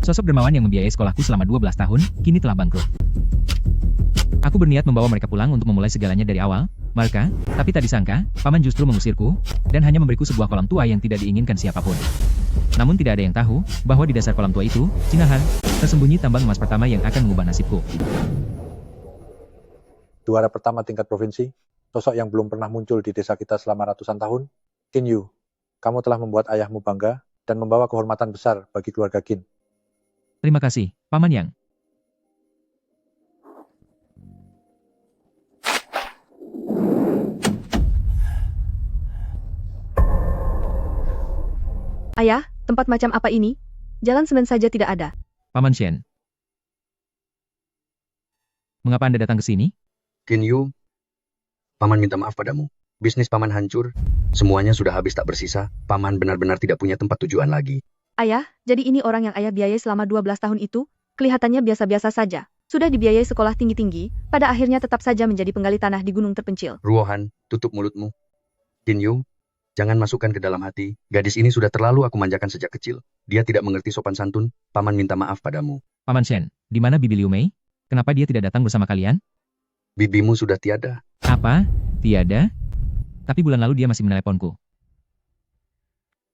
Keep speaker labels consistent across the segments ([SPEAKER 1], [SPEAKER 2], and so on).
[SPEAKER 1] Sosok dermawan yang membiayai sekolahku selama 12 tahun, kini telah bangkrut. Aku berniat membawa mereka pulang untuk memulai segalanya dari awal, Marka, tapi tak disangka, paman justru mengusirku, dan hanya memberiku sebuah kolam tua yang tidak diinginkan siapapun. Namun tidak ada yang tahu, bahwa di dasar kolam tua itu, Cinahan, tersembunyi tambang emas pertama yang akan mengubah nasibku.
[SPEAKER 2] Juara pertama tingkat provinsi, sosok yang belum pernah muncul di desa kita selama ratusan tahun, Qin Yu. Kamu telah membuat ayahmu bangga, dan membawa kehormatan besar bagi keluarga Qin.
[SPEAKER 1] Terima kasih, Paman Yang.
[SPEAKER 3] Ayah, tempat macam apa ini? Jalan semen saja tidak ada.
[SPEAKER 1] Paman Shen. Mengapa Anda datang ke sini?
[SPEAKER 4] Qin Yu, Paman minta maaf padamu. Bisnis Paman hancur, semuanya sudah habis tak bersisa. Paman benar-benar tidak punya tempat tujuan lagi.
[SPEAKER 3] Ayah, jadi ini orang yang ayah biayai selama 12 tahun itu? Kelihatannya biasa-biasa saja. Sudah dibiayai sekolah tinggi-tinggi, pada akhirnya tetap saja menjadi penggali tanah di gunung terpencil.
[SPEAKER 4] Ruohan, tutup mulutmu. Qin Yu, jangan masukkan ke dalam hati. Gadis ini sudah terlalu aku manjakan sejak kecil. Dia tidak mengerti sopan santun. Paman minta maaf padamu.
[SPEAKER 1] Paman Shen, di mana Bibi Liu Mei? Kenapa dia tidak datang bersama kalian?
[SPEAKER 4] Bibimu sudah tiada.
[SPEAKER 1] Apa? Tiada? Tapi bulan lalu dia masih meneleponku.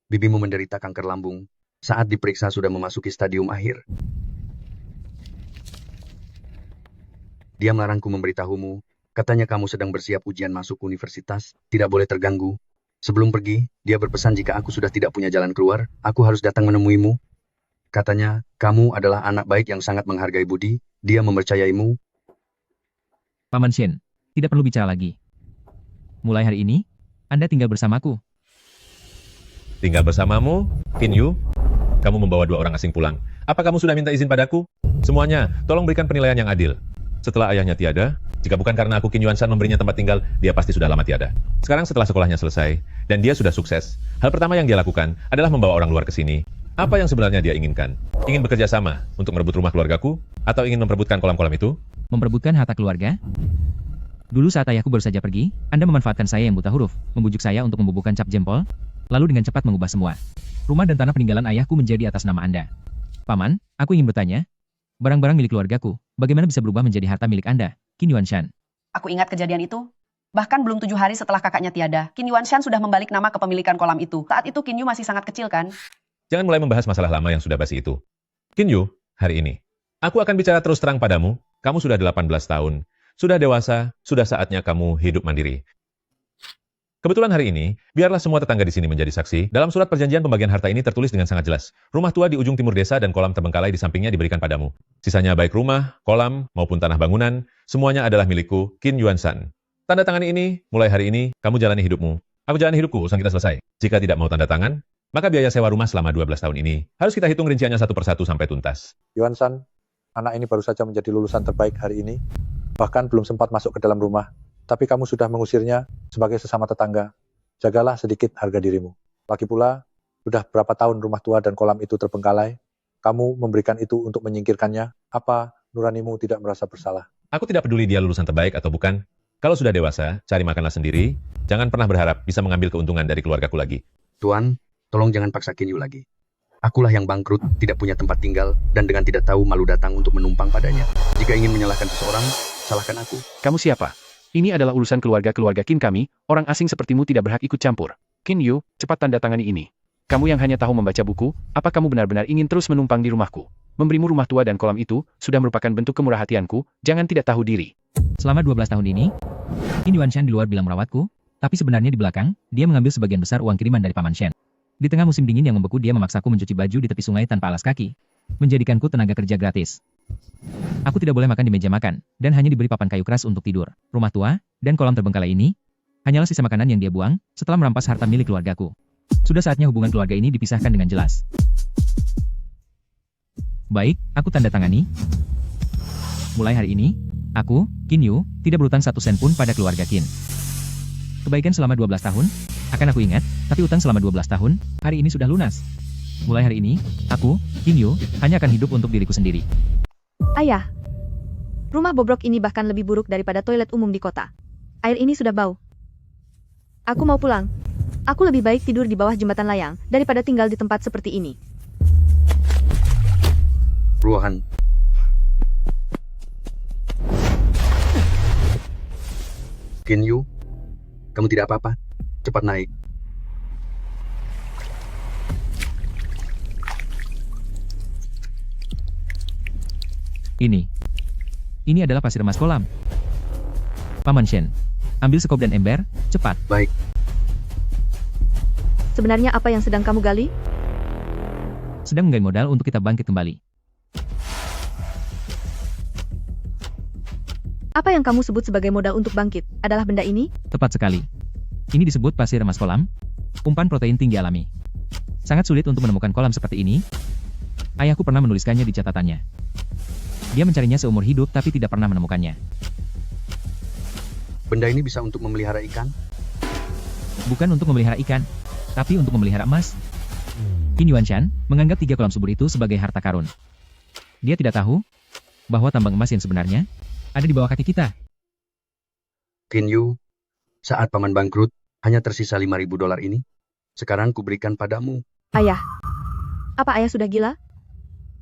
[SPEAKER 4] Bibimu menderita kanker lambung. Saat diperiksa sudah memasuki stadium akhir. Dia melarangku memberitahumu. Katanya kamu sedang bersiap ujian masuk universitas. Tidak boleh terganggu. Sebelum pergi, dia berpesan jika aku sudah tidak punya jalan keluar, aku harus datang menemuimu. Katanya, kamu adalah anak baik yang sangat menghargai budi. Dia mempercayaimu.
[SPEAKER 1] Paman Shen, tidak perlu bicara lagi. Mulai hari ini, Anda tinggal bersamaku.
[SPEAKER 5] Tinggal bersamamu, Qin Yu? Kamu membawa 2 orang asing pulang. Apa kamu sudah minta izin padaku? Semuanya, tolong berikan penilaian yang adil. Setelah ayahnya tiada, jika bukan karena aku Qin Yuanshan memberinya tempat tinggal, dia pasti sudah lama tiada. Sekarang setelah sekolahnya selesai, dan dia sudah sukses, hal pertama yang dia lakukan adalah membawa orang luar ke sini. Apa yang sebenarnya dia inginkan? Ingin bekerja sama untuk merebut rumah keluargaku? Atau ingin memperebutkan kolam-kolam itu?
[SPEAKER 1] Memperebutkan harta keluarga? Dulu saat ayahku baru saja pergi, Anda memanfaatkan saya yang buta huruf, membujuk saya untuk membubuhkan cap jempol, lalu dengan cepat mengubah semua. Rumah dan tanah peninggalan ayahku menjadi atas nama Anda. Paman, aku ingin bertanya, barang-barang milik keluargaku, bagaimana bisa berubah menjadi harta milik Anda, Qin Yuanshan?
[SPEAKER 6] Aku ingat kejadian itu. Bahkan belum 7 hari setelah kakaknya tiada, Qin Yuanshan sudah membalik nama kepemilikan kolam itu. Saat itu Qin Yu masih sangat kecil kan?
[SPEAKER 5] Jangan mulai membahas masalah lama yang sudah basi itu. Qin Yu, hari ini, aku akan bicara terus terang padamu. Kamu sudah 18 tahun. Sudah dewasa, sudah saatnya kamu hidup mandiri. Kebetulan hari ini, biarlah semua tetangga di sini menjadi saksi. Dalam surat perjanjian pembagian harta ini tertulis dengan sangat jelas. Rumah tua di ujung timur desa dan kolam terbengkalai di sampingnya diberikan padamu. Sisanya baik rumah, kolam, maupun tanah bangunan, semuanya adalah milikku, Qin Yuanshan. Tanda tangan ini, mulai hari ini, kamu jalani hidupmu. Aku jalani hidupku, urusan kita selesai. Jika tidak mau tanda tangan, maka biaya sewa rumah selama 12 tahun ini, harus kita hitung rinciannya satu persatu sampai tuntas.
[SPEAKER 2] Yuanshan, anak ini baru saja menjadi lulusan terbaik hari ini. Bahkan belum sempat masuk ke dalam rumah. Tapi kamu sudah mengusirnya sebagai sesama tetangga. Jagalah sedikit harga dirimu. Lagi pula, sudah berapa tahun rumah tua dan kolam itu terbengkalai. Kamu memberikan itu untuk menyingkirkannya. Apa nuranimu tidak merasa bersalah?
[SPEAKER 5] Aku tidak peduli dia lulusan terbaik atau bukan. Kalau sudah dewasa, cari makanlah sendiri. Jangan pernah berharap bisa mengambil keuntungan dari keluargaku lagi.
[SPEAKER 4] Tuan, tolong jangan paksa Qin Yu lagi. Akulah yang bangkrut, tidak punya tempat tinggal, dan dengan tidak tahu malu datang untuk menumpang padanya. Jika ingin menyalahkan seseorang, salahkan aku.
[SPEAKER 7] Kamu siapa? Ini adalah urusan keluarga-keluarga Qin kami, orang asing sepertimu tidak berhak ikut campur. Qin Yu, cepat tanda tangani ini. Kamu yang hanya tahu membaca buku, apa kamu benar-benar ingin terus menumpang di rumahku? Memberimu rumah tua dan kolam itu, sudah merupakan bentuk kemurahhatianku, jangan tidak tahu diri.
[SPEAKER 1] Selama 12 tahun ini, Qin Yuanshan di luar bilang merawatku, tapi sebenarnya di belakang, dia mengambil sebagian besar uang kiriman dari Paman Shen. Di tengah musim dingin yang membeku, dia memaksaku mencuci baju di tepi sungai tanpa alas kaki, menjadikanku tenaga kerja gratis. Aku tidak boleh makan di meja makan, dan hanya diberi papan kayu keras untuk tidur. Rumah tua, dan kolam terbengkalai ini, hanyalah sisa makanan yang dia buang, setelah merampas harta milik keluargaku. Sudah saatnya hubungan keluarga ini dipisahkan dengan jelas. Baik, aku tanda tangani. Mulai hari ini, aku, Qin Yu, tidak berutang 1 sen pun pada keluarga Qin. Kebaikan selama 12 tahun, akan aku ingat, tapi utang selama 12 tahun, hari ini sudah lunas. Mulai hari ini, aku, Qin Yu, hanya akan hidup untuk diriku sendiri.
[SPEAKER 3] Ayah, rumah bobrok ini bahkan lebih buruk daripada toilet umum di kota. Air ini sudah bau. Aku mau pulang. Aku lebih baik tidur di bawah jembatan layang, daripada tinggal di tempat seperti ini.
[SPEAKER 4] Ruohan. Qin Yu, kamu tidak apa-apa. Cepat naik.
[SPEAKER 1] Ini adalah pasir emas kolam. Paman Shen, ambil sekop dan ember, cepat.
[SPEAKER 4] Baik,
[SPEAKER 3] Sebenarnya apa yang sedang kamu gali?
[SPEAKER 1] Sedang menggali modal untuk kita bangkit kembali.
[SPEAKER 3] Apa yang kamu sebut sebagai modal untuk bangkit, adalah benda ini?
[SPEAKER 1] Tepat sekali. Ini disebut pasir emas kolam, umpan protein tinggi alami. Sangat sulit untuk menemukan kolam seperti ini. Ayahku pernah menuliskannya di catatannya. Dia mencarinya seumur hidup tapi tidak pernah menemukannya.
[SPEAKER 4] benda ini bisa untuk memelihara ikan?
[SPEAKER 1] Bukan untuk memelihara ikan, tapi untuk memelihara emas. Qin Yuanshan menganggap 3 kolam subur itu sebagai harta karun. Dia tidak tahu bahwa tambang emas yang sebenarnya ada di bawah kaki kita.
[SPEAKER 4] Qin Yu, saat paman bangkrut, hanya tersisa 5.000 dolar ini. Sekarang kuberikan padamu.
[SPEAKER 3] Ayah. Apa ayah sudah gila?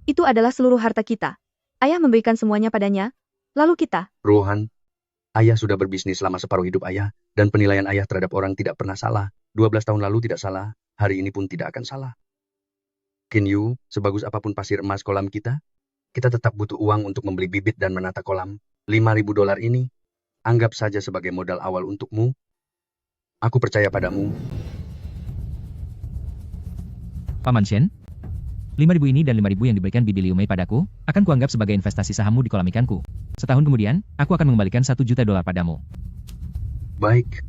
[SPEAKER 3] Itu adalah seluruh harta kita. Ayah memberikan semuanya padanya, lalu kita.
[SPEAKER 4] Rohan, ayah sudah berbisnis selama separuh hidup ayah, dan penilaian ayah terhadap orang tidak pernah salah. 12 tahun lalu tidak salah, hari ini pun tidak akan salah. Qin Yu, sebagus apapun pasir emas kolam kita tetap butuh uang untuk membeli bibit dan menata kolam. 5.000 dolar ini, anggap saja sebagai modal awal untukmu. Aku percaya padamu.
[SPEAKER 1] Paman Shen, 5.000 ini dan 5.000 yang diberikan Bibi Liu Mei padaku, akan kuanggap sebagai investasi sahammu di kolam ikanku. Setahun kemudian, aku akan mengembalikan 1 juta dolar padamu.
[SPEAKER 4] Baik,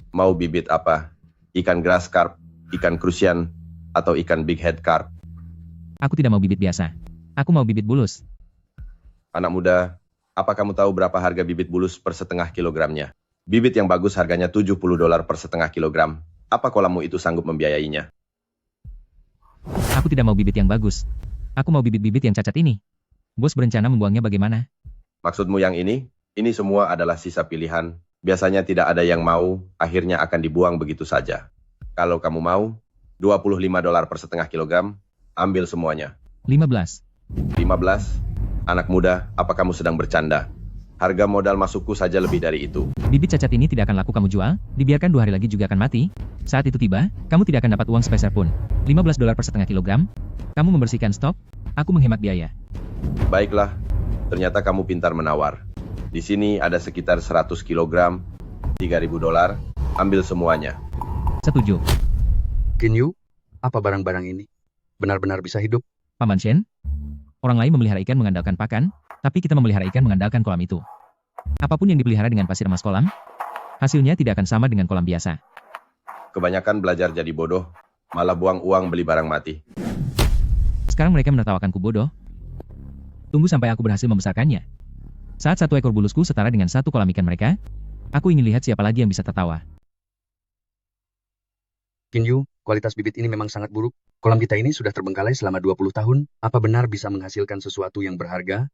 [SPEAKER 8] Mau bibit apa? Ikan grass carp, ikan crucian, atau ikan big head carp?
[SPEAKER 1] Aku tidak mau bibit biasa. Aku mau bibit bulus.
[SPEAKER 8] Anak muda, apa kamu tahu berapa harga bibit bulus per setengah kilogramnya? Bibit yang bagus harganya 70 dolar per setengah kilogram. Apa kolammu itu sanggup membiayainya?
[SPEAKER 1] Aku tidak mau bibit yang bagus. Aku mau bibit-bibit yang cacat ini. Bos berencana membuangnya bagaimana?
[SPEAKER 8] Maksudmu yang ini? Ini semua adalah sisa pilihan. Biasanya tidak ada yang mau, akhirnya akan dibuang begitu saja. Kalau kamu mau, 25 dolar per setengah kilogram, ambil semuanya.
[SPEAKER 1] 15.
[SPEAKER 8] 15? Anak muda, apa kamu sedang bercanda? Harga modal masukku saja lebih dari itu.
[SPEAKER 1] Bibit cacat ini tidak akan laku kamu jual, dibiarkan 2 hari lagi juga akan mati. Saat itu tiba, kamu tidak akan dapat uang sepeser pun. 15 dolar per setengah kilogram. Kamu membersihkan stok, aku menghemat biaya.
[SPEAKER 8] Baiklah, ternyata kamu pintar menawar. Di sini ada sekitar 100 kilogram, 3.000 dolar, ambil semuanya.
[SPEAKER 1] Setuju.
[SPEAKER 4] Qin Yu, apa barang-barang ini? Benar-benar bisa hidup?
[SPEAKER 1] Paman Shen, orang lain memelihara ikan mengandalkan pakan, tapi kita memelihara ikan mengandalkan kolam itu. Apapun yang dipelihara dengan pasir emas kolam, hasilnya tidak akan sama dengan kolam biasa.
[SPEAKER 8] Kebanyakan belajar jadi bodoh, malah buang uang beli barang mati.
[SPEAKER 1] Sekarang mereka menertawakanku bodoh. Tunggu sampai aku berhasil membesarkannya. Saat 1 ekor bulusku setara dengan 1 kolam ikan mereka, aku ingin lihat siapa lagi yang bisa tertawa.
[SPEAKER 4] Qin Yu, kualitas bibit ini memang sangat buruk. Kolam kita ini sudah terbengkalai selama 20 tahun. Apa benar bisa menghasilkan sesuatu yang berharga?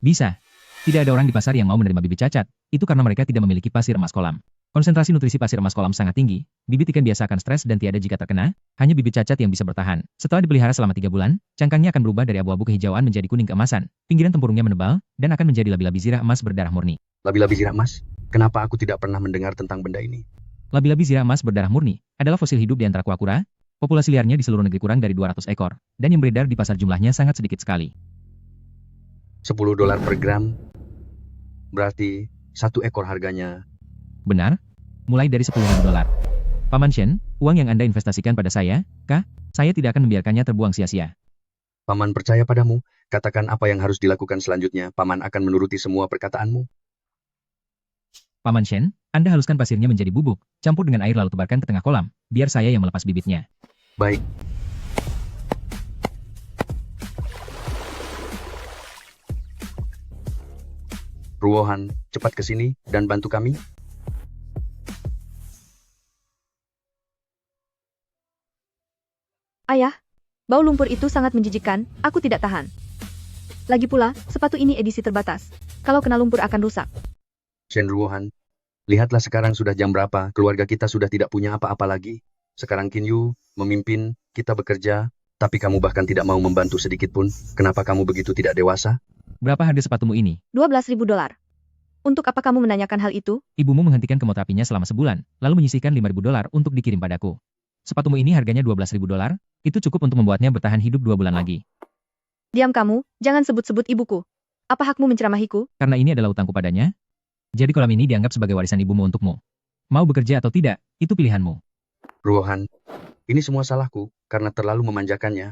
[SPEAKER 1] Bisa. Tidak ada orang di pasar yang mau menerima bibit cacat. Itu karena mereka tidak memiliki pasir emas kolam. Konsentrasi nutrisi pasir emas kolam sangat tinggi. Bibit ikan biasa akan stres dan tiada jika terkena. Hanya bibit cacat yang bisa bertahan. Setelah dipelihara selama 3 bulan, cangkangnya akan berubah dari abu-abu kehijauan menjadi kuning keemasan. Pinggiran tempurungnya menebal, dan akan menjadi labi-labi zirah emas berdarah murni.
[SPEAKER 4] Labi-labi zirah emas? Kenapa aku tidak pernah mendengar tentang benda ini?
[SPEAKER 1] Labi-labi zirah emas berdarah murni adalah fosil hidup di antara kuakura. Populasi liarnya di seluruh negeri kurang dari 200 ekor, dan yang beredar di pasar jumlahnya sangat sedikit sekali.
[SPEAKER 4] 10 dolar per gram? Berarti 1 ekor harganya.
[SPEAKER 1] Benar? Mulai dari 10.000 dolar. Paman Shen, uang yang Anda investasikan pada saya, kah? Saya tidak akan membiarkannya terbuang sia-sia.
[SPEAKER 4] Paman percaya padamu. Katakan apa yang harus dilakukan selanjutnya. Paman akan menuruti semua perkataanmu.
[SPEAKER 1] Paman Shen, Anda haluskan pasirnya menjadi bubuk, campur dengan air lalu tebarkan ke tengah kolam, biar saya yang melepas bibitnya.
[SPEAKER 4] Baik. Ruohan, cepat ke sini dan bantu kami.
[SPEAKER 3] Ayah, bau lumpur itu sangat menjijikkan, aku tidak tahan. Lagi pula, sepatu ini edisi terbatas. Kalau kena lumpur akan rusak.
[SPEAKER 4] Shen Ruohan, Lihatlah sekarang sudah jam berapa, keluarga kita sudah tidak punya apa-apa lagi. Sekarang Qin Yu memimpin, kita bekerja, tapi kamu bahkan tidak mau membantu sedikit pun. Kenapa kamu begitu tidak dewasa?
[SPEAKER 1] Berapa harga sepatumu ini?
[SPEAKER 3] $12.000. Untuk apa kamu menanyakan hal itu?
[SPEAKER 1] Ibumu menghentikan kemoterapinya selama sebulan, lalu menyisihkan $5.000 untuk dikirim padaku. Sepatumu ini harganya $12.000, itu cukup untuk membuatnya bertahan hidup 2 bulan lagi.
[SPEAKER 3] Diam kamu, jangan sebut-sebut ibuku. Apa hakmu menceramahiku?
[SPEAKER 1] Karena ini adalah utangku padanya. Jadi kolam ini dianggap sebagai warisan ibumu untukmu. Mau bekerja atau tidak, itu pilihanmu.
[SPEAKER 4] Ruohan, ini semua salahku, karena terlalu memanjakannya.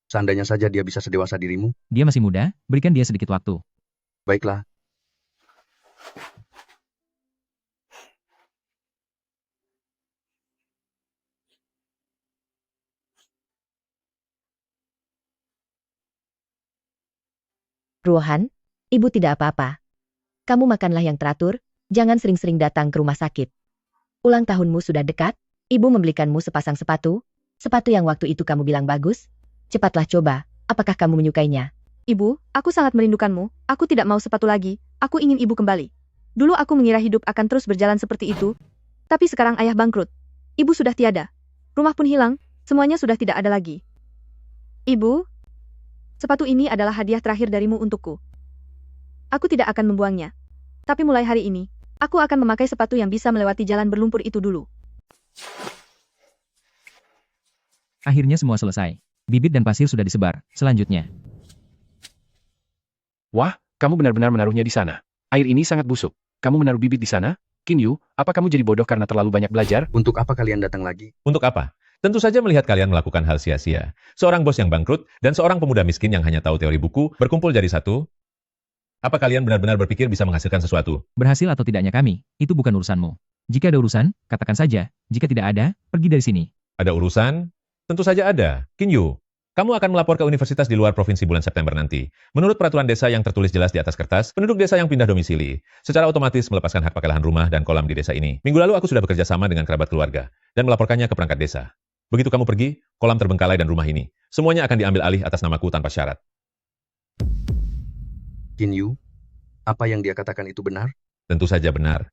[SPEAKER 4] Seandainya saja dia bisa sedewasa dirimu.
[SPEAKER 1] Dia masih muda, berikan dia sedikit waktu.
[SPEAKER 4] Baiklah.
[SPEAKER 9] Ruohan, ibu tidak apa-apa. Kamu makanlah yang teratur, jangan sering-sering datang ke rumah sakit. Ulang tahunmu sudah dekat, ibu membelikanmu sepasang sepatu yang waktu itu kamu bilang bagus. Cepatlah coba, apakah kamu menyukainya?
[SPEAKER 3] Ibu, aku sangat merindukanmu. Aku tidak mau sepatu lagi. Aku ingin ibu kembali. Dulu aku mengira hidup akan terus berjalan seperti itu. Tapi sekarang ayah bangkrut. Ibu sudah tiada. Rumah pun hilang. Semuanya sudah tidak ada lagi. Ibu, sepatu ini adalah hadiah terakhir darimu untukku. Aku tidak akan membuangnya. Tapi mulai hari ini, aku akan memakai sepatu yang bisa melewati jalan berlumpur itu dulu.
[SPEAKER 1] Akhirnya semua selesai. Bibit dan pasir sudah disebar. Selanjutnya,
[SPEAKER 7] Wah, kamu benar-benar menaruhnya di sana. Air ini sangat busuk. Kamu menaruh bibit di sana? Qin Yu, apa kamu jadi bodoh karena terlalu banyak belajar?
[SPEAKER 4] Untuk apa kalian datang lagi?
[SPEAKER 5] Untuk apa? Tentu saja melihat kalian melakukan hal sia-sia. Seorang bos yang bangkrut dan seorang pemuda miskin yang hanya tahu teori buku berkumpul jadi satu. Apa kalian benar-benar berpikir bisa menghasilkan sesuatu?
[SPEAKER 1] berhasil atau tidaknya kami, itu bukan urusanmu. Jika ada urusan, katakan saja. Jika tidak ada, pergi dari sini.
[SPEAKER 5] Ada urusan? Tentu saja ada. Qin Yu, kamu akan melapor ke universitas di luar provinsi bulan September nanti. Menurut peraturan desa yang tertulis jelas di atas kertas, penduduk desa yang pindah domisili secara otomatis melepaskan hak pakai lahan rumah dan kolam di desa ini. Minggu lalu aku sudah bekerja sama dengan kerabat keluarga dan melaporkannya ke perangkat desa. Begitu kamu pergi, kolam terbengkalai dan rumah ini, semuanya akan diambil alih atas namaku tanpa syarat.
[SPEAKER 4] Qin Yu, apa yang dia katakan itu benar?
[SPEAKER 5] Tentu saja benar.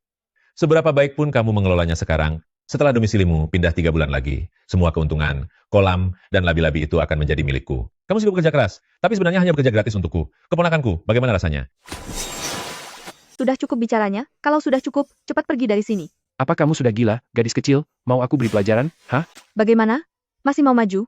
[SPEAKER 5] Seberapa baik pun kamu mengelolanya sekarang, setelah domisilimu pindah 3 bulan lagi, semua keuntungan, kolam, dan labi-labi itu akan menjadi milikku. Kamu sibuk bekerja keras, tapi sebenarnya hanya bekerja gratis untukku. Keponakanku, bagaimana rasanya?
[SPEAKER 3] Sudah cukup bicaranya. Kalau sudah cukup, cepat pergi dari sini.
[SPEAKER 7] Apa kamu sudah gila, gadis kecil? Mau aku beri pelajaran? Hah?
[SPEAKER 3] Bagaimana? Masih mau maju?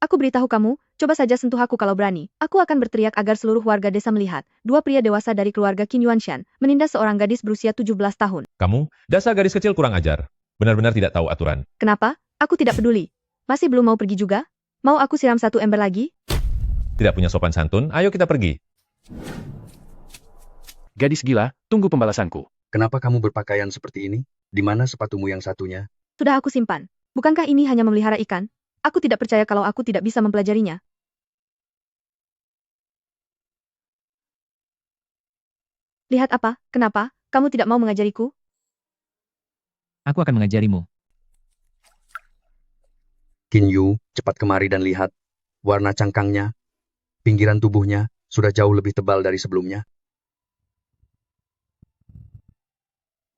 [SPEAKER 3] Aku beritahu kamu, coba saja sentuh aku kalau berani. Aku akan berteriak agar seluruh warga desa melihat. 2 pria dewasa dari keluarga Qin Yuanshan menindas seorang gadis berusia 17 tahun.
[SPEAKER 5] Kamu, dasar gadis kecil kurang ajar. Benar-benar tidak tahu aturan.
[SPEAKER 3] Kenapa? Aku tidak peduli. Masih belum mau pergi juga? Mau aku siram 1 ember lagi?
[SPEAKER 5] Tidak punya sopan santun, ayo kita pergi.
[SPEAKER 7] Gadis gila, tunggu pembalasanku.
[SPEAKER 4] Kenapa kamu berpakaian seperti ini? Di mana sepatumu yang satunya?
[SPEAKER 3] Sudah aku simpan. Bukankah ini hanya memelihara ikan? Aku tidak percaya kalau aku tidak bisa mempelajarinya. Lihat apa? Kenapa? Kamu tidak mau mengajariku?
[SPEAKER 1] Aku akan mengajarimu.
[SPEAKER 4] Qin Yu, cepat kemari dan lihat. Warna cangkangnya, pinggiran tubuhnya, sudah jauh lebih tebal dari sebelumnya.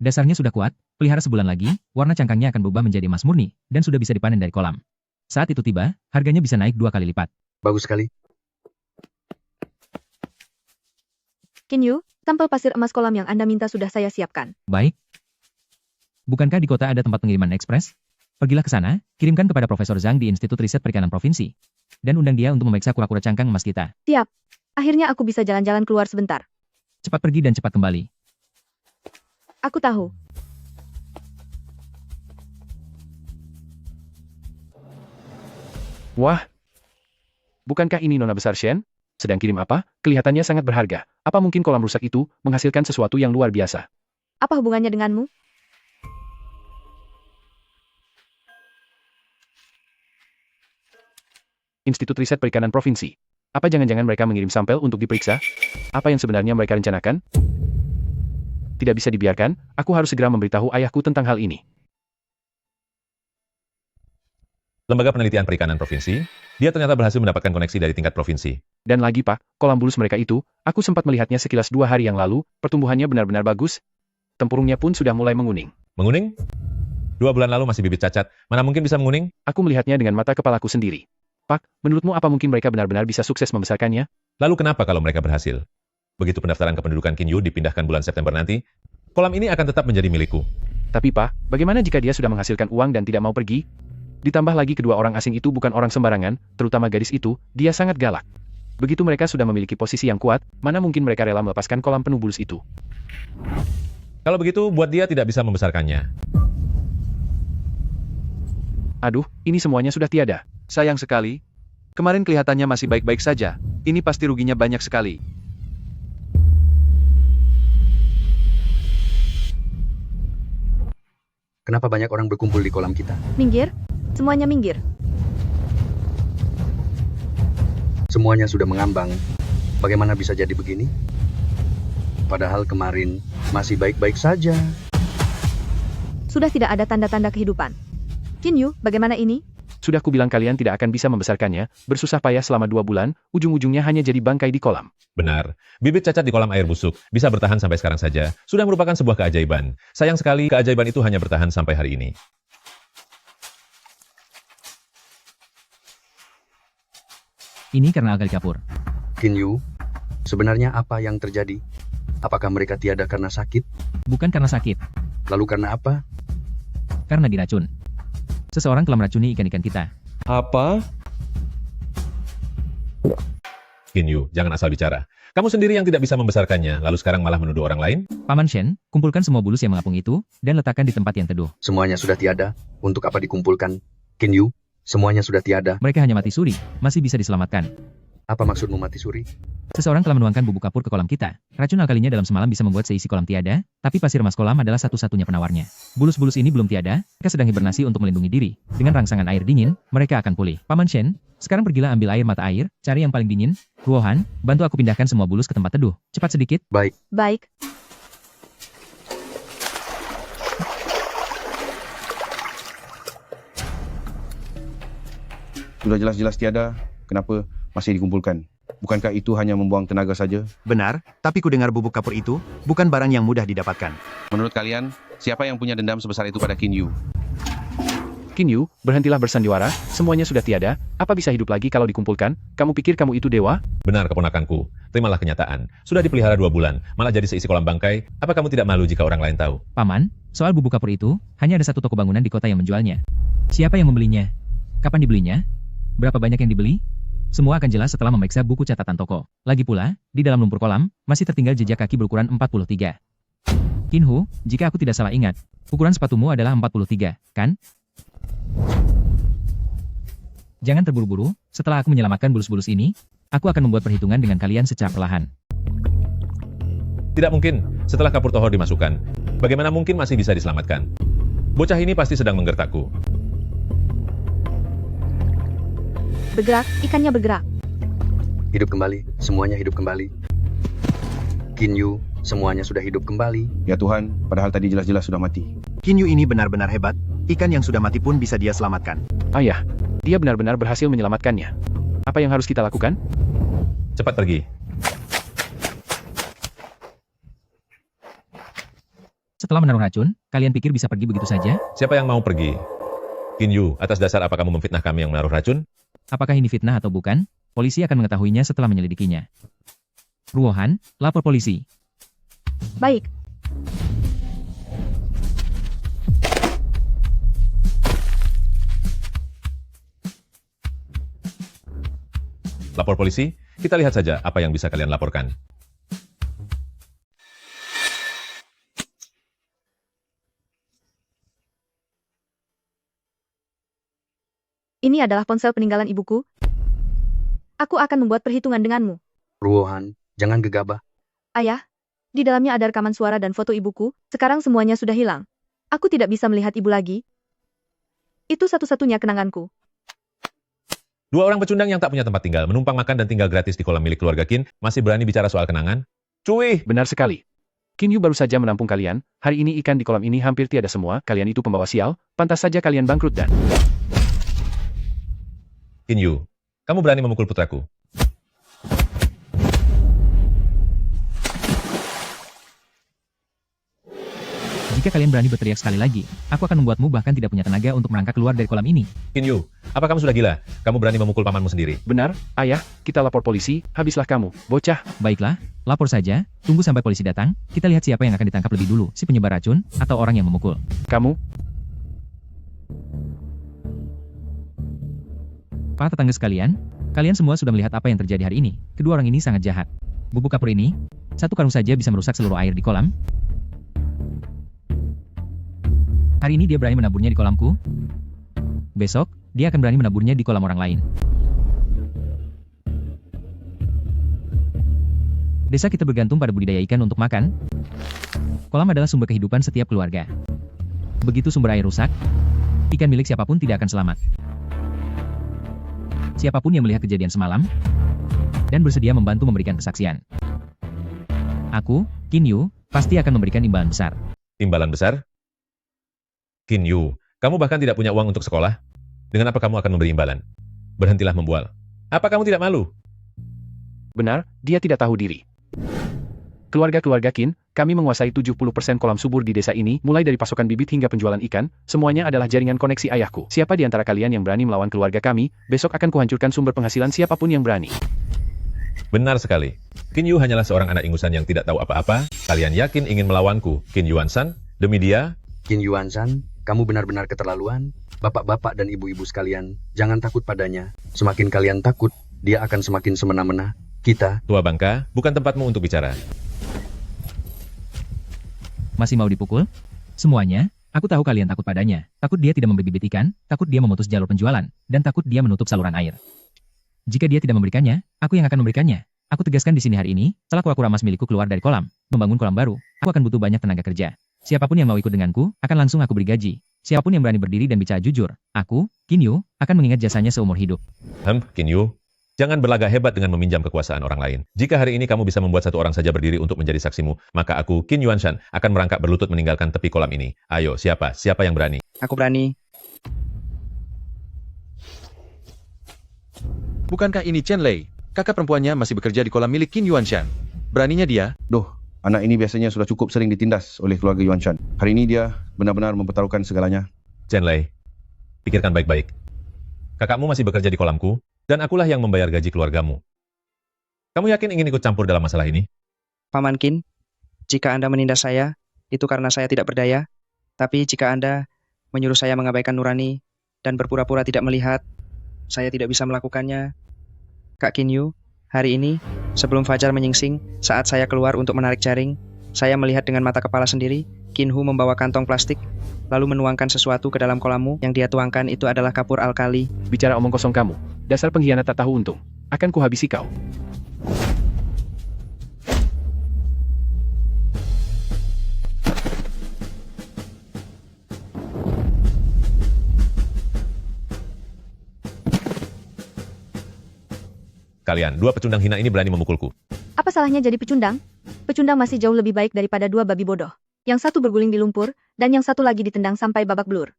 [SPEAKER 1] Dasarnya sudah kuat, pelihara sebulan lagi, warna cangkangnya akan berubah menjadi emas murni, dan sudah bisa dipanen dari kolam. Saat itu tiba, harganya bisa naik 2 kali lipat.
[SPEAKER 4] Bagus sekali.
[SPEAKER 3] Qin Yu, sampel pasir emas kolam yang Anda minta sudah saya siapkan.
[SPEAKER 1] Baik. Bukankah di kota ada tempat pengiriman ekspres? Pergilah ke sana, kirimkan kepada Profesor Zhang di Institut Riset Perikanan Provinsi. Dan undang dia untuk memeriksa kura-kura cangkang emas kita.
[SPEAKER 3] Siap. Akhirnya aku bisa jalan-jalan keluar sebentar.
[SPEAKER 1] Cepat pergi dan cepat kembali.
[SPEAKER 3] Aku tahu.
[SPEAKER 7] Wah. Bukankah ini Nona Besar Shen? Sedang kirim apa? Kelihatannya sangat berharga. Apa mungkin kolam rusak itu menghasilkan sesuatu yang luar biasa?
[SPEAKER 3] Apa hubungannya denganmu?
[SPEAKER 7] Institut Riset Perikanan Provinsi. Apa jangan-jangan mereka mengirim sampel untuk diperiksa? Apa yang sebenarnya mereka rencanakan? Tidak bisa dibiarkan, aku harus segera memberitahu ayahku tentang hal ini.
[SPEAKER 5] Lembaga Penelitian Perikanan Provinsi, dia ternyata berhasil mendapatkan koneksi dari tingkat provinsi.
[SPEAKER 7] Dan lagi Pak, kolam bulus mereka itu, aku sempat melihatnya sekilas 2 hari yang lalu, pertumbuhannya benar-benar bagus. Tempurungnya pun sudah mulai menguning.
[SPEAKER 5] Menguning? 2 bulan lalu masih bibit cacat, mana mungkin bisa menguning?
[SPEAKER 7] Aku melihatnya dengan mata kepalaku sendiri. Pak, menurutmu apa mungkin mereka benar-benar bisa sukses membesarkannya?
[SPEAKER 5] Lalu kenapa kalau mereka berhasil? Begitu pendaftaran kependudukan Kinyu dipindahkan bulan September nanti, kolam ini akan tetap menjadi milikku.
[SPEAKER 7] Tapi Pak, bagaimana jika dia sudah menghasilkan uang dan tidak mau pergi? Ditambah lagi kedua orang asing itu bukan orang sembarangan, terutama gadis itu, dia sangat galak. Begitu mereka sudah memiliki posisi yang kuat, mana mungkin mereka rela melepaskan kolam penuh bulus itu?
[SPEAKER 5] Kalau begitu, buat dia tidak bisa membesarkannya.
[SPEAKER 7] Aduh, ini semuanya sudah tiada.
[SPEAKER 10] Sayang sekali. Kemarin kelihatannya masih baik-baik saja. Ini pasti ruginya banyak sekali.
[SPEAKER 4] Kenapa banyak orang berkumpul di kolam kita?
[SPEAKER 3] Minggir. Semuanya minggir.
[SPEAKER 4] Semuanya sudah mengambang. Bagaimana bisa jadi begini? Padahal kemarin masih baik-baik saja.
[SPEAKER 3] Sudah tidak ada tanda-tanda kehidupan. Kinyu, bagaimana ini?
[SPEAKER 7] Sudah kubilang kalian tidak akan bisa membesarkannya, bersusah payah selama 2 bulan, ujung-ujungnya hanya jadi bangkai di kolam.
[SPEAKER 5] Benar, bibit cacat di kolam air busuk bisa bertahan sampai sekarang saja, sudah merupakan sebuah keajaiban. Sayang sekali, keajaiban itu hanya bertahan sampai hari ini.
[SPEAKER 1] Ini karena Agali Kapur.
[SPEAKER 4] Kinyu, sebenarnya apa yang terjadi? Apakah mereka tiada karena sakit?
[SPEAKER 1] Bukan karena sakit,
[SPEAKER 4] Lalu karena apa?
[SPEAKER 1] karena diracun. Seseorang telah meracuni ikan-ikan kita.
[SPEAKER 10] Apa?
[SPEAKER 5] Kinyu, jangan asal bicara. Kamu sendiri yang tidak bisa membesarkannya, lalu sekarang malah menuduh orang lain?
[SPEAKER 1] Paman Shen, kumpulkan semua bulus yang mengapung itu, dan letakkan di tempat yang teduh.
[SPEAKER 4] Semuanya sudah tiada. Untuk apa dikumpulkan? Kinyu, semuanya sudah tiada.
[SPEAKER 1] Mereka hanya mati suri, masih bisa diselamatkan.
[SPEAKER 4] Apa maksudmu mati suri?
[SPEAKER 1] Seseorang telah menuangkan bubuk kapur ke kolam kita. Racun alkalinya dalam semalam bisa membuat seisi kolam tiada, tapi pasir emas kolam adalah satu-satunya penawarnya. Bulus-bulus ini belum tiada, mereka sedang hibernasi untuk melindungi diri. Dengan rangsangan air dingin, mereka akan pulih. Paman Shen, sekarang pergilah ambil air mata air, cari yang paling dingin. Ruohan, bantu aku pindahkan semua bulus ke tempat teduh. Cepat sedikit.
[SPEAKER 4] Baik.
[SPEAKER 3] Baik.
[SPEAKER 11] Sudah jelas-jelas tiada, kenapa masih dikumpulkan? Bukankah itu hanya membuang tenaga saja?
[SPEAKER 10] Benar, tapi ku dengar bubuk kapur itu bukan barang yang mudah didapatkan.
[SPEAKER 11] Menurut kalian, siapa yang punya dendam sebesar itu pada Kinyu?
[SPEAKER 7] Kinyu, berhentilah bersandiwara, semuanya sudah tiada, apa bisa hidup lagi kalau dikumpulkan? Kamu pikir kamu itu dewa?
[SPEAKER 5] Benar keponakanku, terimalah kenyataan. Sudah dipelihara 2 bulan, malah jadi seisi kolam bangkai. Apa kamu tidak malu jika orang lain tahu?
[SPEAKER 1] Paman, soal bubuk kapur itu, hanya ada satu toko bangunan di kota yang menjualnya. Siapa yang membelinya? Kapan dibelinya? Berapa banyak yang dibeli? Semua akan jelas setelah memeriksa buku catatan toko. Lagi pula, di dalam lumpur kolam, masih tertinggal jejak kaki berukuran 43. Kinhu, jika aku tidak salah ingat, ukuran sepatumu adalah 43, kan? Jangan terburu-buru, setelah aku menyelamatkan bulus-bulus ini, aku akan membuat perhitungan dengan kalian secara perlahan.
[SPEAKER 5] Tidak mungkin, setelah kapur tohor dimasukkan, bagaimana mungkin masih bisa diselamatkan? Bocah ini pasti sedang menggertakku.
[SPEAKER 3] Bergerak, ikannya bergerak.
[SPEAKER 4] Hidup kembali, semuanya hidup kembali. Kinyu, semuanya sudah hidup kembali.
[SPEAKER 11] Ya Tuhan, padahal tadi jelas-jelas sudah mati.
[SPEAKER 10] Kinyu ini benar-benar hebat. Ikan yang sudah mati pun bisa dia selamatkan.
[SPEAKER 7] Ayah, dia benar-benar berhasil menyelamatkannya. Apa yang harus kita lakukan?
[SPEAKER 5] Cepat pergi.
[SPEAKER 1] Setelah menaruh racun, kalian pikir bisa pergi begitu saja?
[SPEAKER 5] Siapa yang mau pergi? Kinyu, atas dasar apa kamu memfitnah kami yang menaruh racun?
[SPEAKER 1] Apakah ini fitnah atau bukan? Polisi akan mengetahuinya setelah menyelidikinya. Ruohan, lapor polisi.
[SPEAKER 3] Baik.
[SPEAKER 5] Lapor polisi, kita lihat saja apa yang bisa kalian laporkan.
[SPEAKER 3] Ini adalah ponsel peninggalan ibuku. Aku akan membuat perhitungan denganmu.
[SPEAKER 4] Ruohan, jangan gegabah.
[SPEAKER 3] Ayah, di dalamnya ada rekaman suara dan foto ibuku, sekarang semuanya sudah hilang. Aku tidak bisa melihat ibu lagi. Itu satu-satunya kenanganku.
[SPEAKER 5] 2 orang pecundang yang tak punya tempat tinggal, menumpang makan dan tinggal gratis di kolam milik keluarga Qin, masih berani bicara soal kenangan? Cuy!
[SPEAKER 7] Benar sekali. Kinyu baru saja menampung kalian, hari ini ikan di kolam ini hampir tiada semua, kalian itu pembawa sial, pantas saja kalian bangkrut dan...
[SPEAKER 5] Kinyu, kamu berani memukul putraku?
[SPEAKER 1] Jika kalian berani berteriak sekali lagi, aku akan membuatmu bahkan tidak punya tenaga untuk merangkak keluar dari kolam ini.
[SPEAKER 5] Kinyu, apa kamu sudah gila? Kamu berani memukul pamanmu sendiri.
[SPEAKER 7] Benar, ayah, kita lapor polisi, habislah kamu, bocah.
[SPEAKER 1] Baiklah, lapor saja, tunggu sampai polisi datang, kita lihat siapa yang akan ditangkap lebih dulu, si penyebar racun, atau orang yang memukul.
[SPEAKER 7] Kamu,
[SPEAKER 1] Para tetangga sekalian, kalian semua sudah melihat apa yang terjadi hari ini. Kedua orang ini sangat jahat. Bubuk kapur ini, satu karung saja bisa merusak seluruh air di kolam. Hari ini dia berani menaburnya di kolamku. Besok, dia akan berani menaburnya di kolam orang lain. Desa kita bergantung pada budidaya ikan untuk makan. Kolam adalah sumber kehidupan setiap keluarga. Begitu sumber air rusak, ikan milik siapapun tidak akan selamat. Siapapun yang melihat kejadian semalam, dan bersedia membantu memberikan kesaksian. Aku, Kinyu, pasti akan memberikan imbalan besar.
[SPEAKER 5] Imbalan besar? Kinyu, kamu bahkan tidak punya uang untuk sekolah? Dengan apa kamu akan memberi imbalan? Berhentilah membual. Apa kamu tidak malu?
[SPEAKER 7] benar, dia tidak tahu diri. Keluarga-keluarga Qin, kami menguasai 70% kolam subur di desa ini, mulai dari pasokan bibit hingga penjualan ikan, semuanya adalah jaringan koneksi ayahku. Siapa di antara kalian yang berani melawan keluarga kami, besok akan kuhancurkan sumber penghasilan siapapun yang berani.
[SPEAKER 5] Benar sekali. Kinyu hanyalah seorang anak ingusan yang tidak tahu apa-apa. Kalian yakin ingin melawanku, Qin Yuan-san? Demi dia?
[SPEAKER 4] Qin Yuan-san, kamu benar-benar keterlaluan. Bapak-bapak dan ibu-ibu sekalian, jangan takut padanya. Semakin kalian takut, dia akan semakin semena-mena. Kita,
[SPEAKER 5] Tua bangka, bukan tempatmu untuk bicara.
[SPEAKER 1] Masih mau dipukul? Semuanya, aku tahu kalian takut padanya. Takut dia tidak memberi bibit ikan, takut dia memutus jalur penjualan, dan takut dia menutup saluran air. Jika dia tidak memberikannya, aku yang akan memberikannya. Aku tegaskan di sini hari ini, setelah kura-kura emas milikku keluar dari kolam, membangun kolam baru, aku akan butuh banyak tenaga kerja. Siapapun yang mau ikut denganku, akan langsung aku beri gaji. Siapapun yang berani berdiri dan bicara jujur, aku, Kinyu, akan mengingat jasanya seumur hidup.
[SPEAKER 5] Kinyu, jangan berlagak hebat dengan meminjam kekuasaan orang lain. Jika hari ini kamu bisa membuat satu orang saja berdiri untuk menjadi saksimu, maka aku, Qin Yuan-san, akan merangkak berlutut meninggalkan tepi kolam ini. Ayo, siapa yang berani?
[SPEAKER 12] Aku berani.
[SPEAKER 10] Bukankah ini Chen Lei? Kakak perempuannya masih bekerja di kolam milik Qin Yuanshan. Beraninya dia,
[SPEAKER 11] Anak ini biasanya sudah cukup sering ditindas oleh keluarga Yuanshan. Hari ini dia benar-benar mempertaruhkan segalanya.
[SPEAKER 5] Chen Lei, pikirkan baik-baik. Kakakmu masih bekerja di kolamku, dan akulah yang membayar gaji keluargamu. Kamu yakin ingin ikut campur dalam masalah ini?
[SPEAKER 12] Paman Qin, jika Anda menindas saya, itu karena saya tidak berdaya. Tapi jika Anda menyuruh saya mengabaikan nurani dan berpura-pura tidak melihat, saya tidak bisa melakukannya. Kak Kinyu, hari ini, sebelum fajar menyingsing, saat saya keluar untuk menarik jaring, saya melihat dengan mata kepala sendiri, Kinhu membawa kantong plastik, lalu menuangkan sesuatu ke dalam kolammu. Yang dia tuangkan itu adalah kapur alkali.
[SPEAKER 7] bicara omong kosong kamu. Dasar pengkhianat tak tahu untung. Akan kuhabisi kau.
[SPEAKER 5] Kalian, dua pecundang hina ini berani memukulku.
[SPEAKER 3] Apa salahnya jadi pecundang? Pecundang masih jauh lebih baik daripada dua babi bodoh. Yang satu berguling di lumpur, dan yang satu lagi ditendang sampai babak belur.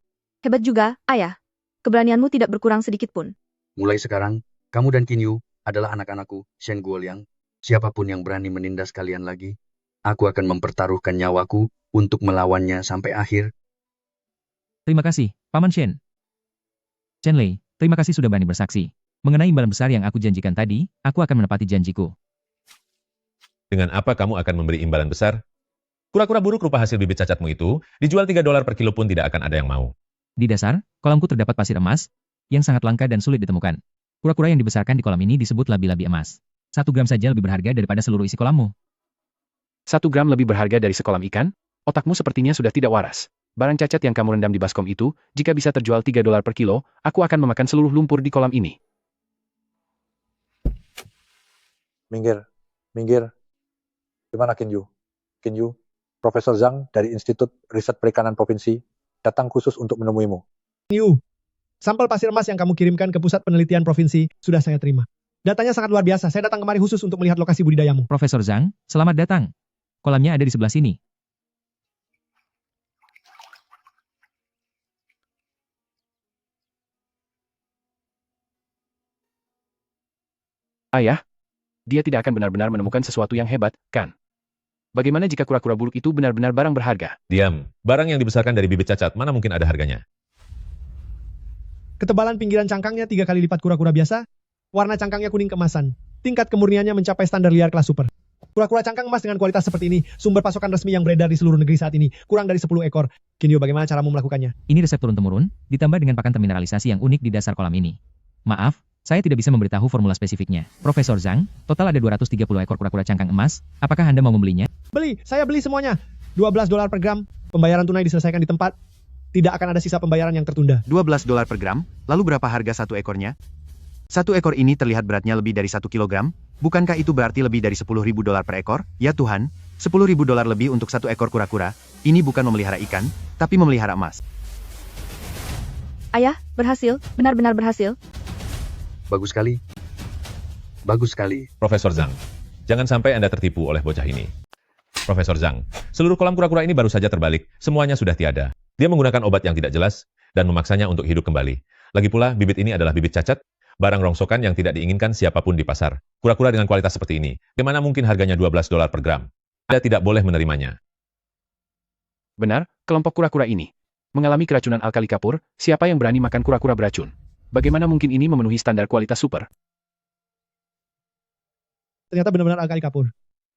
[SPEAKER 3] Hebat juga, ayah. Keberanianmu tidak berkurang sedikit pun.
[SPEAKER 4] mulai sekarang, kamu dan Kinyu adalah anak-anakku, Shen Guoliang. Siapapun yang berani menindas kalian lagi, aku akan mempertaruhkan nyawaku untuk melawannya sampai akhir.
[SPEAKER 1] Terima kasih, Paman Shen. Chen Lei, terima kasih sudah berani bersaksi. Mengenai imbalan besar yang aku janjikan tadi, aku akan menepati janjiku.
[SPEAKER 5] Dengan apa kamu akan memberi imbalan besar? Kura-kura buruk rupa hasil bibit cacatmu itu, dijual $3 per kilo pun tidak akan ada yang mau.
[SPEAKER 1] Di dasar, kolamku terdapat pasir emas, yang sangat langka dan sulit ditemukan. Kura-kura yang dibesarkan di kolam ini disebut labi-labi emas. 1 gram saja lebih berharga daripada seluruh isi kolammu.
[SPEAKER 7] 1 gram lebih berharga dari sekolam ikan? Otakmu sepertinya sudah tidak waras. Barang cacat yang kamu rendam di baskom itu, jika bisa terjual $3 per kilo, aku akan memakan seluruh lumpur di kolam ini.
[SPEAKER 2] Minggir, minggir. Gimana Kinyu? Kinyu, Profesor Zhang dari Institut Riset Perikanan Provinsi datang khusus untuk menemuimu.
[SPEAKER 13] Yu, sampel pasir emas yang kamu kirimkan ke pusat penelitian provinsi sudah saya terima. Datanya sangat luar biasa. Saya datang kemari khusus untuk melihat lokasi budidayamu.
[SPEAKER 1] Profesor Zhang, selamat datang. Kolamnya ada di sebelah sini.
[SPEAKER 7] Ayah, dia tidak akan benar-benar menemukan sesuatu yang hebat, kan? Bagaimana jika kura-kura buluk itu benar-benar barang berharga?
[SPEAKER 5] Diam. Barang yang dibesarkan dari bibit cacat, mana mungkin ada harganya?
[SPEAKER 13] Ketebalan pinggiran cangkangnya 3 kali lipat kura-kura biasa. Warna cangkangnya kuning keemasan. Tingkat kemurniannya mencapai standar liar kelas super. Kura-kura cangkang emas dengan kualitas seperti ini, sumber pasokan resmi yang beredar di seluruh negeri saat ini, kurang dari 10 ekor. Kinyu, bagaimana caramu melakukannya?
[SPEAKER 1] Ini resep turun-temurun, ditambah dengan pakan termineralisasi yang unik di dasar kolam ini. Maaf, saya tidak bisa memberitahu formula spesifiknya. Profesor Zhang, total ada 230 ekor kura-kura cangkang emas. Apakah Anda mau membelinya?
[SPEAKER 13] Beli, saya beli semuanya. $12 per gram, pembayaran tunai diselesaikan di tempat. Tidak akan ada sisa pembayaran yang tertunda.
[SPEAKER 10] $12 per gram? Lalu berapa harga satu ekornya? Satu ekor ini terlihat beratnya lebih dari 1 kilogram. Bukankah itu berarti lebih dari $10.000 per ekor? Ya Tuhan, $10.000 lebih untuk satu ekor kura-kura. Ini bukan memelihara ikan, tapi memelihara emas.
[SPEAKER 3] Ayah, berhasil, benar-benar berhasil.
[SPEAKER 4] Bagus sekali. Bagus sekali.
[SPEAKER 5] Profesor Zhang, jangan sampai Anda tertipu oleh bocah ini. Profesor Zhang, seluruh kolam kura-kura ini baru saja terbalik, semuanya sudah tiada. Dia menggunakan obat yang tidak jelas, dan memaksanya untuk hidup kembali. Lagi pula, bibit ini adalah bibit cacat, barang rongsokan yang tidak diinginkan siapapun di pasar. Kura-kura dengan kualitas seperti ini, bagaimana mungkin harganya $12 per gram? Anda tidak boleh menerimanya.
[SPEAKER 7] Benar, kelompok kura-kura ini mengalami keracunan alkali kapur. Siapa yang berani makan kura-kura beracun? Bagaimana mungkin ini memenuhi standar kualitas super?
[SPEAKER 13] Ternyata benar-benar alkali kapur.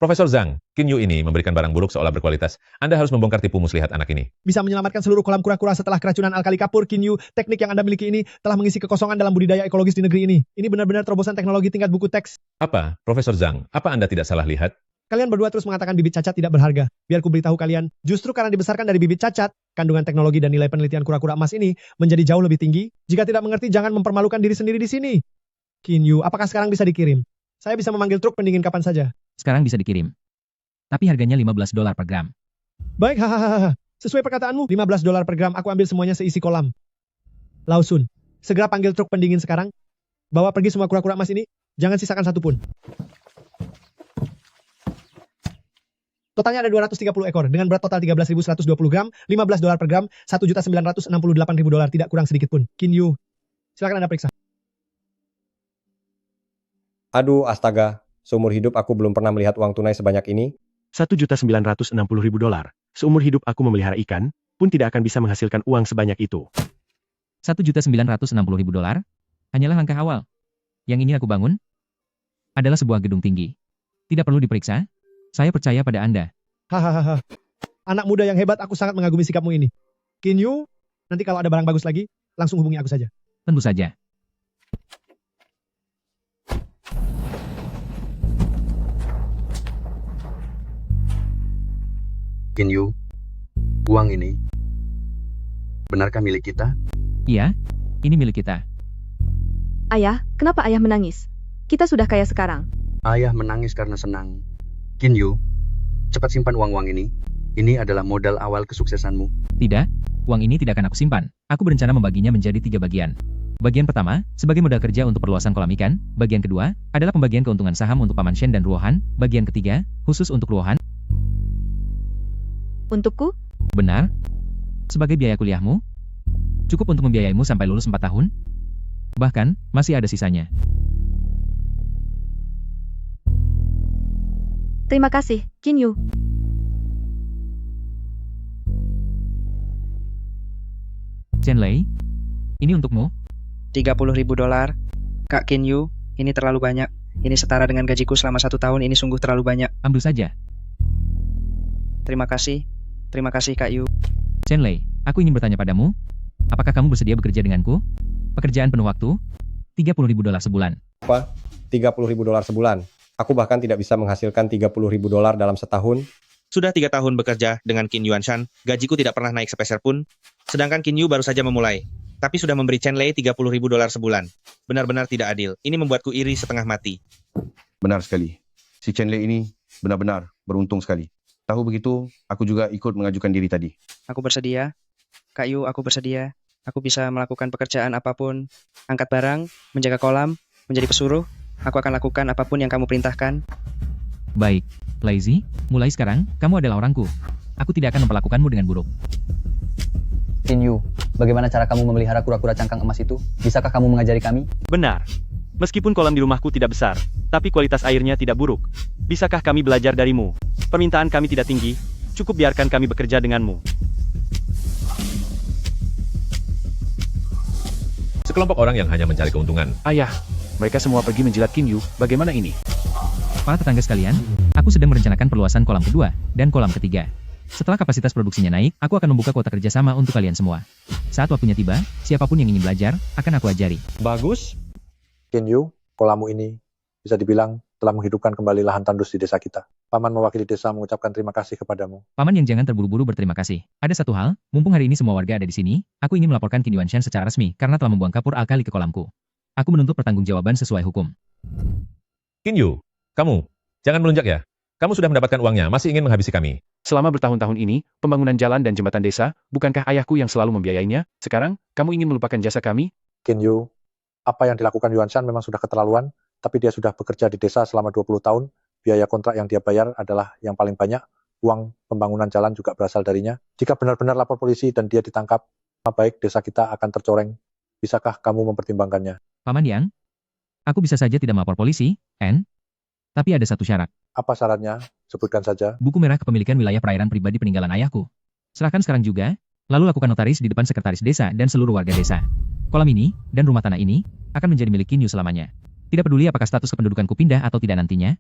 [SPEAKER 5] Profesor Zhang, Kinyu ini memberikan barang buruk seolah berkualitas. Anda harus membongkar tipu muslihat anak ini.
[SPEAKER 13] Bisa menyelamatkan seluruh kolam kura-kura setelah keracunan alkali kapur. Kinyu, teknik yang Anda miliki ini telah mengisi kekosongan dalam budidaya ekologis di negeri ini. Ini benar-benar terobosan teknologi tingkat buku teks.
[SPEAKER 5] Apa, Profesor Zhang, apa Anda tidak salah lihat?
[SPEAKER 13] Kalian berdua terus mengatakan bibit cacat tidak berharga. Biar ku beritahu kalian, justru karena dibesarkan dari bibit cacat, kandungan teknologi dan nilai penelitian kura-kura emas ini menjadi jauh lebih tinggi. Jika tidak mengerti, jangan mempermalukan diri sendiri di sini. Kinyu, apakah sekarang bisa dikirim? Saya bisa memanggil truk pendingin kapan saja.
[SPEAKER 1] Sekarang bisa dikirim. Tapi harganya $15 per gram.
[SPEAKER 13] Baik, hahaha. Sesuai perkataanmu, $15 per gram, aku ambil semuanya seisi kolam. Lausun, segera panggil truk pendingin sekarang. Bawa pergi semua kura-kura emas ini, jangan sisakan satu pun. Totalnya ada 230 ekor, dengan berat total 13.120 gram, $15 per gram, $1.968.000, tidak kurang sedikit pun. Kinyu, silakan Anda periksa.
[SPEAKER 14] Aduh, astaga. Seumur hidup aku belum pernah melihat uang tunai sebanyak ini.
[SPEAKER 15] $1.960.000. Seumur hidup aku memelihara ikan, pun tidak akan bisa menghasilkan uang sebanyak itu.
[SPEAKER 1] $1.960.000 hanyalah langkah awal. Yang ingin aku bangun adalah sebuah gedung tinggi. Tidak perlu diperiksa. Saya percaya pada Anda.
[SPEAKER 13] Hahaha. Anak muda yang hebat, aku sangat mengagumi sikapmu ini. Kinyu, nanti kalau ada barang bagus lagi, langsung hubungi aku saja.
[SPEAKER 1] Tentu saja.
[SPEAKER 4] Kinyu, uang ini, benarkah milik kita?
[SPEAKER 1] Iya, ini milik kita.
[SPEAKER 3] Ayah, kenapa ayah menangis? Kita sudah kaya sekarang.
[SPEAKER 4] Ayah menangis karena senang. Kinyu, cepat simpan uang-uang ini. Ini adalah modal awal kesuksesanmu.
[SPEAKER 1] Tidak, uang ini tidak akan aku simpan. Aku berencana membaginya menjadi 3 bagian. Bagian pertama, sebagai modal kerja untuk perluasan kolam ikan. Bagian kedua, adalah pembagian keuntungan saham untuk Paman Shen dan Ruohan. Bagian ketiga, khusus untuk Ruohan.
[SPEAKER 3] Untukku?
[SPEAKER 1] Benar. Sebagai biaya kuliahmu, cukup untuk membiayaimu sampai lulus 4 tahun. Bahkan, masih ada sisanya.
[SPEAKER 3] Terima kasih, Kinyu.
[SPEAKER 1] Chenlei, ini untukmu.
[SPEAKER 12] $30.000. Kak Kinyu, ini terlalu banyak. Ini setara dengan gajiku selama 1 tahun, ini sungguh terlalu banyak.
[SPEAKER 1] Ambil saja.
[SPEAKER 12] Terima kasih. Terima kasih Kak Yu.
[SPEAKER 1] Chenlei, aku ingin bertanya padamu. Apakah kamu bersedia bekerja denganku? Pekerjaan penuh waktu, $30.000 sebulan.
[SPEAKER 14] Apa? $30.000 sebulan? Aku bahkan tidak bisa menghasilkan $30.000 dalam setahun.
[SPEAKER 16] Sudah 3 tahun bekerja dengan Qin Yuanshan, gajiku tidak pernah naik sepeser pun. Sedangkan Qin Yu baru saja memulai. Tapi sudah memberi Chenlei $30.000 sebulan. Benar-benar tidak adil. Ini membuatku iri setengah mati.
[SPEAKER 11] Benar sekali. Si Chenlei ini benar-benar beruntung sekali. Tahu begitu, aku juga ikut mengajukan diri tadi.
[SPEAKER 12] Aku bersedia. Kak Yu, aku bersedia. Aku bisa melakukan pekerjaan apapun. Angkat barang, menjaga kolam, menjadi pesuruh. Aku akan lakukan apapun yang kamu perintahkan.
[SPEAKER 1] Baik, Lazy, mulai sekarang, kamu adalah orangku. Aku tidak akan memperlakukanmu dengan buruk.
[SPEAKER 17] Kinyu, bagaimana cara kamu memelihara kura-kura cangkang emas itu? Bisakah kamu mengajari kami?
[SPEAKER 15] Benar. Meskipun kolam di rumahku tidak besar, tapi kualitas airnya tidak buruk. Bisakah kami belajar darimu? Permintaan kami tidak tinggi, cukup biarkan kami bekerja denganmu.
[SPEAKER 5] Sekelompok orang yang hanya mencari keuntungan.
[SPEAKER 7] Ayah, mereka semua pergi menjilat Qin Yu, bagaimana ini?
[SPEAKER 1] Para tetangga sekalian, aku sedang merencanakan perluasan kolam kedua dan kolam ketiga. Setelah kapasitas produksinya naik, aku akan membuka kuota kerjasama untuk kalian semua. Saat waktunya tiba, siapapun yang ingin belajar, akan aku ajari.
[SPEAKER 13] Bagus.
[SPEAKER 2] Qin Yu, kolammu ini bisa dibilang telah menghidupkan kembali lahan tandus di desa kita. Paman mewakili desa mengucapkan terima kasih kepadamu.
[SPEAKER 1] Paman yang jangan terburu-buru berterima kasih. Ada satu hal, mumpung hari ini semua warga ada di sini, aku ingin melaporkan Qin Yuanshan secara resmi karena telah membuang kapur alkali ke kolamku. Aku menuntut pertanggungjawaban sesuai hukum.
[SPEAKER 5] Qin Yu, kamu, jangan melunjak ya. Kamu sudah mendapatkan uangnya, masih ingin menghabisi kami.
[SPEAKER 7] Selama bertahun-tahun ini, pembangunan jalan dan jembatan desa, bukankah ayahku yang selalu membiayainya? Sekarang, kamu ingin melupakan jasa kami?
[SPEAKER 2] Qin Yu, apa yang dilakukan Yuanshan memang sudah keterlaluan, tapi dia sudah bekerja di desa selama 20 tahun, biaya kontrak yang dia bayar adalah yang paling banyak, uang pembangunan jalan juga berasal darinya. Jika benar-benar lapor polisi dan dia ditangkap, baik desa kita akan tercoreng. Bisakah kamu mempertimbangkannya?
[SPEAKER 1] Paman Yang, aku bisa saja tidak melapor polisi, N. Tapi ada satu syarat.
[SPEAKER 2] Apa syaratnya? Sebutkan saja.
[SPEAKER 1] Buku merah kepemilikan wilayah perairan pribadi peninggalan ayahku. Serahkan sekarang juga, lalu lakukan notaris di depan sekretaris desa dan seluruh warga desa. Kolam ini, dan rumah tanah ini, akan menjadi milik Qin Yu selamanya. Tidak peduli apakah status kependudukanku pindah atau tidak nantinya,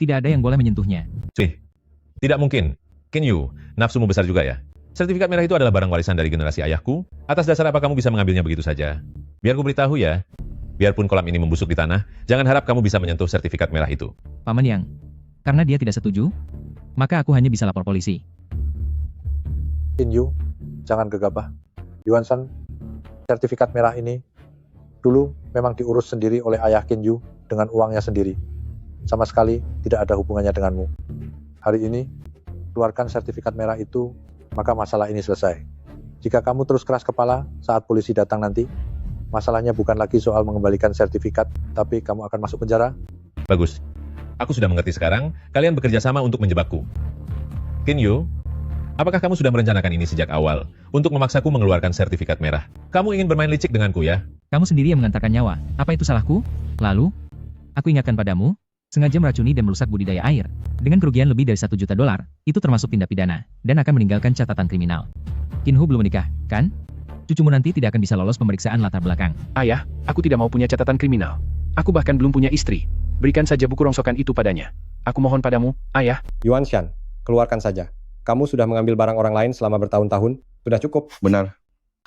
[SPEAKER 1] tidak ada yang boleh menyentuhnya.
[SPEAKER 5] Tidak mungkin. Qin Yu, nafsumu besar juga ya. Sertifikat merah itu adalah barang warisan dari generasi ayahku. Atas dasar apa kamu bisa mengambilnya begitu saja? Biar ku beritahu ya. Biarpun kolam ini membusuk di tanah, jangan harap kamu bisa menyentuh sertifikat merah itu.
[SPEAKER 1] Paman Yang, karena dia tidak setuju, maka aku hanya bisa lapor polisi.
[SPEAKER 2] Qin Yu, jangan gegabah. Yuanshan, sertifikat merah ini dulu memang diurus sendiri oleh ayah Qin Yu dengan uangnya sendiri. Sama sekali tidak ada hubungannya denganmu. Hari ini, keluarkan sertifikat merah itu, maka masalah ini selesai. Jika kamu terus keras kepala saat polisi datang nanti, masalahnya bukan lagi soal mengembalikan sertifikat, tapi kamu akan masuk penjara.
[SPEAKER 5] Bagus. Aku sudah mengerti sekarang, kalian bekerja sama untuk menjebakku. Qin Yu, apakah kamu sudah merencanakan ini sejak awal, untuk memaksaku mengeluarkan sertifikat merah? Kamu ingin bermain licik denganku ya?
[SPEAKER 1] Kamu sendiri yang mengantarkan nyawa, apa itu salahku? Lalu, aku ingatkan padamu, sengaja meracuni dan merusak budidaya air. Dengan kerugian lebih dari $1 juta, itu termasuk tindak pidana, dan akan meninggalkan catatan kriminal. Qin Hu belum menikah, kan? Cucumu nanti tidak akan bisa lolos pemeriksaan latar belakang.
[SPEAKER 7] Ayah, aku tidak mau punya catatan kriminal. Aku bahkan belum punya istri. Berikan saja buku rongsokan itu padanya. Aku mohon padamu, ayah.
[SPEAKER 14] Yuanshan, keluarkan saja. Kamu sudah mengambil barang orang lain selama bertahun-tahun, sudah cukup.
[SPEAKER 11] Benar.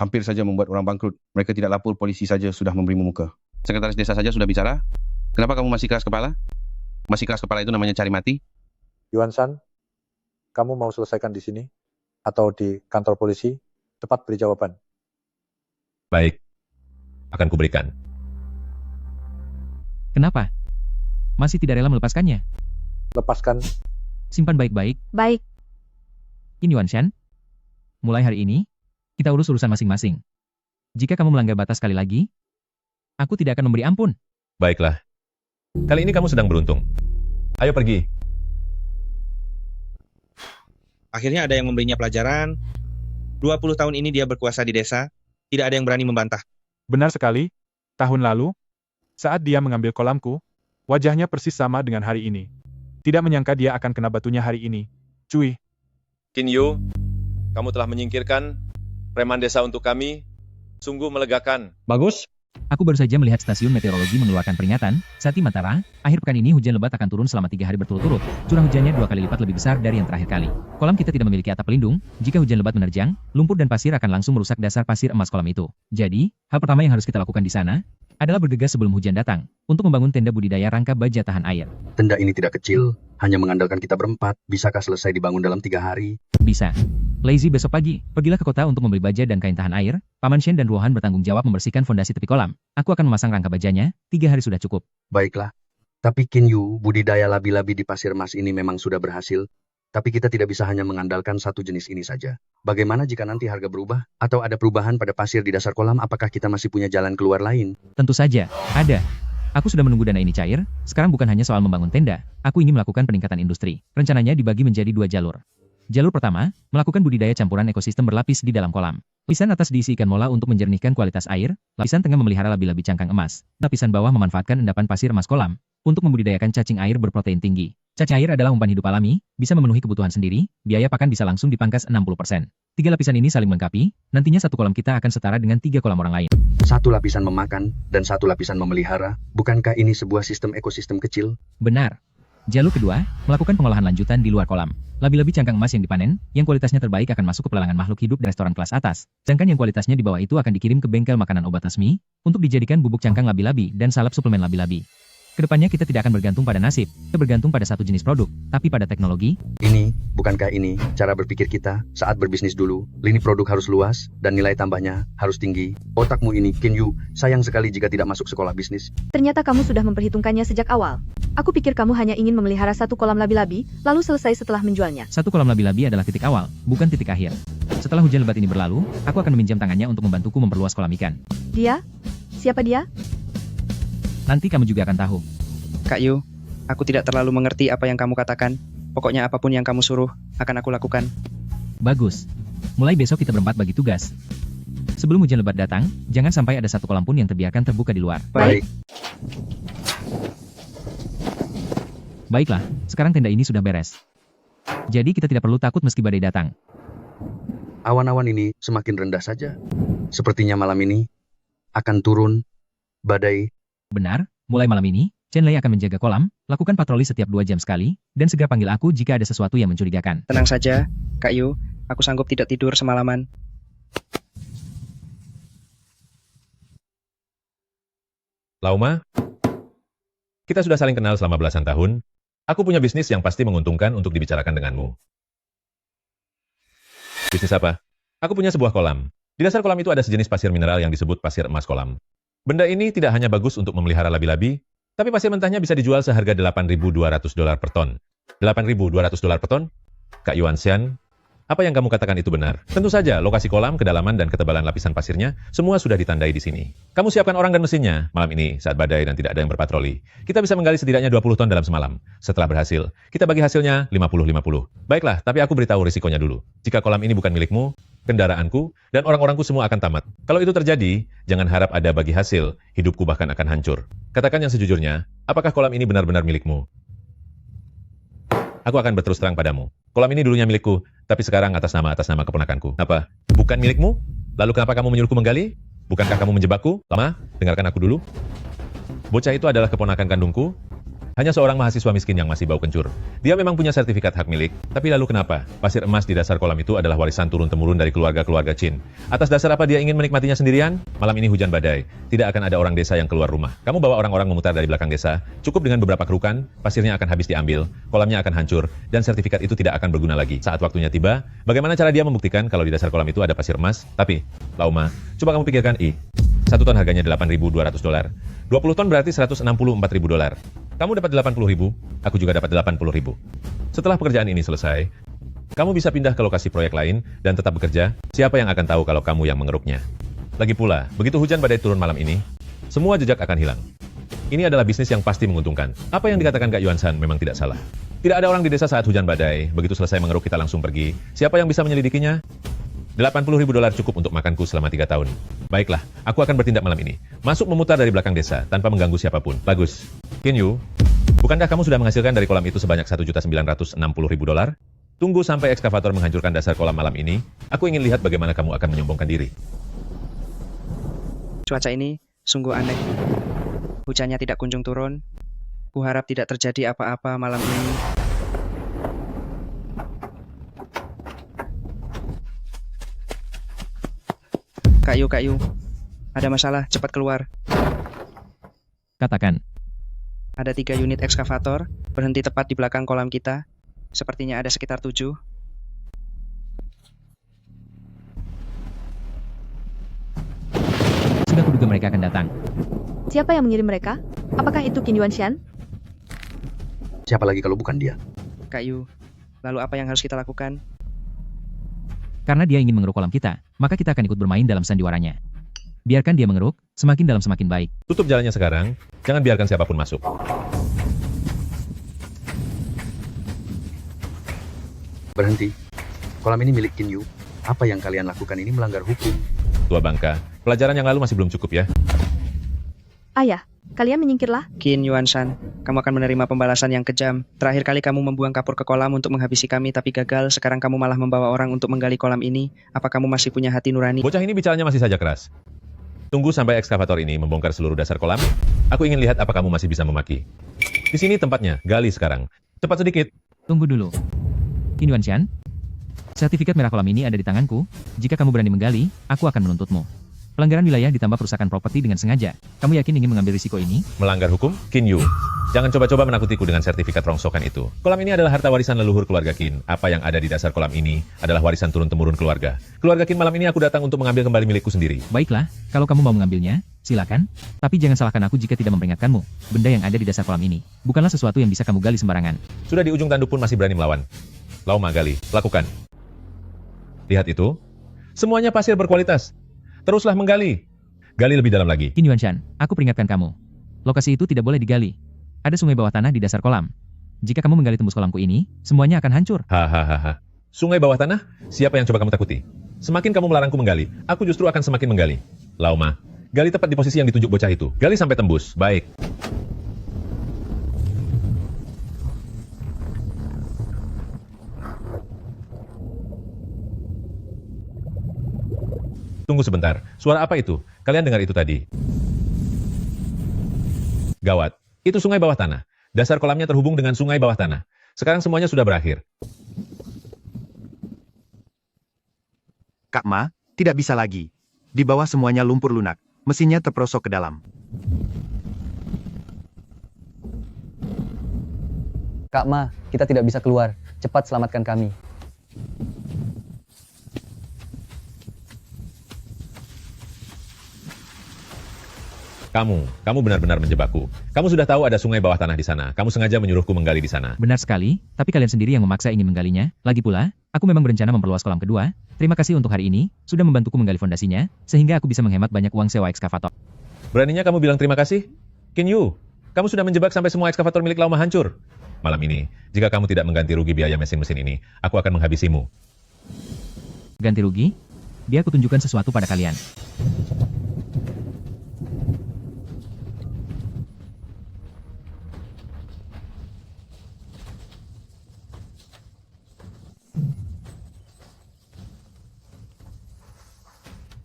[SPEAKER 11] Hampir saja membuat orang bangkrut. Mereka tidak lapor, polisi saja sudah memberimu muka. Sekretaris desa saja sudah bicara. Kenapa kamu masih keras kepala? Masih keras kepala itu namanya cari mati?
[SPEAKER 2] Yuanshan, kamu mau selesaikan di sini? Atau di kantor polisi? Cepat beri jawaban.
[SPEAKER 5] Baik. Akan kuberikan.
[SPEAKER 1] Kenapa? Masih tidak rela melepaskannya?
[SPEAKER 2] Lepaskan.
[SPEAKER 3] Simpan baik-baik. Baik.
[SPEAKER 1] Qin Yuanshan, mulai hari ini, kita urus urusan masing-masing. Jika kamu melanggar batas sekali lagi, aku tidak akan memberi ampun.
[SPEAKER 5] Baiklah. Kali ini kamu sedang beruntung. Ayo pergi.
[SPEAKER 16] Akhirnya ada yang memberinya pelajaran. 20 tahun ini dia berkuasa di desa, tidak ada yang berani membantah.
[SPEAKER 18] Benar sekali. Tahun lalu, saat dia mengambil kolamku, wajahnya persis sama dengan hari ini. Tidak menyangka dia akan kena batunya hari ini. Cui.
[SPEAKER 5] Qin Yu, kamu telah menyingkirkan preman desa untuk kami. Sungguh melegakan.
[SPEAKER 14] Bagus.
[SPEAKER 1] Aku baru saja melihat stasiun meteorologi mengeluarkan peringatan, Sati Matara, akhir pekan ini hujan lebat akan turun selama 3 hari berturut-turut. Curah hujannya 2 kali lipat lebih besar dari yang terakhir kali. Kolam kita tidak memiliki atap pelindung, jika hujan lebat menerjang, lumpur dan pasir akan langsung merusak dasar pasir emas kolam itu. Jadi, hal pertama yang harus kita lakukan di sana, adalah bergegas sebelum hujan datang, untuk membangun tenda budidaya rangka baja tahan air.
[SPEAKER 4] Tenda ini tidak kecil, hanya mengandalkan kita berempat, bisakah selesai dibangun dalam 3 hari?
[SPEAKER 1] Bisa. Lazy besok pagi, pergilah ke kota untuk membeli baja dan kain tahan air. Paman Shen dan Ruohan bertanggung jawab membersihkan fondasi tepi kolam. Aku akan memasang rangka bajanya, 3 hari sudah cukup.
[SPEAKER 4] Baiklah. Tapi Qin Yu, budidaya labi-labi di pasir emas ini memang sudah berhasil. Tapi kita tidak bisa hanya mengandalkan satu jenis ini saja. Bagaimana jika nanti harga berubah? Atau ada perubahan pada pasir di dasar kolam, apakah kita masih punya jalan keluar lain?
[SPEAKER 1] Tentu saja, ada. Aku sudah menunggu dana ini cair, sekarang bukan hanya soal membangun tenda, aku ingin melakukan peningkatan industri. Rencananya dibagi menjadi 2 jalur. Jalur pertama, melakukan budidaya campuran ekosistem berlapis di dalam kolam. Lapisan atas diisi ikan mola untuk menjernihkan kualitas air, lapisan tengah memelihara labi-labi cangkang emas, lapisan bawah memanfaatkan endapan pasir emas kolam, untuk membudidayakan cacing air berprotein tinggi. Cacair adalah umpan hidup alami, bisa memenuhi kebutuhan sendiri, biaya pakan bisa langsung dipangkas 60%. 3 lapisan ini saling melengkapi, nantinya satu kolam kita akan setara dengan 3 kolam orang lain.
[SPEAKER 4] Satu lapisan memakan, dan satu lapisan memelihara. Bukankah ini sebuah sistem ekosistem kecil?
[SPEAKER 1] Benar. Jalur kedua, melakukan pengolahan lanjutan di luar kolam. Labi-labi cangkang emas yang dipanen, yang kualitasnya terbaik akan masuk ke pelelangan makhluk hidup di restoran kelas atas. Sedangkan yang kualitasnya di bawah itu akan dikirim ke bengkel makanan obat resmi, untuk dijadikan bubuk cangkang labi-labi dan salep suplemen labi-labi. Kedepannya kita tidak akan bergantung pada nasib, kita bergantung pada satu jenis produk, tapi pada teknologi.
[SPEAKER 4] Bukankah ini cara berpikir kita saat berbisnis dulu? Lini produk harus luas, dan nilai tambahnya harus tinggi. Otakmu ini, Kinyu, sayang sekali jika tidak masuk sekolah bisnis.
[SPEAKER 3] Ternyata kamu sudah memperhitungkannya sejak awal. Aku pikir kamu hanya ingin memelihara satu kolam labi-labi, lalu selesai setelah menjualnya.
[SPEAKER 1] Satu kolam labi-labi adalah titik awal, bukan titik akhir. Setelah hujan lebat ini berlalu, aku akan meminjam tangannya untuk membantuku memperluas kolam ikan.
[SPEAKER 3] Dia? Siapa dia?
[SPEAKER 1] Nanti kamu juga akan tahu.
[SPEAKER 12] Kak Yu, aku tidak terlalu mengerti apa yang kamu katakan. Pokoknya apapun yang kamu suruh, akan aku lakukan.
[SPEAKER 1] Bagus. Mulai besok kita berempat bagi tugas. Sebelum hujan lebat datang, jangan sampai ada satu kolam pun yang terbiarkan terbuka di luar.
[SPEAKER 4] Baik.
[SPEAKER 1] Baiklah, sekarang tenda ini sudah beres. Jadi kita tidak perlu takut meski badai datang.
[SPEAKER 4] Awan-awan ini semakin rendah saja. Sepertinya malam ini akan turun badai.
[SPEAKER 1] Benar, mulai malam ini, Chen Lei akan menjaga kolam, lakukan patroli setiap 2 jam sekali, dan segera panggil aku jika ada sesuatu yang mencurigakan.
[SPEAKER 12] Tenang saja, Kak Yu, aku sanggup tidak tidur semalaman.
[SPEAKER 5] Lauma, kita sudah saling kenal selama belasan tahun. Aku punya bisnis yang pasti menguntungkan untuk dibicarakan denganmu. Bisnis apa? Aku punya sebuah kolam. Di dasar kolam itu ada sejenis pasir mineral yang disebut pasir emas kolam. Benda ini tidak hanya bagus untuk memelihara labi-labi, tapi pasir mentahnya bisa dijual seharga $8.200 per ton. $8.200 per ton? Kak Yuanxian, apa yang kamu katakan itu benar? Tentu saja, lokasi kolam, kedalaman, dan ketebalan lapisan pasirnya, semua sudah ditandai di sini. Kamu siapkan orang dan mesinnya. Malam ini, saat badai dan tidak ada yang berpatroli, kita bisa menggali setidaknya 20 ton dalam semalam. Setelah berhasil, kita bagi hasilnya 50-50. Baiklah, tapi aku beritahu risikonya dulu. Jika kolam ini bukan milikmu, kendaraanku, dan orang-orangku semua akan tamat. Kalau itu terjadi, jangan harap ada bagi hasil, hidupku bahkan akan hancur. Katakan yang sejujurnya, apakah kolam ini benar-benar milikmu? Aku akan berterus terang padamu. Kolam ini dulunya milikku, tapi sekarang atas nama keponakanku. Apa? Bukan milikmu? Lalu kenapa kamu menyuruhku menggali? Bukankah kamu menjebakku? Lama, dengarkan aku dulu. Bocah itu adalah keponakan kandungku. Hanya seorang mahasiswa miskin yang masih bau kencur. Dia memang punya sertifikat hak milik, tapi lalu kenapa? Pasir emas di dasar kolam itu adalah warisan turun-temurun dari keluarga-keluarga Qin. Atas dasar apa dia ingin menikmatinya sendirian? Malam ini hujan badai. Tidak akan ada orang desa yang keluar rumah. Kamu bawa orang-orang memutar dari belakang desa. Cukup dengan beberapa kerukan, pasirnya akan habis diambil, kolamnya akan hancur, dan sertifikat itu tidak akan berguna lagi. Saat waktunya tiba, bagaimana cara dia membuktikan kalau di dasar kolam itu ada pasir emas? Tapi, Lauma, coba kamu pikirkan, 1 ton harganya $8.200. 20 ton berarti $164.000. Kamu dapat 80.000, aku juga dapat 80.000. Setelah pekerjaan ini selesai, kamu bisa pindah ke lokasi proyek lain dan tetap bekerja. Siapa yang akan tahu kalau kamu yang mengeruknya? Lagi pula, begitu hujan badai turun malam ini, semua jejak akan hilang. Ini adalah bisnis yang pasti menguntungkan. Apa yang dikatakan Kak Yuansan memang tidak salah. Tidak ada orang di desa saat hujan badai, begitu selesai mengeruk kita langsung pergi. Siapa yang bisa menyelidikinya? $80.000 cukup untuk makanku selama 3 tahun. Baiklah, aku akan bertindak malam ini. Masuk memutar dari belakang desa, tanpa mengganggu siapapun. Bagus. Kinyu, bukankah kamu sudah menghasilkan dari kolam itu sebanyak $1.960.000? Tunggu sampai ekskavator menghancurkan dasar kolam malam ini. Aku ingin lihat bagaimana kamu akan menyombongkan diri.
[SPEAKER 12] Cuaca ini sungguh aneh. Hujannya tidak kunjung turun. Kuharap tidak terjadi apa-apa malam ini. Kak Yu, ada masalah, cepat keluar.
[SPEAKER 1] Katakan.
[SPEAKER 12] Ada 3 unit ekskavator, berhenti tepat di belakang kolam kita. Sepertinya ada sekitar 7.
[SPEAKER 1] Sudah kuduga mereka akan datang.
[SPEAKER 3] Siapa yang mengirim mereka? Apakah itu Qin Yuanxian?
[SPEAKER 4] Siapa lagi kalau bukan dia?
[SPEAKER 12] Kak Yu, lalu apa yang harus kita lakukan?
[SPEAKER 1] Karena dia ingin mengeruk kolam kita, maka kita akan ikut bermain dalam sandiwaranya. Biarkan dia mengeruk, semakin dalam semakin baik.
[SPEAKER 5] Tutup jalannya sekarang, jangan biarkan siapapun masuk.
[SPEAKER 4] Berhenti. Kolam ini milik Kinyu. Apa yang kalian lakukan ini melanggar hukum.
[SPEAKER 5] Tua bangka, pelajaran yang lalu masih belum cukup ya.
[SPEAKER 3] Ayah, kalian menyingkirlah.
[SPEAKER 12] Qin Yuanshan, kamu akan menerima pembalasan yang kejam. Terakhir kali kamu membuang kapur ke kolam untuk menghabisi kami tapi gagal, sekarang kamu malah membawa orang untuk menggali kolam ini. Apa kamu masih punya hati nurani?
[SPEAKER 5] Bocah ini bicaranya masih saja keras. Tunggu sampai ekskavator ini membongkar seluruh dasar kolam. Aku ingin lihat apa kamu masih bisa memaki. Di sini tempatnya, gali sekarang. Cepat sedikit.
[SPEAKER 1] Tunggu dulu. Qin Yuanshan, sertifikat merah kolam ini ada di tanganku. Jika kamu berani menggali, aku akan menuntutmu. Pelanggaran wilayah ditambah perusakan properti dengan sengaja. Kamu yakin ingin mengambil risiko ini?
[SPEAKER 5] Melanggar hukum? Qin Yu. Jangan coba-coba menakutiku dengan sertifikat rongsokan itu. Kolam ini adalah harta warisan leluhur keluarga Qin. Apa yang ada di dasar kolam ini adalah warisan turun-temurun keluarga. Keluarga Qin malam ini aku datang untuk mengambil kembali milikku sendiri.
[SPEAKER 1] Baiklah, kalau kamu mau mengambilnya, silakan. Tapi jangan salahkan aku jika tidak memperingatkanmu. Benda yang ada di dasar kolam ini bukanlah sesuatu yang bisa kamu gali sembarangan.
[SPEAKER 5] Sudah di ujung tanduk pun masih berani melawan. Lauma gali, lakukan. Lihat itu. Semuanya pasir berkualitas. Teruslah menggali. Gali lebih dalam lagi.
[SPEAKER 1] Qin Yuanshan, aku peringatkan kamu. Lokasi itu tidak boleh digali. Ada sungai bawah tanah di dasar kolam. Jika kamu menggali tembus kolamku ini, semuanya akan hancur.
[SPEAKER 5] Hahaha. Sungai bawah tanah? Siapa yang coba kamu takuti? Semakin kamu melarangku menggali, aku justru akan semakin menggali. Lauma, gali tepat di posisi yang ditunjuk bocah itu. Gali sampai tembus. Baik. Tunggu sebentar, suara apa itu? Kalian dengar itu tadi? Gawat, itu sungai bawah tanah. Dasar kolamnya terhubung dengan sungai bawah tanah. Sekarang semuanya sudah berakhir.
[SPEAKER 10] Kak Ma, tidak bisa lagi. Di bawah semuanya lumpur lunak. Mesinnya terperosok ke dalam.
[SPEAKER 17] Kak Ma, kita tidak bisa keluar. Cepat selamatkan kami.
[SPEAKER 5] Kamu benar-benar menjebakku. Kamu sudah tahu ada sungai bawah tanah di sana. Kamu sengaja menyuruhku menggali di sana.
[SPEAKER 1] Benar sekali, tapi kalian sendiri yang memaksa ingin menggalinya. Lagi pula, aku memang berencana memperluas kolam kedua. Terima kasih untuk hari ini, sudah membantuku menggali fondasinya, sehingga aku bisa menghemat banyak uang sewa ekskavator.
[SPEAKER 5] Beraninya kamu bilang terima kasih? Qin Yu, kamu sudah menjebak sampai semua ekskavator milik Lauma hancur. Malam ini, jika kamu tidak mengganti rugi biaya mesin-mesin ini, aku akan menghabisimu.
[SPEAKER 1] Ganti rugi? Biar aku tunjukkan sesuatu pada kalian.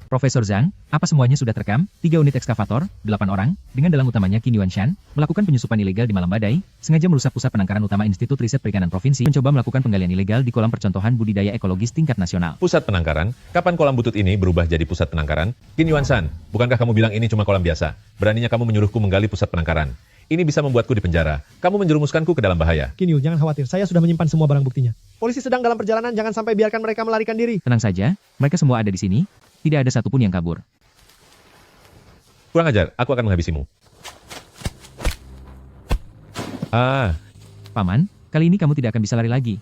[SPEAKER 1] Profesor Zhang, apa semuanya sudah terekam? 3 unit ekskavator, 8 orang, dengan dalang utamanya Qin Yuanshan, melakukan penyusupan ilegal di malam badai, sengaja merusak pusat penangkaran utama Institut Riset Perikanan Provinsi, mencoba melakukan penggalian ilegal di kolam percontohan budidaya ekologis tingkat nasional.
[SPEAKER 5] Pusat penangkaran? Kapan kolam butut ini berubah jadi pusat penangkaran? Qin Yuanshan, bukankah kamu bilang ini cuma kolam biasa? Beraninya kamu menyuruhku menggali pusat penangkaran. Ini bisa membuatku dipenjara. Kamu menjerumuskanku ke dalam bahaya.
[SPEAKER 13] Qin Yu, jangan khawatir. Saya sudah menyimpan semua barang buktinya. Polisi sedang dalam perjalanan, jangan sampai biarkan mereka melarikan diri.
[SPEAKER 1] Tenang saja, mereka semua ada di sini. Tidak ada satupun yang kabur.
[SPEAKER 5] Kurang ajar, aku akan menghabisimu.
[SPEAKER 1] Paman, kali ini kamu tidak akan bisa lari lagi.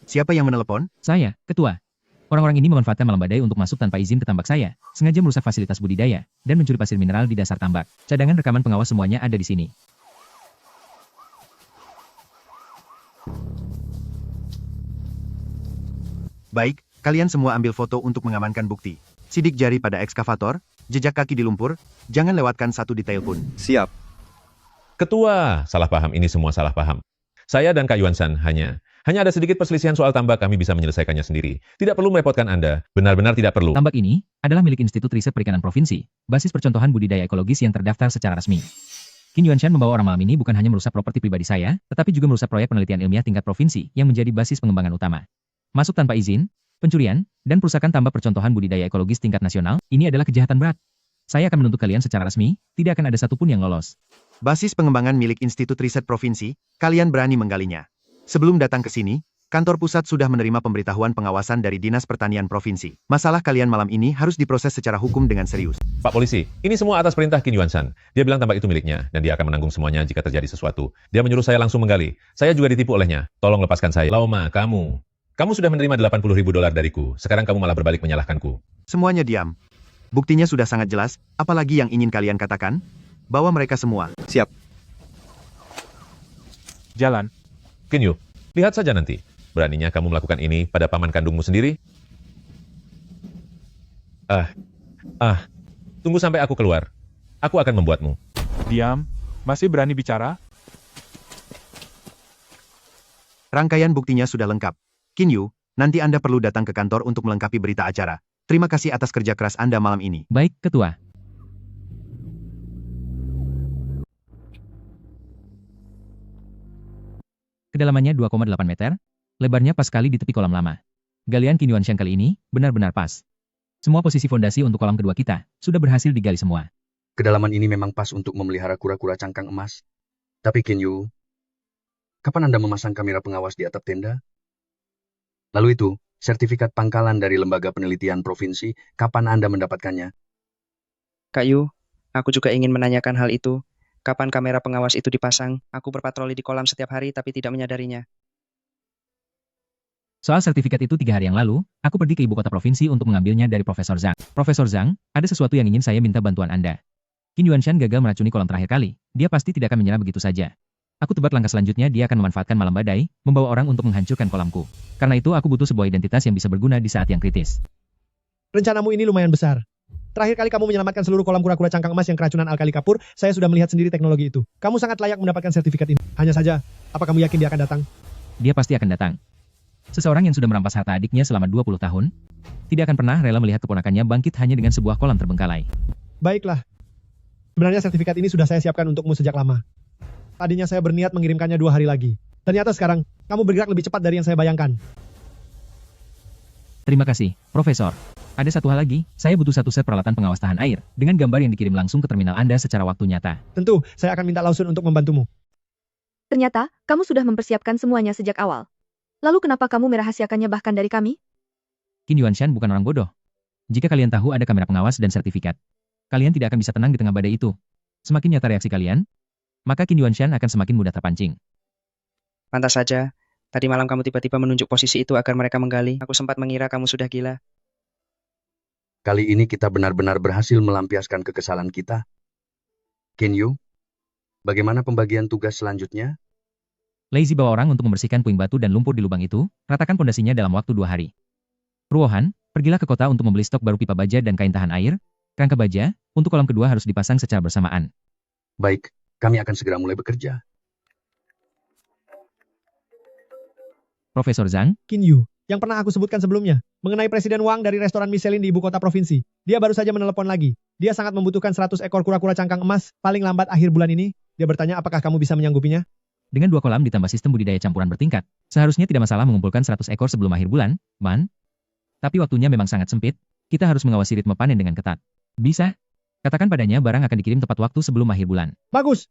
[SPEAKER 10] Siapa yang menelepon?
[SPEAKER 1] Saya, Ketua. Orang-orang ini memanfaatkan malam badai untuk masuk tanpa izin ke tambak saya, sengaja merusak fasilitas budidaya, dan mencuri pasir mineral di dasar tambak. Cadangan rekaman pengawas semuanya ada di sini.
[SPEAKER 10] Baik, kalian semua ambil foto untuk mengamankan bukti. Sidik jari pada ekskavator, jejak kaki di lumpur, jangan lewatkan satu detail pun.
[SPEAKER 14] Siap.
[SPEAKER 5] Ketua, salah paham, ini semua salah paham. Saya dan Kak Yuanshan hanya ada sedikit perselisihan soal tambak, kami bisa menyelesaikannya sendiri. Tidak perlu merepotkan Anda, benar-benar tidak perlu.
[SPEAKER 1] Tambak ini adalah milik Institut Riset Perikanan Provinsi, basis percontohan budidaya ekologis yang terdaftar secara resmi. Qin Yuanshan membawa orang malam ini bukan hanya merusak properti pribadi saya, tetapi juga merusak proyek penelitian ilmiah tingkat provinsi yang menjadi basis pengembangan utama. Masuk tanpa izin, pencurian, dan perusakan tambak percontohan budidaya ekologis tingkat nasional, ini adalah kejahatan berat. Saya akan menuntut kalian secara resmi, tidak akan ada satupun yang lolos.
[SPEAKER 10] Basis pengembangan milik Institut Riset Provinsi, kalian berani menggalinya. Sebelum datang ke sini, kantor pusat sudah menerima pemberitahuan pengawasan dari Dinas Pertanian Provinsi. Masalah kalian malam ini harus diproses secara hukum dengan serius.
[SPEAKER 5] Pak Polisi, ini semua atas perintah Qin Yuanshan. Dia bilang tambak itu miliknya, dan dia akan menanggung semuanya jika terjadi sesuatu. Dia menyuruh saya langsung menggali. Saya juga ditipu olehnya. Tolong lepaskan saya. Lauma, kamu sudah menerima $80.000 dariku. Sekarang kamu malah berbalik menyalahkanku.
[SPEAKER 10] Semuanya diam. Buktinya sudah sangat jelas, apalagi yang ingin kalian katakan? Bawa mereka semua.
[SPEAKER 14] Siap.
[SPEAKER 18] Jalan.
[SPEAKER 5] Qin Yu, lihat saja nanti. Beraninya kamu melakukan ini pada paman kandungmu sendiri? Tunggu sampai aku keluar. Aku akan membuatmu.
[SPEAKER 18] Diam. Masih berani bicara?
[SPEAKER 10] Rangkaian buktinya sudah lengkap. Qin Yu, nanti Anda perlu datang ke kantor untuk melengkapi berita acara. Terima kasih atas kerja keras Anda malam ini.
[SPEAKER 1] Baik, Ketua. Kedalamannya 2,8 meter, lebarnya pas sekali di tepi kolam lama. Galian Qin Yuanshan kali ini benar-benar pas. Semua posisi fondasi untuk kolam kedua kita sudah berhasil digali semua.
[SPEAKER 4] Kedalaman ini memang pas untuk memelihara kura-kura cangkang emas. Tapi Qin Yu, kapan Anda memasang kamera pengawas di atap tenda? Lalu itu, sertifikat pangkalan dari Lembaga Penelitian Provinsi, kapan Anda mendapatkannya?
[SPEAKER 12] Kak Yu, aku juga ingin menanyakan hal itu. Kapan kamera pengawas itu dipasang? Aku berpatroli di kolam setiap hari tapi tidak menyadarinya.
[SPEAKER 1] Soal sertifikat itu 3 hari yang lalu, aku pergi ke ibu kota provinsi untuk mengambilnya dari Profesor Zhang. Profesor Zhang, ada sesuatu yang ingin saya minta bantuan Anda. Qin Yuanshan gagal meracuni kolam terakhir kali. Dia pasti tidak akan menyerah begitu saja. Aku tebak langkah selanjutnya dia akan memanfaatkan malam badai, membawa orang untuk menghancurkan kolamku. Karena itu aku butuh sebuah identitas yang bisa berguna di saat yang kritis.
[SPEAKER 13] Rencanamu ini lumayan besar. Terakhir kali kamu menyelamatkan seluruh kolam kura-kura cangkang emas yang keracunan alkali kapur, saya sudah melihat sendiri teknologi itu. Kamu sangat layak mendapatkan sertifikat ini. Hanya saja, apa kamu yakin dia akan datang?
[SPEAKER 1] Dia pasti akan datang. Seseorang yang sudah merampas harta adiknya selama 20 tahun, tidak akan pernah rela melihat keponakannya bangkit hanya dengan sebuah kolam terbengkalai.
[SPEAKER 13] Baiklah. Sebenarnya sertifikat ini sudah saya siapkan untukmu sejak lama. Tadinya saya berniat mengirimkannya 2 hari lagi. Ternyata sekarang, kamu bergerak lebih cepat dari yang saya bayangkan.
[SPEAKER 1] Terima kasih, Profesor. Ada satu hal lagi, saya butuh satu set peralatan pengawas tahan air, dengan gambar yang dikirim langsung ke terminal Anda secara waktu nyata.
[SPEAKER 13] Tentu, saya akan minta Lawson untuk membantumu.
[SPEAKER 3] Ternyata, kamu sudah mempersiapkan semuanya sejak awal. Lalu kenapa kamu merahasiakannya bahkan dari kami?
[SPEAKER 1] Qin Yuanshan bukan orang bodoh. Jika kalian tahu ada kamera pengawas dan sertifikat, kalian tidak akan bisa tenang di tengah badai itu. Semakin nyata reaksi kalian, maka Qin Yuanshan akan semakin mudah terpancing.
[SPEAKER 12] Pantas saja, tadi malam kamu tiba-tiba menunjuk posisi itu agar mereka menggali. Aku sempat mengira kamu sudah gila.
[SPEAKER 4] Kali ini kita benar-benar berhasil melampiaskan kekesalan kita. Qin Yu, bagaimana pembagian tugas selanjutnya?
[SPEAKER 1] Lazy bawa orang untuk membersihkan puing batu dan lumpur di lubang itu, ratakan pondasinya dalam waktu 2 hari. Ruohan, pergilah ke kota untuk membeli stok baru pipa baja dan kain tahan air. Rangka baja, untuk kolam kedua harus dipasang secara bersamaan.
[SPEAKER 4] Baik, kami akan segera mulai bekerja.
[SPEAKER 1] Profesor Zhang,
[SPEAKER 13] Qin Yu, yang pernah aku sebutkan sebelumnya, mengenai Presiden Wang dari restoran Michelin di ibu kota provinsi. Dia baru saja menelepon lagi. Dia sangat membutuhkan 100 ekor kura-kura cangkang emas, paling lambat akhir bulan ini. Dia bertanya apakah kamu bisa menyanggupinya?
[SPEAKER 1] Dengan 2 kolam ditambah sistem budidaya campuran bertingkat, seharusnya tidak masalah mengumpulkan 100 ekor sebelum akhir bulan, Man. Tapi waktunya memang sangat sempit, kita harus mengawasi ritme panen dengan ketat. Bisa? Katakan padanya barang akan dikirim tepat waktu sebelum akhir bulan.
[SPEAKER 13] Bagus!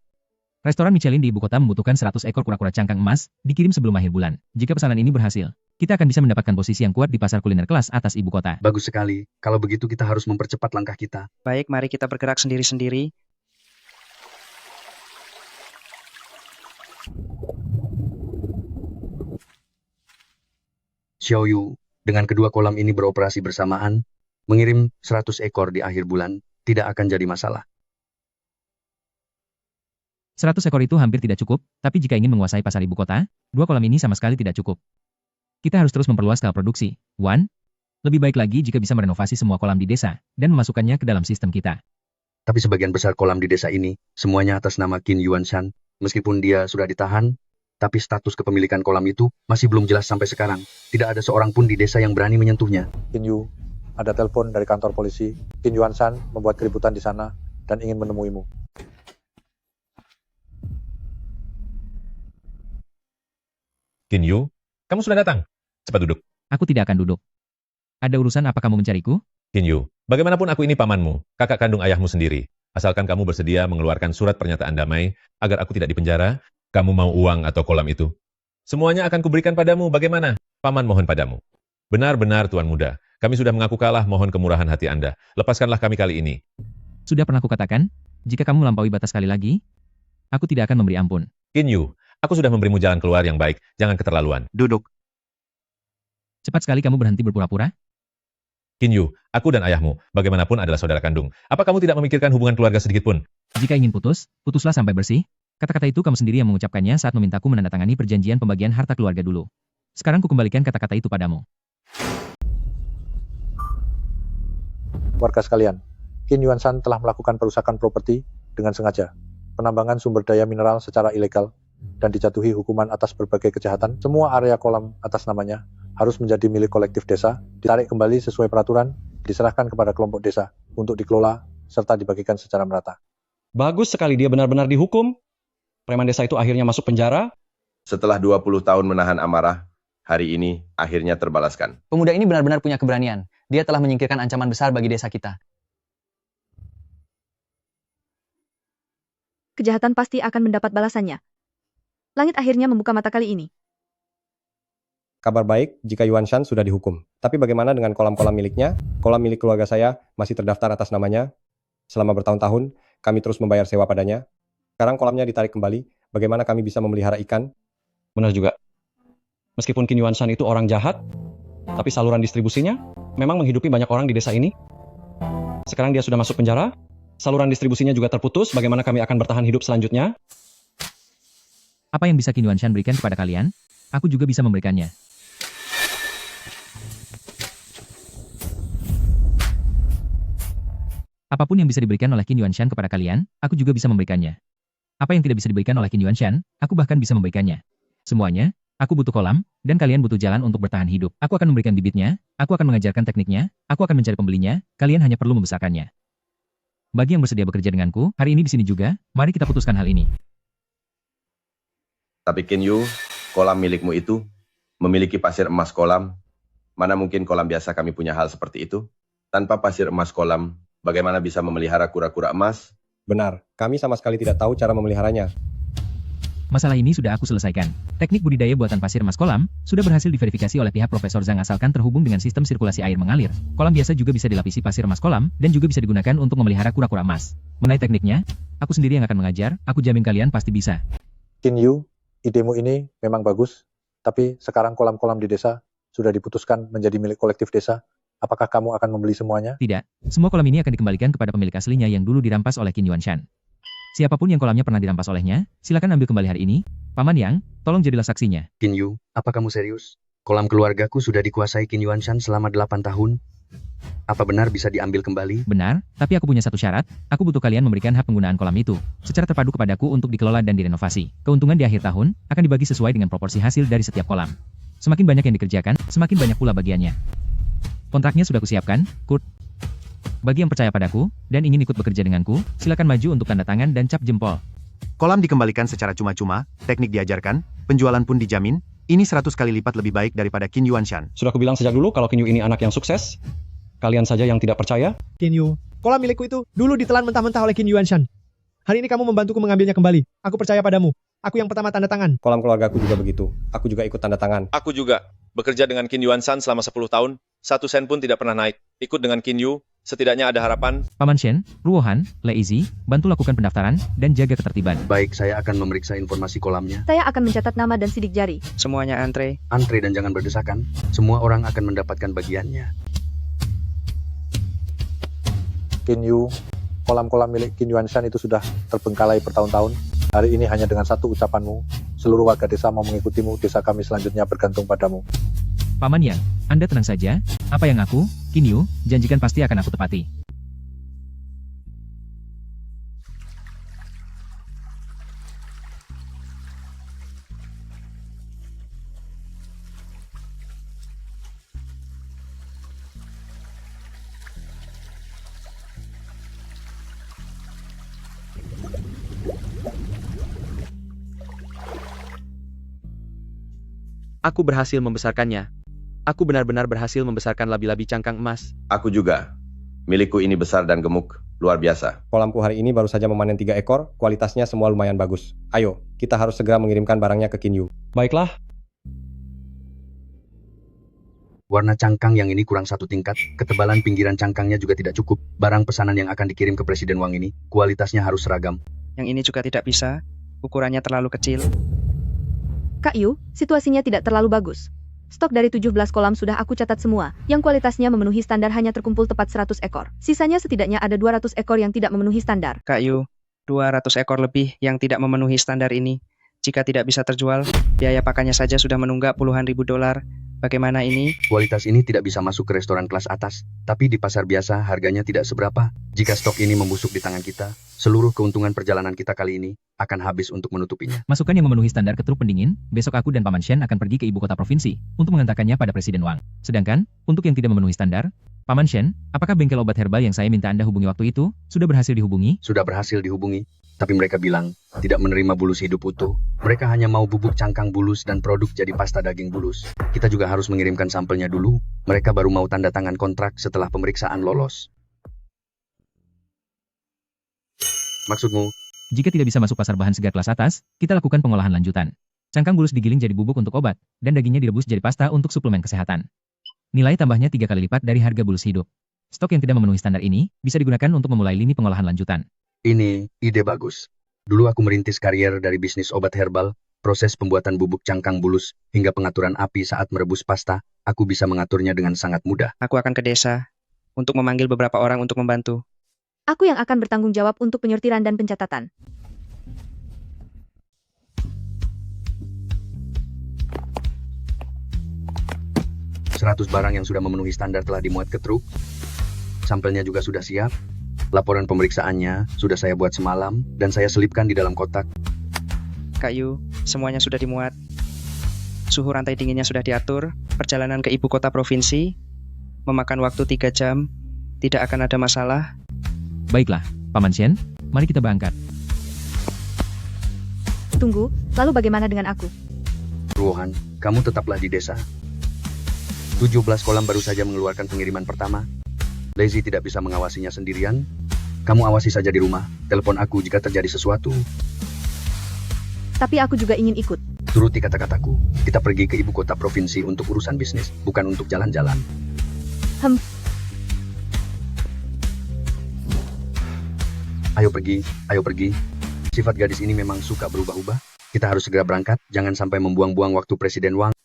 [SPEAKER 1] Restoran Michelin di ibu kota membutuhkan 100 ekor kura-kura cangkang emas, dikirim sebelum akhir bulan. Jika pesanan ini berhasil, kita akan bisa mendapatkan posisi yang kuat di pasar kuliner kelas atas ibu kota.
[SPEAKER 4] Bagus sekali. Kalau begitu kita harus mempercepat langkah kita.
[SPEAKER 12] Baik, mari kita bergerak sendiri-sendiri.
[SPEAKER 4] Xiao Yu, dengan kedua kolam ini beroperasi bersamaan, mengirim 100 ekor di akhir bulan tidak akan jadi masalah.
[SPEAKER 1] 100 ekor itu hampir tidak cukup, tapi jika ingin menguasai pasar ibu kota, 2 kolam ini sama sekali tidak cukup. Kita harus terus memperluas skala produksi. Wan, lebih baik lagi jika bisa merenovasi semua kolam di desa, dan memasukkannya ke dalam sistem kita.
[SPEAKER 4] Tapi sebagian besar kolam di desa ini, semuanya atas nama Qin Yuanshan. Meskipun dia sudah ditahan, tapi status kepemilikan kolam itu masih belum jelas sampai sekarang. Tidak ada seorang pun di desa yang berani menyentuhnya.
[SPEAKER 2] Qin Yu, ada telepon dari kantor polisi. Qin Yuanshan membuat keributan di sana dan ingin menemuimu.
[SPEAKER 5] Qin Yu, kamu sudah datang. Cepat duduk.
[SPEAKER 1] Aku tidak akan duduk. Ada urusan apa kamu mencariku?
[SPEAKER 5] Qin Yu, bagaimanapun aku ini pamanmu, kakak kandung ayahmu sendiri. Asalkan kamu bersedia mengeluarkan surat pernyataan damai, agar aku tidak dipenjara, kamu mau uang atau kolam itu. Semuanya akan kuberikan padamu, bagaimana? Paman mohon padamu. Benar-benar Tuan Muda, kami sudah mengaku kalah, mohon kemurahan hati Anda. Lepaskanlah kami kali ini.
[SPEAKER 1] Sudah pernah kukatakan, jika kamu melampaui batas sekali lagi, aku tidak akan memberi ampun.
[SPEAKER 5] Qin Yu, aku sudah memberimu jalan keluar yang baik, jangan keterlaluan.
[SPEAKER 10] Duduk.
[SPEAKER 1] Cepat sekali kamu berhenti berpura-pura.
[SPEAKER 5] Qin Yu, aku dan ayahmu, bagaimanapun adalah saudara kandung. Apa kamu tidak memikirkan hubungan keluarga sedikit pun?
[SPEAKER 1] Jika ingin putus, putuslah sampai bersih. Kata-kata itu kamu sendiri yang mengucapkannya saat memintaku menandatangani perjanjian pembagian harta keluarga dulu. Sekarang ku kembalikan kata-kata itu padamu.
[SPEAKER 2] Warga sekalian, Qin Yuanshan telah melakukan perusakan properti dengan sengaja, penambangan sumber daya mineral secara ilegal, dan dijatuhi hukuman atas berbagai kejahatan. Semua area kolam atas namanya harus menjadi milik kolektif desa, ditarik kembali sesuai peraturan, diserahkan kepada kelompok desa untuk dikelola serta dibagikan secara merata.
[SPEAKER 19] Bagus sekali dia benar-benar dihukum. Preman desa itu akhirnya masuk penjara.
[SPEAKER 8] Setelah 20 tahun menahan amarah, hari ini akhirnya terbalaskan.
[SPEAKER 17] Pemuda ini benar-benar punya keberanian. Dia telah menyingkirkan ancaman besar bagi desa kita.
[SPEAKER 3] Kejahatan pasti akan mendapat balasannya. Langit akhirnya membuka mata kali ini.
[SPEAKER 14] Kabar baik jika Yuanshan sudah dihukum. Tapi bagaimana dengan kolam-kolam miliknya? Kolam milik keluarga saya masih terdaftar atas namanya. Selama bertahun-tahun, kami terus membayar sewa padanya. Sekarang kolamnya ditarik kembali. Bagaimana kami bisa memelihara ikan?
[SPEAKER 19] Benar juga. Meskipun Qin Yuanshan itu orang jahat, tapi saluran distribusinya memang menghidupi banyak orang di desa ini. Sekarang dia sudah masuk penjara, saluran distribusinya juga terputus, bagaimana kami akan bertahan hidup selanjutnya?
[SPEAKER 1] Apa yang bisa Qin Yuanshan berikan kepada kalian, aku juga bisa memberikannya. Apapun yang bisa diberikan oleh Qin Yuanshan kepada kalian, aku juga bisa memberikannya. Apa yang tidak bisa diberikan oleh Qin Yuanshan, aku bahkan bisa memberikannya. Semuanya, aku butuh kolam, dan kalian butuh jalan untuk bertahan hidup. Aku akan memberikan bibitnya, aku akan mengajarkan tekniknya, aku akan mencari pembelinya, kalian hanya perlu membesarkannya. Bagi yang bersedia bekerja denganku, hari ini di sini juga, mari kita putuskan hal ini.
[SPEAKER 8] Tapi Qin Yu, kolam milikmu itu memiliki pasir emas kolam. Mana mungkin kolam biasa kami punya hal seperti itu? Tanpa pasir emas kolam, bagaimana bisa memelihara kura-kura emas?
[SPEAKER 14] Benar, kami sama sekali tidak tahu cara memeliharanya.
[SPEAKER 1] Masalah ini sudah aku selesaikan. Teknik budidaya buatan pasir emas kolam sudah berhasil diverifikasi oleh pihak Profesor Zhang asalkan terhubung dengan sistem sirkulasi air mengalir. Kolam biasa juga bisa dilapisi pasir emas kolam dan juga bisa digunakan untuk memelihara kura-kura emas. Mengenai tekniknya, aku sendiri yang akan mengajar, aku jamin kalian pasti bisa.
[SPEAKER 2] Qin Yu, idemu ini memang bagus, tapi sekarang kolam-kolam di desa sudah diputuskan menjadi milik kolektif desa. Apakah kamu akan membeli semuanya?
[SPEAKER 1] Tidak, semua kolam ini akan dikembalikan kepada pemilik aslinya yang dulu dirampas oleh Qin Yuanshan. Siapapun yang kolamnya pernah dirampas olehnya, silakan ambil kembali hari ini. Paman Yang, tolong jadilah saksinya.
[SPEAKER 4] Qin Yu, apa kamu serius? Kolam keluargaku sudah dikuasai Qin Yuanshan selama 8 tahun. Apa benar bisa diambil kembali?
[SPEAKER 1] Benar, tapi aku punya satu syarat, aku butuh kalian memberikan hak penggunaan kolam itu, secara terpadu kepadaku untuk dikelola dan direnovasi. Keuntungan di akhir tahun, akan dibagi sesuai dengan proporsi hasil dari setiap kolam. Semakin banyak yang dikerjakan, semakin banyak pula bagiannya. Kontraknya sudah kusiapkan, Kurt. Bagi yang percaya padaku, dan ingin ikut bekerja denganku, silakan maju untuk tanda tangan dan cap jempol.
[SPEAKER 10] Kolam dikembalikan secara cuma-cuma, teknik diajarkan, penjualan pun dijamin, ini 100 kali lipat lebih baik daripada Qin Yuanshan.
[SPEAKER 19] Sudah kubilang sejak dulu kalau Qin Yu ini anak yang sukses. Kalian saja yang tidak percaya.
[SPEAKER 13] Qin Yu, kolam milikku itu dulu ditelan mentah-mentah oleh Qin Yuanshan. Hari ini kamu membantuku mengambilnya kembali. Aku percaya padamu. Aku yang pertama tanda tangan.
[SPEAKER 14] Kolam keluargaku juga begitu. Aku juga ikut tanda tangan.
[SPEAKER 5] Aku juga. Bekerja dengan Qin Yuanshan selama 10 tahun, 1 sen pun tidak pernah naik. Ikut dengan Qin Yu, setidaknya ada harapan.
[SPEAKER 1] Paman Shen, Ruohan, Lei Izi, bantu lakukan pendaftaran, dan jaga ketertiban.
[SPEAKER 4] Baik, saya akan memeriksa informasi kolamnya.
[SPEAKER 3] Saya akan mencatat nama dan sidik jari.
[SPEAKER 12] Semuanya antre.
[SPEAKER 4] Antre dan jangan berdesakan. Semua orang akan mendapatkan bagiannya.
[SPEAKER 2] Qin Yu, kolam-kolam milik Qin Yuanshan itu sudah terbengkalai bertahun-tahun. Hari ini hanya dengan satu ucapanmu, seluruh warga desa mau mengikutimu, desa kami selanjutnya bergantung padamu.
[SPEAKER 1] Paman Yang, Anda tenang saja, apa yang aku, Qin Yu, janjikan pasti akan aku tepati.
[SPEAKER 12] Aku berhasil membesarkannya. Aku benar-benar berhasil membesarkan labi-labi cangkang emas.
[SPEAKER 8] Aku juga. Milikku ini besar dan gemuk, luar biasa.
[SPEAKER 14] Kolamku hari ini baru saja memanen 3 ekor, kualitasnya semua lumayan bagus. Ayo, kita harus segera mengirimkan barangnya ke Qin Yu.
[SPEAKER 19] Baiklah.
[SPEAKER 4] Warna cangkang yang ini kurang 1 tingkat, ketebalan pinggiran cangkangnya juga tidak cukup. Barang pesanan yang akan dikirim ke Presiden Wang ini, kualitasnya harus seragam.
[SPEAKER 12] Yang ini juga tidak bisa, ukurannya terlalu kecil.
[SPEAKER 3] Kak Yu, situasinya tidak terlalu bagus. Stok dari 17 kolam sudah aku catat semua, yang kualitasnya memenuhi standar hanya terkumpul tepat 100 ekor. Sisanya setidaknya ada 200 ekor yang tidak memenuhi standar.
[SPEAKER 12] Kak Yu, 200 ekor lebih yang tidak memenuhi standar ini. Jika tidak bisa terjual, biaya pakannya saja sudah menunggak puluhan ribu dolar. Bagaimana ini?
[SPEAKER 4] Kualitas ini tidak bisa masuk ke restoran kelas atas, tapi di pasar biasa harganya tidak seberapa. Jika stok ini membusuk di tangan kita, seluruh keuntungan perjalanan kita kali ini akan habis untuk menutupinya.
[SPEAKER 1] Masukan yang memenuhi standar ketruk pendingin, besok aku dan Paman Shen akan pergi ke ibu kota provinsi untuk mengantarkannya pada Presiden Wang. Sedangkan, untuk yang tidak memenuhi standar, Paman Shen, apakah bengkel obat herbal yang saya minta Anda hubungi waktu itu, sudah berhasil dihubungi?
[SPEAKER 4] Sudah berhasil dihubungi, tapi mereka bilang tidak menerima bulus hidup utuh. Mereka hanya mau bubuk cangkang bulus dan produk jadi pasta daging bulus. Kita juga harus mengirimkan sampelnya dulu. Mereka baru mau tanda tangan kontrak setelah pemeriksaan lolos. Maksudmu?
[SPEAKER 1] Jika tidak bisa masuk pasar bahan segar kelas atas, kita lakukan pengolahan lanjutan. Cangkang bulus digiling jadi bubuk untuk obat, dan dagingnya direbus jadi pasta untuk suplemen kesehatan. Nilai tambahnya 3 kali lipat dari harga bulus hidup. Stok yang tidak memenuhi standar ini bisa digunakan untuk memulai lini pengolahan lanjutan.
[SPEAKER 4] Ini ide bagus. Dulu aku merintis karier dari bisnis obat herbal, proses pembuatan bubuk cangkang bulus, hingga pengaturan api saat merebus pasta, aku bisa mengaturnya dengan sangat mudah.
[SPEAKER 12] Aku akan ke desa untuk memanggil beberapa orang untuk membantu.
[SPEAKER 3] Aku yang akan bertanggung jawab untuk penyortiran dan pencatatan.
[SPEAKER 4] Seratus barang yang sudah memenuhi standar telah dimuat ke truk. Sampelnya juga sudah siap. Laporan pemeriksaannya sudah saya buat semalam dan saya selipkan di dalam kotak.
[SPEAKER 12] Kak Yu, semuanya sudah dimuat. Suhu rantai dinginnya sudah diatur. Perjalanan ke ibu kota provinsi memakan waktu 3 jam. Tidak akan ada masalah.
[SPEAKER 1] Baiklah, Paman Shen, mari kita berangkat.
[SPEAKER 3] Tunggu, lalu bagaimana dengan aku?
[SPEAKER 4] Ruohan, kamu tetaplah di desa. 17 kolam baru saja mengeluarkan pengiriman pertama. Lazy tidak bisa mengawasinya sendirian. Kamu awasi saja di rumah. Telepon aku jika terjadi sesuatu.
[SPEAKER 3] Tapi aku juga ingin ikut.
[SPEAKER 4] Turuti kata-kataku. Kita pergi ke ibu kota provinsi untuk urusan bisnis, bukan untuk jalan-jalan. Ayo pergi, ayo pergi. Sifat gadis ini memang suka berubah-ubah. Kita harus segera berangkat, jangan sampai membuang-buang waktu Presiden Wang.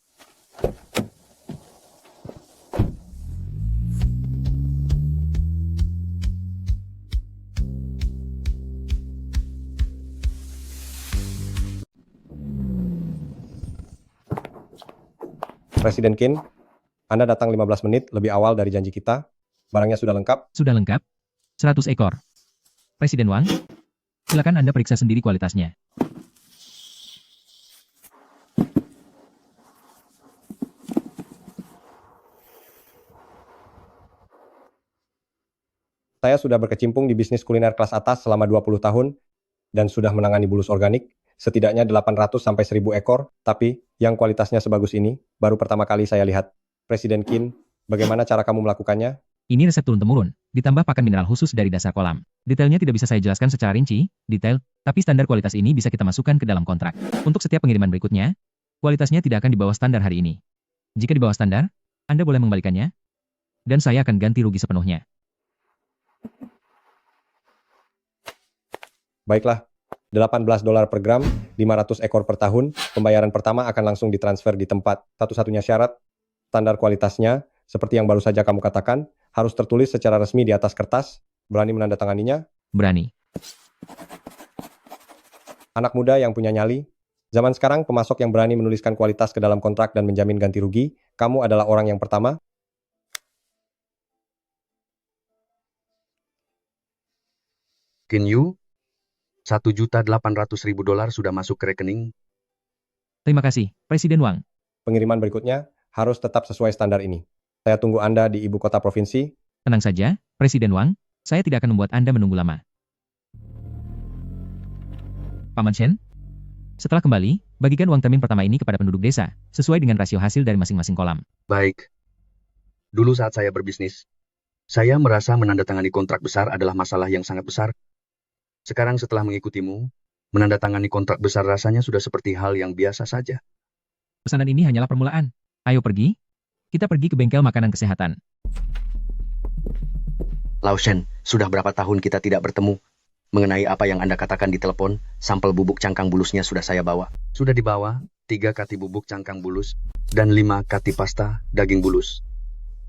[SPEAKER 14] Presiden Qin, Anda datang 15 menit lebih awal dari janji kita. Barangnya sudah lengkap?
[SPEAKER 1] Sudah lengkap. 100 ekor. Presiden Wang, silakan Anda periksa sendiri kualitasnya.
[SPEAKER 14] Saya sudah berkecimpung di bisnis kuliner kelas atas selama 20 tahun dan sudah menangani bulus organik, setidaknya 800 sampai 1000 ekor, tapi yang kualitasnya sebagus ini baru pertama kali saya lihat. Presiden Qin, bagaimana cara kamu melakukannya?
[SPEAKER 1] Ini resep turun-temurun, ditambah pakan mineral khusus dari dasar kolam. Detailnya tidak bisa saya jelaskan secara rinci, tapi standar kualitas ini bisa kita masukkan ke dalam kontrak. Untuk setiap pengiriman berikutnya, kualitasnya tidak akan di bawah standar hari ini. Jika di bawah standar, Anda boleh mengembalikannya, dan saya akan ganti rugi sepenuhnya.
[SPEAKER 14] Baiklah, $18 per gram, 500 ekor per tahun, pembayaran pertama akan langsung ditransfer di tempat. Satu-satunya syarat, standar kualitasnya, seperti yang baru saja kamu katakan, harus tertulis secara resmi di atas kertas. Berani menandatanganinya?
[SPEAKER 1] Berani.
[SPEAKER 14] Anak muda yang punya nyali. Zaman sekarang, pemasok yang berani menuliskan kualitas ke dalam kontrak dan menjamin ganti rugi, kamu adalah orang yang pertama.
[SPEAKER 4] Qin Yu, $1.800.000 sudah masuk ke rekening.
[SPEAKER 1] Terima kasih, Presiden Wang.
[SPEAKER 14] Pengiriman berikutnya harus tetap sesuai standar ini. Saya tunggu Anda di ibu kota provinsi.
[SPEAKER 1] Tenang saja, Presiden Wang, saya tidak akan membuat Anda menunggu lama. Paman Shen, setelah kembali, bagikan uang termin pertama ini kepada penduduk desa, sesuai dengan rasio hasil dari masing-masing kolam.
[SPEAKER 4] Baik. Dulu saat saya berbisnis, saya merasa menandatangani kontrak besar adalah masalah yang sangat besar. Sekarang setelah mengikutimu, menandatangani kontrak besar rasanya sudah seperti hal yang biasa saja.
[SPEAKER 1] Pesanan ini hanyalah permulaan. Ayo pergi. Kita pergi ke bengkel makanan kesehatan.
[SPEAKER 4] Lao Shen, sudah berapa tahun kita tidak bertemu? Mengenai apa yang Anda katakan di telepon, sampel bubuk cangkang bulusnya sudah saya bawa. Sudah dibawa 3 kati bubuk cangkang bulus dan 5 kati pasta daging bulus.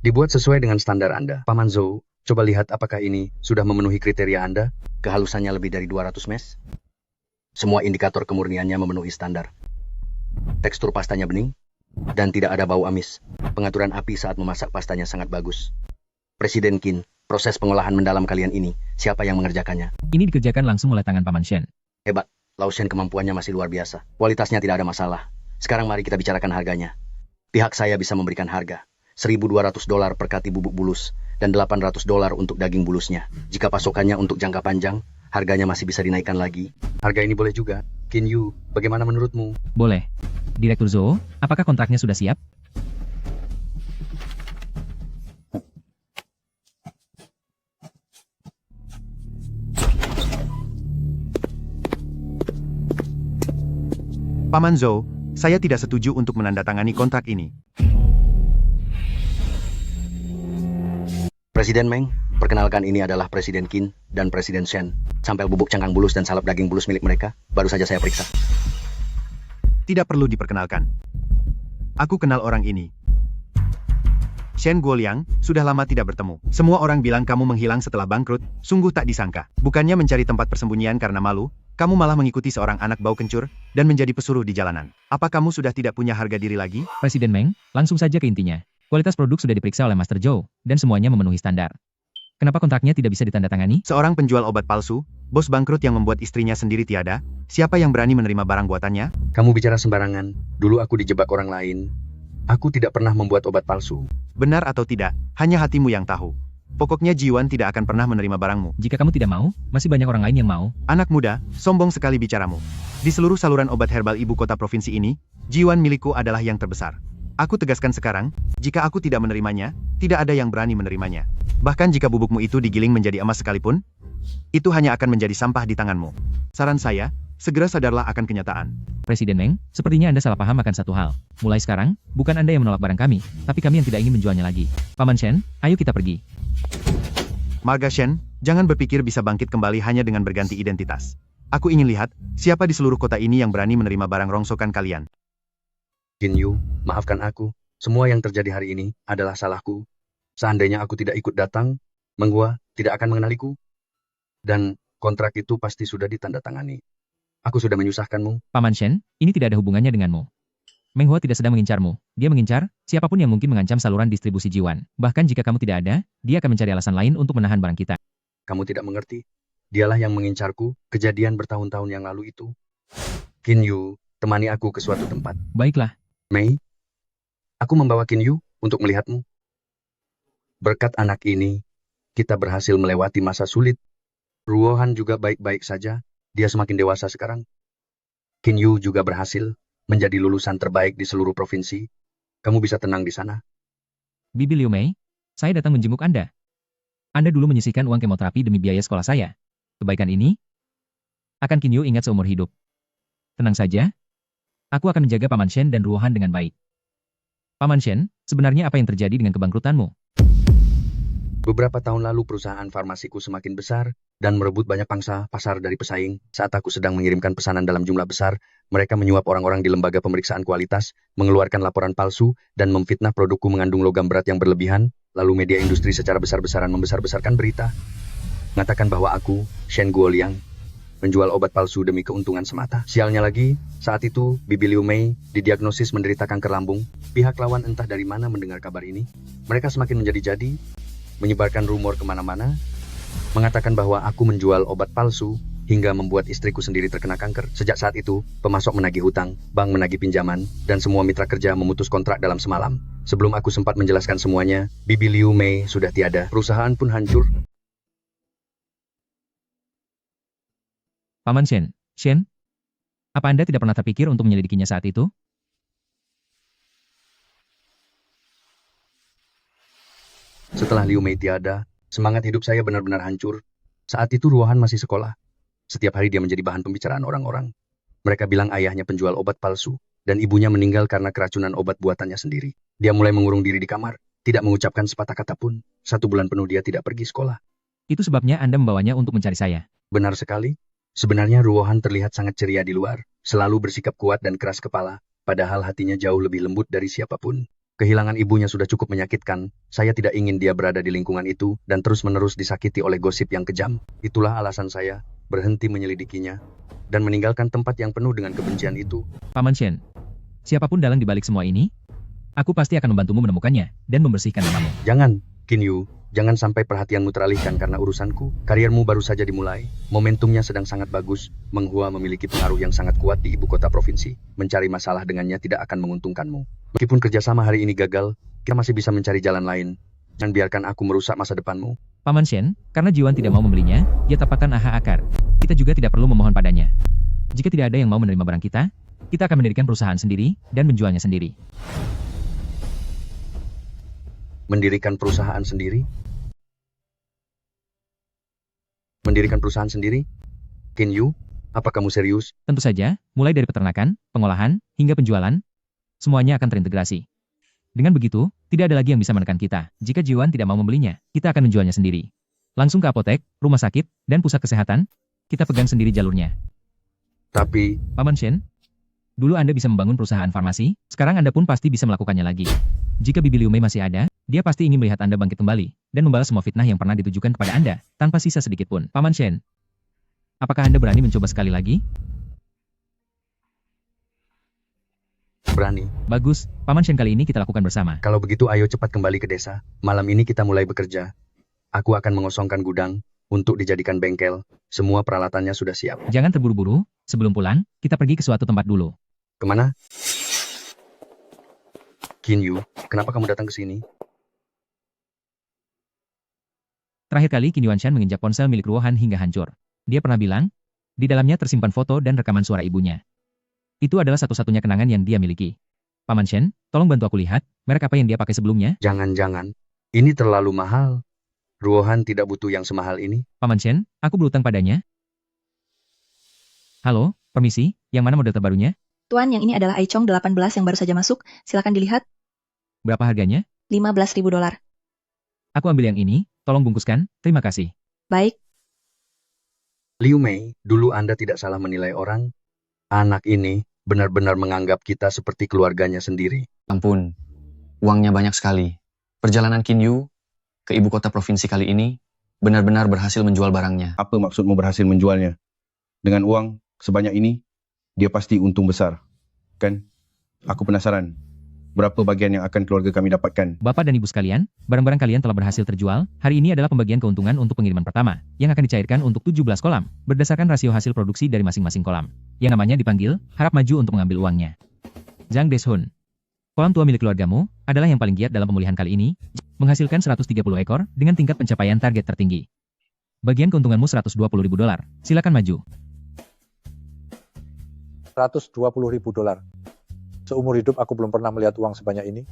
[SPEAKER 4] Dibuat sesuai dengan standar Anda. Paman Zhou, coba lihat apakah ini sudah memenuhi kriteria Anda. Kehalusannya lebih dari 200 mes. Semua indikator kemurniannya memenuhi standar. Tekstur pastanya bening. Dan tidak ada bau amis. Pengaturan api saat memasak pastanya sangat bagus. Presiden Qin, proses pengolahan mendalam kalian ini, siapa yang mengerjakannya?
[SPEAKER 1] Ini dikerjakan langsung oleh tangan Paman Shen.
[SPEAKER 4] Hebat, Lao Shen kemampuannya masih luar biasa. Kualitasnya tidak ada masalah. Sekarang mari kita bicarakan harganya. Pihak saya bisa memberikan harga $1.200 per kati bubuk bulus dan $800 untuk daging bulusnya. Jika pasokannya untuk jangka panjang, harganya masih bisa dinaikkan lagi. Harga ini boleh juga. Qin Yu, bagaimana menurutmu?
[SPEAKER 1] Boleh. Direktur Zhou, apakah kontraknya sudah siap?
[SPEAKER 10] Paman Zhou, saya tidak setuju untuk menandatangani kontrak ini.
[SPEAKER 4] Presiden Meng, perkenalkan ini adalah Presiden Qin dan Presiden Shen. Sampel bubuk cangkang bulus dan salep daging bulus milik mereka, baru saja saya periksa.
[SPEAKER 10] Tidak perlu diperkenalkan. Aku kenal orang ini. Shen Guoliang, sudah lama tidak bertemu. Semua orang bilang kamu menghilang setelah bangkrut, sungguh tak disangka. Bukannya mencari tempat persembunyian karena malu, kamu malah mengikuti seorang anak bau kencur dan menjadi pesuruh di jalanan. Apa kamu sudah tidak punya harga diri lagi?
[SPEAKER 1] Presiden Meng, langsung saja ke intinya. Kualitas produk sudah diperiksa oleh Master Zhou, dan semuanya memenuhi standar. Kenapa kontraknya tidak bisa ditandatangani?
[SPEAKER 10] Seorang penjual obat palsu, bos bangkrut yang membuat istrinya sendiri tiada, siapa yang berani menerima barang buatannya?
[SPEAKER 4] Kamu bicara sembarangan. Dulu aku dijebak orang lain. Aku tidak pernah membuat obat palsu.
[SPEAKER 10] Benar atau tidak, hanya hatimu yang tahu. Pokoknya Jiwan tidak akan pernah menerima barangmu.
[SPEAKER 1] Jika kamu tidak mau, masih banyak orang lain yang mau.
[SPEAKER 10] Anak muda, sombong sekali bicaramu. Di seluruh saluran obat herbal ibu kota provinsi ini, Jiwan milikku adalah yang terbesar. Aku tegaskan sekarang, jika aku tidak menerimanya, tidak ada yang berani menerimanya. Bahkan jika bubukmu itu digiling menjadi emas sekalipun, itu hanya akan menjadi sampah di tanganmu. Saran saya, segera sadarlah akan kenyataan.
[SPEAKER 1] Presiden Meng, sepertinya Anda salah paham akan satu hal. Mulai sekarang, bukan Anda yang menolak barang kami, tapi kami yang tidak ingin menjualnya lagi. Paman Shen, ayo kita pergi.
[SPEAKER 10] Marga Shen, jangan berpikir bisa bangkit kembali hanya dengan berganti identitas. Aku ingin lihat, siapa di seluruh kota ini yang berani menerima barang rongsokan kalian.
[SPEAKER 4] Qin Yu, maafkan aku. Semua yang terjadi hari ini adalah salahku. Seandainya aku tidak ikut datang, Meng Hua tidak akan mengenaliku. Dan kontrak itu pasti sudah ditandatangani. Aku sudah menyusahkanmu.
[SPEAKER 1] Paman Shen, ini tidak ada hubungannya denganmu. Meng Hua tidak sedang mengincarmu. Dia mengincar siapapun yang mungkin mengancam saluran distribusi Jiwan. Bahkan jika kamu tidak ada, dia akan mencari alasan lain untuk menahan barang kita.
[SPEAKER 4] Kamu tidak mengerti. Dialah yang mengincarku, kejadian bertahun-tahun yang lalu itu. Qin Yu, temani aku ke suatu tempat.
[SPEAKER 1] Baiklah.
[SPEAKER 4] Mei, aku membawa Qin Yu untuk melihatmu. Berkat anak ini, kita berhasil melewati masa sulit. Ruohan juga baik-baik saja. Dia semakin dewasa sekarang. Qin Yu juga berhasil menjadi lulusan terbaik di seluruh provinsi. Kamu bisa tenang di sana.
[SPEAKER 1] Bibi Liu Mei, saya datang menjenguk Anda. Anda dulu menyisihkan uang kemoterapi demi biaya sekolah saya. Kebaikan ini akan Qin Yu ingat seumur hidup. Tenang saja. Aku akan menjaga Paman Shen dan Ruohan dengan baik. Paman Shen, sebenarnya apa yang terjadi dengan kebangkrutanmu?
[SPEAKER 4] Beberapa tahun lalu perusahaan farmasiku semakin besar dan merebut banyak pangsa pasar dari pesaing. Saat aku sedang mengirimkan pesanan dalam jumlah besar, mereka menyuap orang-orang di lembaga pemeriksaan kualitas, mengeluarkan laporan palsu, dan memfitnah produkku mengandung logam berat yang berlebihan, lalu media industri secara besar-besaran membesar-besarkan berita. Mengatakan bahwa aku, Shen Guoliang, menjual obat palsu demi keuntungan semata. Sialnya lagi, saat itu, Bibi Liu Mei didiagnosis menderita kanker lambung. Pihak lawan entah dari mana mendengar kabar ini. Mereka semakin menjadi-jadi, menyebarkan rumor kemana-mana, mengatakan bahwa aku menjual obat palsu, hingga membuat istriku sendiri terkena kanker. Sejak saat itu, pemasok menagih hutang, bank menagih pinjaman, dan semua mitra kerja memutus kontrak dalam semalam. Sebelum aku sempat menjelaskan semuanya, Bibi Liu Mei sudah tiada. Perusahaan pun hancur.
[SPEAKER 1] Paman Shen, apa Anda tidak pernah terpikir untuk menyelidikinya saat itu?
[SPEAKER 4] Setelah Liu Mei tiada, semangat hidup saya benar-benar hancur. Saat itu Ruohan masih sekolah. Setiap hari dia menjadi bahan pembicaraan orang-orang. Mereka bilang ayahnya penjual obat palsu, dan ibunya meninggal karena keracunan obat buatannya sendiri. Dia mulai mengurung diri di kamar, tidak mengucapkan sepatah kata pun. 1 bulan penuh dia tidak pergi sekolah.
[SPEAKER 1] Itu sebabnya Anda membawanya untuk mencari saya.
[SPEAKER 4] Benar sekali. Sebenarnya Ruohan terlihat sangat ceria di luar, selalu bersikap kuat dan keras kepala, padahal hatinya jauh lebih lembut dari siapapun. Kehilangan ibunya sudah cukup menyakitkan, saya tidak ingin dia berada di lingkungan itu dan terus-menerus disakiti oleh gosip yang kejam. Itulah alasan saya berhenti menyelidikinya dan meninggalkan tempat yang penuh dengan kebencian itu.
[SPEAKER 1] Paman Shen, siapapun dalang di balik semua ini, Aku pasti akan membantumu menemukannya dan membersihkan namamu.
[SPEAKER 4] Jangan, Kinyu. Jangan sampai perhatianmu teralihkan karena urusanku. Kariermu baru saja dimulai. Momentumnya sedang sangat bagus. Menghua memiliki pengaruh yang sangat kuat di ibu kota provinsi. Mencari masalah dengannya tidak akan menguntungkanmu. Meskipun kerjasama hari ini gagal, kita masih bisa mencari jalan lain. Jangan biarkan aku merusak masa depanmu.
[SPEAKER 1] Paman Shen, karena Jiwan tidak mau membelinya, dia tapakkan aha akar. Kita juga tidak perlu memohon padanya. Jika tidak ada yang mau menerima barang kita akan mendirikan perusahaan sendiri dan menjualnya sendiri.
[SPEAKER 4] Mendirikan perusahaan sendiri? Mendirikan perusahaan sendiri? Kinyu, apa kamu serius?
[SPEAKER 1] Tentu saja, mulai dari peternakan, pengolahan, hingga penjualan, semuanya akan terintegrasi. Dengan begitu, tidak ada lagi yang bisa menekan kita. Jika Jiwan tidak mau membelinya, kita akan menjualnya sendiri. Langsung ke apotek, rumah sakit, dan pusat kesehatan, kita pegang sendiri jalurnya.
[SPEAKER 4] Tapi,
[SPEAKER 1] Paman Shen, dulu Anda bisa membangun perusahaan farmasi, sekarang Anda pun pasti bisa melakukannya lagi. Jika Bibi Liu Mei masih ada, dia pasti ingin melihat Anda bangkit kembali, dan membalas semua fitnah yang pernah ditujukan kepada Anda, tanpa sisa sedikit pun. Paman Shen, apakah Anda berani mencoba sekali lagi?
[SPEAKER 4] berani.
[SPEAKER 1] Bagus, Paman Shen kali ini kita lakukan bersama.
[SPEAKER 4] Kalau begitu ayo cepat kembali ke desa. Malam ini kita mulai bekerja. Aku akan mengosongkan gudang untuk dijadikan bengkel. Semua peralatannya sudah siap.
[SPEAKER 1] Jangan terburu-buru, sebelum pulang, kita pergi ke suatu tempat dulu.
[SPEAKER 4] Kemana? Kinyu, kenapa kamu datang ke sini?
[SPEAKER 1] Terakhir kali Qin Yuanshan menginjak ponsel milik Ruohan hingga hancur. Dia pernah bilang, di dalamnya tersimpan foto dan rekaman suara ibunya. Itu adalah satu-satunya kenangan yang dia miliki. Paman Shen, tolong bantu aku lihat, merek apa yang dia pakai sebelumnya?
[SPEAKER 4] Jangan-jangan. Ini terlalu mahal. Ruohan tidak butuh yang semahal ini.
[SPEAKER 1] Paman Shen, aku berutang padanya. Halo, permisi, yang mana model terbarunya?
[SPEAKER 20] Tuan, yang ini adalah Aichong 18 yang baru saja masuk. Silakan dilihat.
[SPEAKER 1] Berapa harganya?
[SPEAKER 20] $15.000.
[SPEAKER 1] Aku ambil yang ini, tolong bungkuskan, terima kasih.
[SPEAKER 20] Baik.
[SPEAKER 4] Liu Mei, dulu Anda tidak salah menilai orang. Anak ini benar-benar menganggap kita seperti keluarganya sendiri.
[SPEAKER 17] Ampun, uangnya banyak sekali. Perjalanan Kinyu ke ibu kota provinsi kali ini benar-benar berhasil menjual barangnya.
[SPEAKER 11] Apa maksudmu berhasil menjualnya? Dengan uang sebanyak ini, dia pasti untung besar. Kan? Aku penasaran. Berapa bagian yang akan keluarga kami dapatkan?
[SPEAKER 1] Bapak dan Ibu sekalian, barang-barang kalian telah berhasil terjual. Hari ini adalah pembagian keuntungan untuk pengiriman pertama, yang akan dicairkan untuk 17 kolam, berdasarkan rasio hasil produksi dari masing-masing kolam. Yang namanya dipanggil, harap maju untuk mengambil uangnya. Zhang Deshun. Kolam tua milik keluargamu, adalah yang paling giat dalam pemulihan kali ini, menghasilkan 130 ekor, dengan tingkat pencapaian target tertinggi. Bagian keuntunganmu $120.000. Silakan maju.
[SPEAKER 2] $120.000. Seumur hidup aku belum pernah melihat uang sebanyak ini.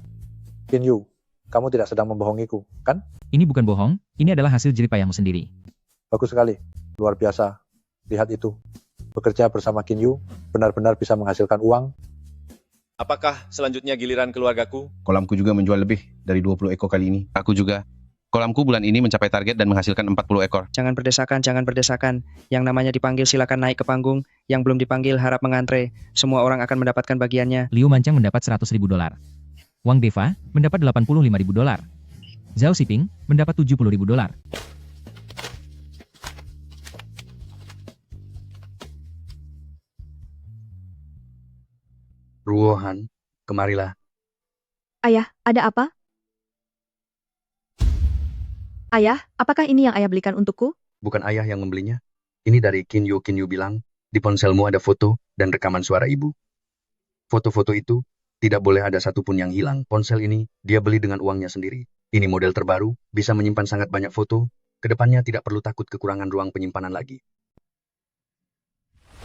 [SPEAKER 2] Kinyu, kamu tidak sedang membohongiku, kan?
[SPEAKER 1] Ini bukan bohong, ini adalah hasil jerih payahmu sendiri.
[SPEAKER 2] Bagus sekali, luar biasa. Lihat itu. Bekerja bersama Kinyu, benar-benar bisa menghasilkan uang.
[SPEAKER 5] Apakah selanjutnya giliran keluargaku?
[SPEAKER 11] Kolamku juga menjual lebih dari 20 ekor kali ini. Aku juga. Kolamku bulan ini mencapai target dan menghasilkan 40 ekor.
[SPEAKER 12] Jangan berdesakan, jangan berdesakan. Yang namanya dipanggil silakan naik ke panggung, yang belum dipanggil harap mengantre. Semua orang akan mendapatkan bagiannya.
[SPEAKER 1] Liu Mancang mendapat $100.000. Wang Deva mendapat $85.000. Zhao Xiping mendapat $70.000.
[SPEAKER 4] Ruohan, kemarilah.
[SPEAKER 3] Ayah, ada apa? Ayah, apakah ini yang ayah belikan untukku?
[SPEAKER 4] Bukan ayah yang membelinya. Ini dari Kinyu. Kinyu bilang, di ponselmu ada foto dan rekaman suara ibu. Foto-foto itu, tidak boleh ada satupun yang hilang. Ponsel ini, dia beli dengan uangnya sendiri. Ini model terbaru, bisa menyimpan sangat banyak foto. Kedepannya tidak perlu takut kekurangan ruang penyimpanan lagi.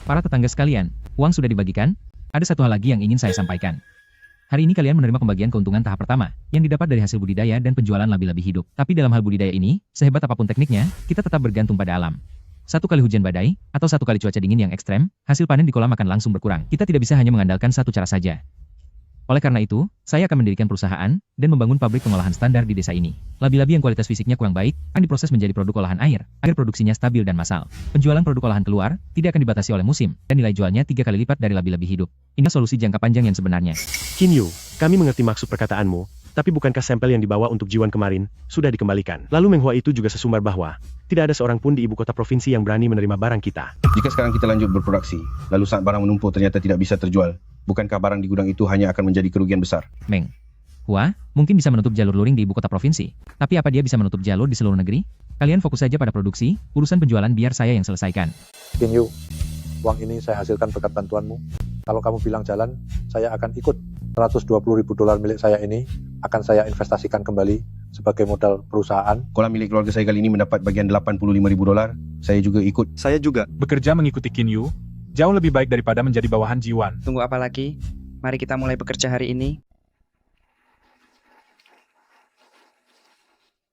[SPEAKER 1] Para tetangga sekalian, uang sudah dibagikan. Ada satu hal lagi yang ingin saya sampaikan. Hari ini kalian menerima pembagian keuntungan tahap pertama, yang didapat dari hasil budidaya dan penjualan labi-labi hidup. Tapi dalam hal budidaya ini, sehebat apapun tekniknya, kita tetap bergantung pada alam. Satu kali hujan badai, atau satu kali cuaca dingin yang ekstrem, hasil panen di kolam akan langsung berkurang. Kita tidak bisa hanya mengandalkan satu cara saja. Oleh karena itu, saya akan mendirikan perusahaan, dan membangun pabrik pengolahan standar di desa ini. Labi-labi yang kualitas fisiknya kurang baik, akan diproses menjadi produk olahan air, agar produksinya stabil dan massal. Penjualan produk olahan keluar, tidak akan dibatasi oleh musim, dan nilai jualnya 3 kali lipat dari labi-labi hidup. Ini solusi jangka panjang yang sebenarnya.
[SPEAKER 15] Kinyu, kami mengerti maksud perkataanmu, tapi bukankah sampel yang dibawa untuk Jiwan kemarin, sudah dikembalikan? Lalu Menghua itu juga sesumbar bahwa, tidak ada seorang pun di ibu kota provinsi yang berani menerima barang kita.
[SPEAKER 11] Jika sekarang kita lanjut berproduksi, lalu saat barang menumpuk ternyata tidak bisa terjual, bukankah barang di gudang itu hanya akan menjadi kerugian besar?
[SPEAKER 1] Meng, Hua, mungkin bisa menutup jalur luring di ibu kota provinsi. Tapi apa dia bisa menutup jalur di seluruh negeri? Kalian fokus saja pada produksi, urusan penjualan biar saya yang selesaikan.
[SPEAKER 2] Qin Yu, uang ini saya hasilkan berkat bantuanmu. Kalau kamu bilang jalan, saya akan ikut. 120 ribu dolar milik saya ini akan saya investasikan kembali sebagai modal perusahaan.
[SPEAKER 11] Kolam milik keluarga saya kali ini mendapat bagian 85 ribu dolar. Saya juga ikut.
[SPEAKER 10] Saya juga.
[SPEAKER 18] Bekerja mengikuti Qin Yu, jauh lebih baik daripada menjadi bawahan Jiwan.
[SPEAKER 12] Tunggu apa lagi? Mari kita mulai bekerja hari ini.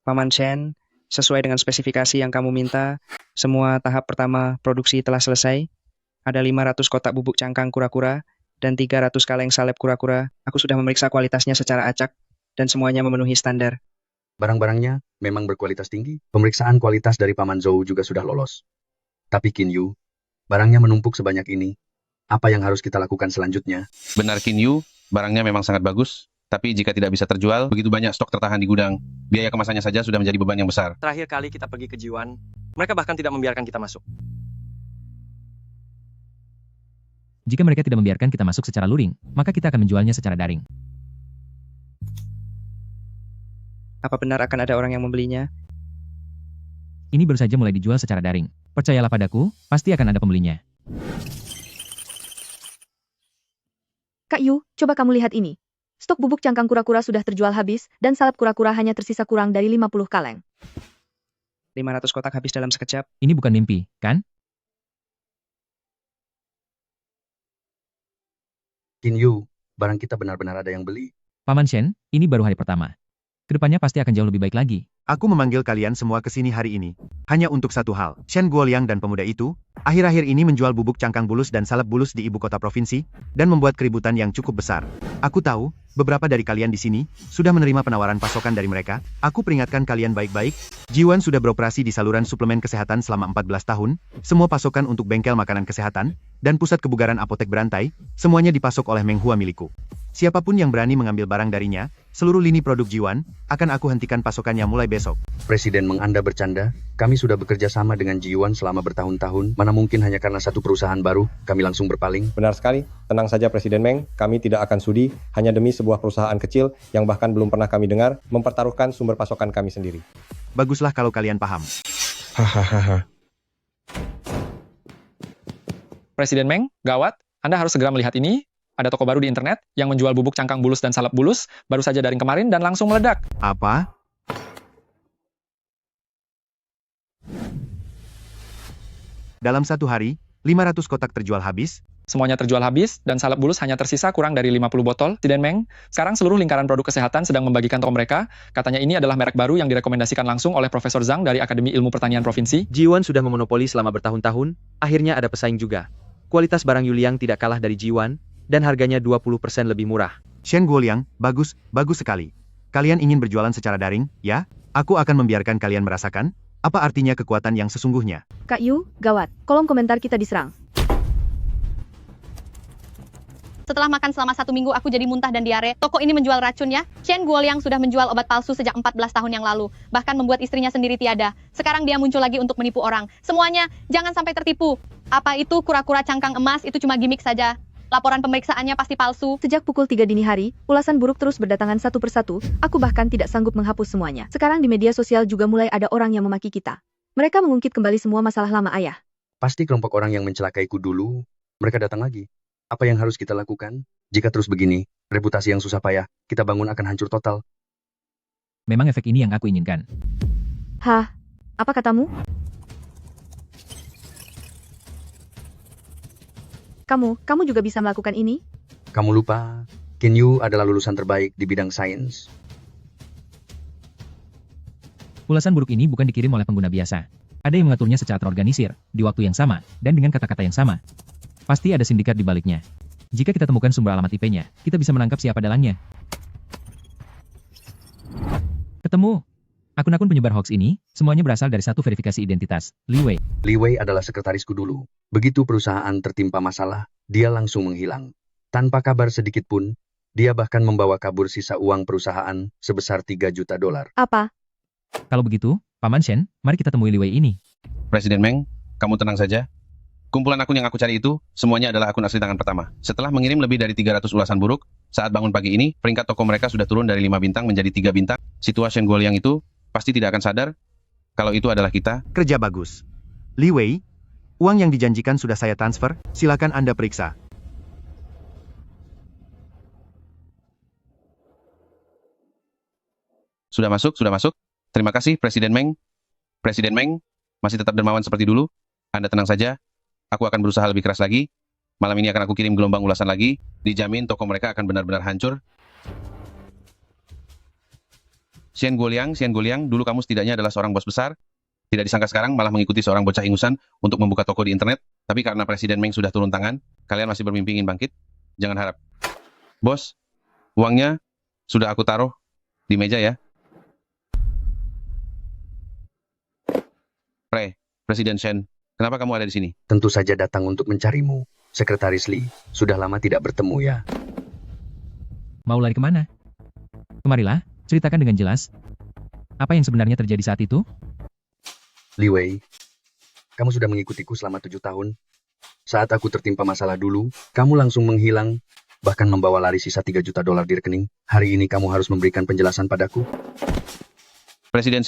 [SPEAKER 12] Paman Shen, sesuai dengan spesifikasi yang kamu minta, semua tahap pertama produksi telah selesai. Ada 500 kotak bubuk cangkang kura-kura dan 300 kaleng salep kura-kura. Aku sudah memeriksa kualitasnya secara acak dan semuanya memenuhi standar.
[SPEAKER 4] Barang-barangnya memang berkualitas tinggi. Pemeriksaan kualitas dari Paman Zhou juga sudah lolos. Tapi Qin Yu, barangnya menumpuk sebanyak ini. Apa yang harus kita lakukan selanjutnya?
[SPEAKER 11] Benar Qin Yu, barangnya memang sangat bagus. Tapi jika tidak bisa terjual, begitu banyak stok tertahan di gudang. Biaya kemasannya saja sudah menjadi beban yang besar.
[SPEAKER 19] Terakhir kali kita pergi ke Jiwan, mereka bahkan tidak membiarkan kita masuk.
[SPEAKER 1] Jika mereka tidak membiarkan kita masuk secara luring, maka kita akan menjualnya secara daring.
[SPEAKER 12] Apa benar akan ada orang yang membelinya?
[SPEAKER 1] Ini baru saja mulai dijual secara daring. Percayalah padaku, pasti akan ada pembelinya.
[SPEAKER 3] Kak Yu, coba kamu lihat ini. Stok bubuk cangkang kura-kura sudah terjual habis, dan salep kura-kura hanya tersisa kurang dari 50 kaleng.
[SPEAKER 12] 500 kotak habis dalam sekejap.
[SPEAKER 1] Ini bukan mimpi, kan?
[SPEAKER 4] Qin Yu, barang kita benar-benar ada yang beli.
[SPEAKER 1] Paman Shen, ini baru hari pertama. Kedepannya pasti akan jauh lebih baik lagi.
[SPEAKER 10] Aku memanggil kalian semua ke sini hari ini. Hanya untuk satu hal. Shen Guoliang dan pemuda itu, akhir-akhir ini menjual bubuk cangkang bulus dan salep bulus di ibu kota provinsi, dan membuat keributan yang cukup besar. Aku tahu, beberapa dari kalian di sini, sudah menerima penawaran pasokan dari mereka. Aku peringatkan kalian baik-baik, Jiwan sudah beroperasi di saluran suplemen kesehatan selama 14 tahun, semua pasokan untuk bengkel makanan kesehatan, dan pusat kebugaran apotek berantai, semuanya dipasok oleh Meng Hua milikku. Siapapun yang berani mengambil barang darinya, seluruh lini produk Jiwan, akan aku hentikan pasokannya mulai besok.
[SPEAKER 4] Presiden Meng Anda bercanda, kami sudah bekerja sama dengan Jiwan selama bertahun-tahun, mana mungkin hanya karena satu perusahaan baru, kami langsung berpaling.
[SPEAKER 14] Benar sekali. Tenang saja Presiden Meng, kami tidak akan sudi hanya demi sebuah perusahaan kecil yang bahkan belum pernah kami dengar mempertaruhkan sumber pasokan kami sendiri.
[SPEAKER 10] Baguslah kalau kalian paham.
[SPEAKER 11] Hahaha.
[SPEAKER 21] Presiden Meng, gawat, Anda harus segera melihat ini. Ada toko baru di internet yang menjual bubuk cangkang bulus dan salep bulus, baru saja daring kemarin dan langsung meledak.
[SPEAKER 10] Apa? Dalam satu hari, 500 kotak terjual habis.
[SPEAKER 21] Semuanya terjual habis, dan salep bulus hanya tersisa kurang dari 50 botol. Presiden Meng, sekarang seluruh lingkaran produk kesehatan sedang membagikan toko mereka. Katanya ini adalah merek baru yang direkomendasikan langsung oleh Profesor Zhang dari Akademi Ilmu Pertanian Provinsi.
[SPEAKER 22] Jiwan sudah memonopoli selama bertahun-tahun, akhirnya ada pesaing juga. Kualitas barang Yuliang tidak kalah dari Jiwan, dan harganya 20% lebih murah.
[SPEAKER 10] Shen Guoliang, bagus, bagus sekali. Kalian ingin berjualan secara daring, ya? Aku akan membiarkan kalian merasakan apa artinya kekuatan yang sesungguhnya.
[SPEAKER 3] Kak Yu, gawat. Kolom komentar kita diserang.
[SPEAKER 23] Setelah makan selama 1 minggu, aku jadi muntah dan diare. Toko ini menjual racun ya. Shen Guoliang sudah menjual obat palsu sejak 14 tahun yang lalu. Bahkan membuat istrinya sendiri tiada. Sekarang dia muncul lagi untuk menipu orang. Semuanya, jangan sampai tertipu. Apa itu kura-kura cangkang emas, itu cuma gimmick saja. Laporan pemeriksaannya pasti palsu.
[SPEAKER 3] Sejak pukul 3 dini hari, ulasan buruk terus berdatangan satu persatu. Aku bahkan tidak sanggup menghapus semuanya. Sekarang di media sosial juga mulai ada orang yang memaki kita. Mereka mengungkit kembali semua masalah lama ayah.
[SPEAKER 4] Pasti kelompok orang yang mencelakaiku dulu, mereka datang lagi. Apa yang harus kita lakukan? Jika terus begini, reputasi yang susah payah, kita bangun akan hancur total.
[SPEAKER 1] Memang efek ini yang aku inginkan.
[SPEAKER 3] Hah? Apa katamu? Kamu juga bisa melakukan ini?
[SPEAKER 4] Kamu lupa, Qin Yu adalah lulusan terbaik di bidang sains.
[SPEAKER 1] Ulasan buruk ini bukan dikirim oleh pengguna biasa. Ada yang mengaturnya secara terorganisir, di waktu yang sama, dan dengan kata-kata yang sama. Pasti ada sindikat di baliknya. Jika kita temukan sumber alamat IP-nya, kita bisa menangkap siapa dalangnya. Ketemu. Akun-akun penyebar hoax ini, semuanya berasal dari satu verifikasi identitas, Li Wei.
[SPEAKER 4] Li Wei adalah sekretarisku dulu. Begitu perusahaan tertimpa masalah, dia langsung menghilang. Tanpa kabar sedikit pun, dia bahkan membawa kabur sisa uang perusahaan sebesar 3 juta dolar.
[SPEAKER 3] Apa?
[SPEAKER 1] Kalau begitu, Paman Shen, mari kita temui Li Wei ini.
[SPEAKER 11] Presiden Meng, kamu tenang saja. Kumpulan akun yang aku cari itu, semuanya adalah akun asli tangan pertama. Setelah mengirim lebih dari 300 ulasan buruk, Saat bangun pagi ini, peringkat toko mereka sudah turun dari 5 bintang menjadi 3 bintang. Si tua Shen Guoliang itu pasti tidak akan sadar kalau itu adalah kita.
[SPEAKER 10] Kerja bagus. Li Wei, uang yang dijanjikan sudah saya transfer, silakan Anda periksa.
[SPEAKER 11] Sudah masuk, sudah masuk. Terima kasih, Presiden Meng. Presiden Meng, masih tetap dermawan seperti dulu. Anda tenang saja. Aku akan berusaha lebih keras lagi. Malam ini akan aku kirim gelombang ulasan lagi. Dijamin toko mereka akan benar-benar hancur. Shen Guoliang, dulu kamu setidaknya adalah seorang bos besar. Tidak disangka sekarang malah mengikuti seorang bocah ingusan untuk membuka toko di internet. Tapi karena Presiden Meng sudah turun tangan, kalian masih bermimpi ingin bangkit? Jangan harap. Bos, uangnya sudah aku taruh di meja ya. Presiden Shen, kenapa kamu ada di sini?
[SPEAKER 4] Tentu saja datang untuk mencarimu. Sekretaris Li, sudah lama tidak bertemu ya.
[SPEAKER 1] Mau lari kemana? Kemarilah, ceritakan dengan jelas. Apa yang sebenarnya terjadi saat itu?
[SPEAKER 4] Li Wei, kamu sudah mengikutiku selama 7 tahun. Saat aku tertimpa masalah dulu, kamu langsung menghilang, bahkan membawa lari sisa $3 juta di rekening. Hari ini kamu harus memberikan penjelasan padaku.
[SPEAKER 11] Presiden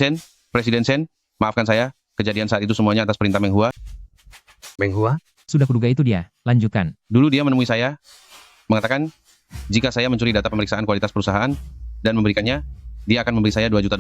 [SPEAKER 11] Shen, maafkan saya. Kejadian saat itu semuanya atas perintah Meng Hua.
[SPEAKER 4] Meng Hua?
[SPEAKER 1] Sudah kuduga itu dia. Lanjutkan.
[SPEAKER 11] Dulu dia menemui saya, mengatakan, jika saya mencuri data pemeriksaan kualitas perusahaan dan memberikannya, dia akan memberi saya $2 juta.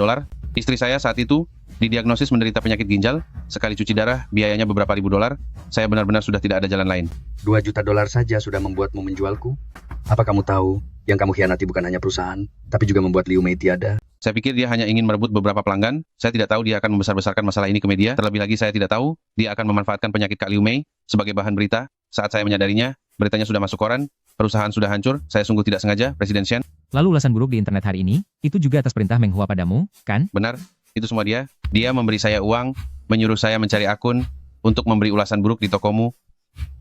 [SPEAKER 11] Istri saya saat itu didiagnosis menderita penyakit ginjal, sekali cuci darah biayanya beberapa ribu dolar. Saya benar-benar sudah tidak ada jalan lain.
[SPEAKER 4] $2 juta saja sudah membuatmu menjualku? Apa kamu tahu, yang kamu khianati bukan hanya perusahaan, tapi juga membuat Liu Mei tiada?
[SPEAKER 11] Saya pikir dia hanya ingin merebut beberapa pelanggan. Saya tidak tahu dia akan membesar-besarkan masalah ini ke media. Terlebih lagi saya tidak tahu dia akan memanfaatkan penyakit Kak Liu Mei sebagai bahan berita. Saat saya menyadarinya, beritanya sudah masuk koran, perusahaan sudah hancur. Saya sungguh tidak sengaja, Presiden Shen.
[SPEAKER 1] Lalu ulasan buruk di internet hari ini, itu juga atas perintah Meng Hua padamu, kan?
[SPEAKER 11] Benar, itu semua dia. Dia memberi saya uang, menyuruh saya mencari akun untuk memberi ulasan buruk di tokomu,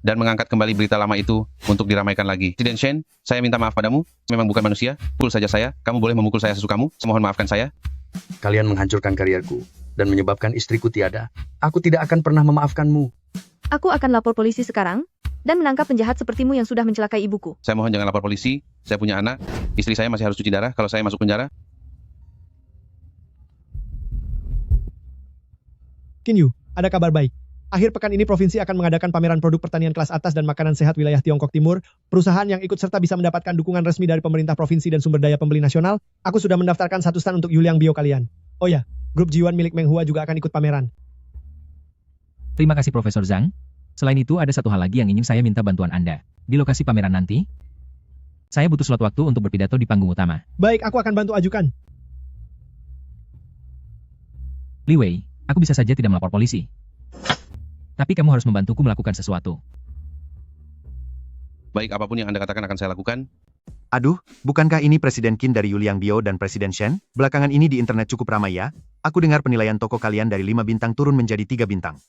[SPEAKER 11] dan mengangkat kembali berita lama itu untuk diramaikan lagi. Presiden Shen, saya minta maaf padamu. Memang bukan manusia. Pukul saja saya. Kamu boleh memukul saya sesukamu. Mohon maafkan saya.
[SPEAKER 4] Kalian menghancurkan karierku dan menyebabkan istriku tiada. Aku tidak akan pernah memaafkanmu.
[SPEAKER 3] Aku akan lapor polisi sekarang dan menangkap penjahat sepertimu yang sudah mencelakai ibuku.
[SPEAKER 11] Saya mohon jangan lapor polisi. Saya punya anak. Istri saya masih harus cuci darah kalau saya masuk penjara.
[SPEAKER 13] Kinyu, ada kabar baik. Akhir pekan ini provinsi akan mengadakan pameran produk pertanian kelas atas dan makanan sehat wilayah Tiongkok Timur. Perusahaan yang ikut serta bisa mendapatkan dukungan resmi dari pemerintah provinsi dan sumber daya pembeli nasional. Aku sudah mendaftarkan 1 stand untuk Yuliang Bio kalian. Oh ya, grup Jiwan milik Meng Hua juga akan ikut pameran.
[SPEAKER 1] Terima kasih Profesor Zhang. Selain itu ada satu hal lagi yang ingin saya minta bantuan Anda. Di lokasi pameran nanti, saya butuh slot waktu untuk berpidato di panggung utama.
[SPEAKER 13] Baik, aku akan bantu ajukan.
[SPEAKER 1] Li Wei, aku bisa saja tidak melapor polisi. Tapi kamu harus membantuku melakukan sesuatu.
[SPEAKER 11] Baik, apapun yang Anda katakan akan saya lakukan.
[SPEAKER 10] Aduh, bukankah ini Presiden Qin dari Yuliang Bio dan Presiden Shen? Belakangan ini di internet cukup ramai ya. Aku dengar penilaian toko kalian dari 5 bintang turun menjadi 3 bintang.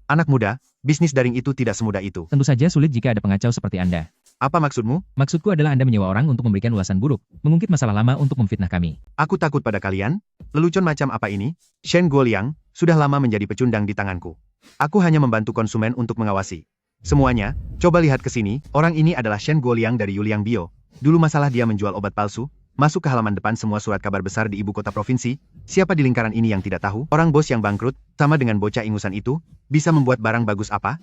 [SPEAKER 10] Anak muda, bisnis daring itu tidak semudah itu.
[SPEAKER 1] Tentu saja sulit jika ada pengacau seperti Anda.
[SPEAKER 10] Apa maksudmu?
[SPEAKER 1] Maksudku adalah Anda menyewa orang untuk memberikan ulasan buruk, mengungkit masalah lama untuk memfitnah kami.
[SPEAKER 10] Aku takut pada kalian. Lelucon macam apa ini? Shen Guoliang sudah lama menjadi pecundang di tanganku. Aku hanya membantu konsumen untuk mengawasi semuanya. Coba lihat ke sini, orang ini adalah Shen Guoliang dari Yuliang Bio. Dulu masalah dia menjual obat palsu, masuk ke halaman depan semua surat kabar besar di ibu kota provinsi. Siapa di lingkaran ini yang tidak tahu? Orang bos yang bangkrut, sama dengan bocah ingusan itu, bisa membuat barang bagus apa?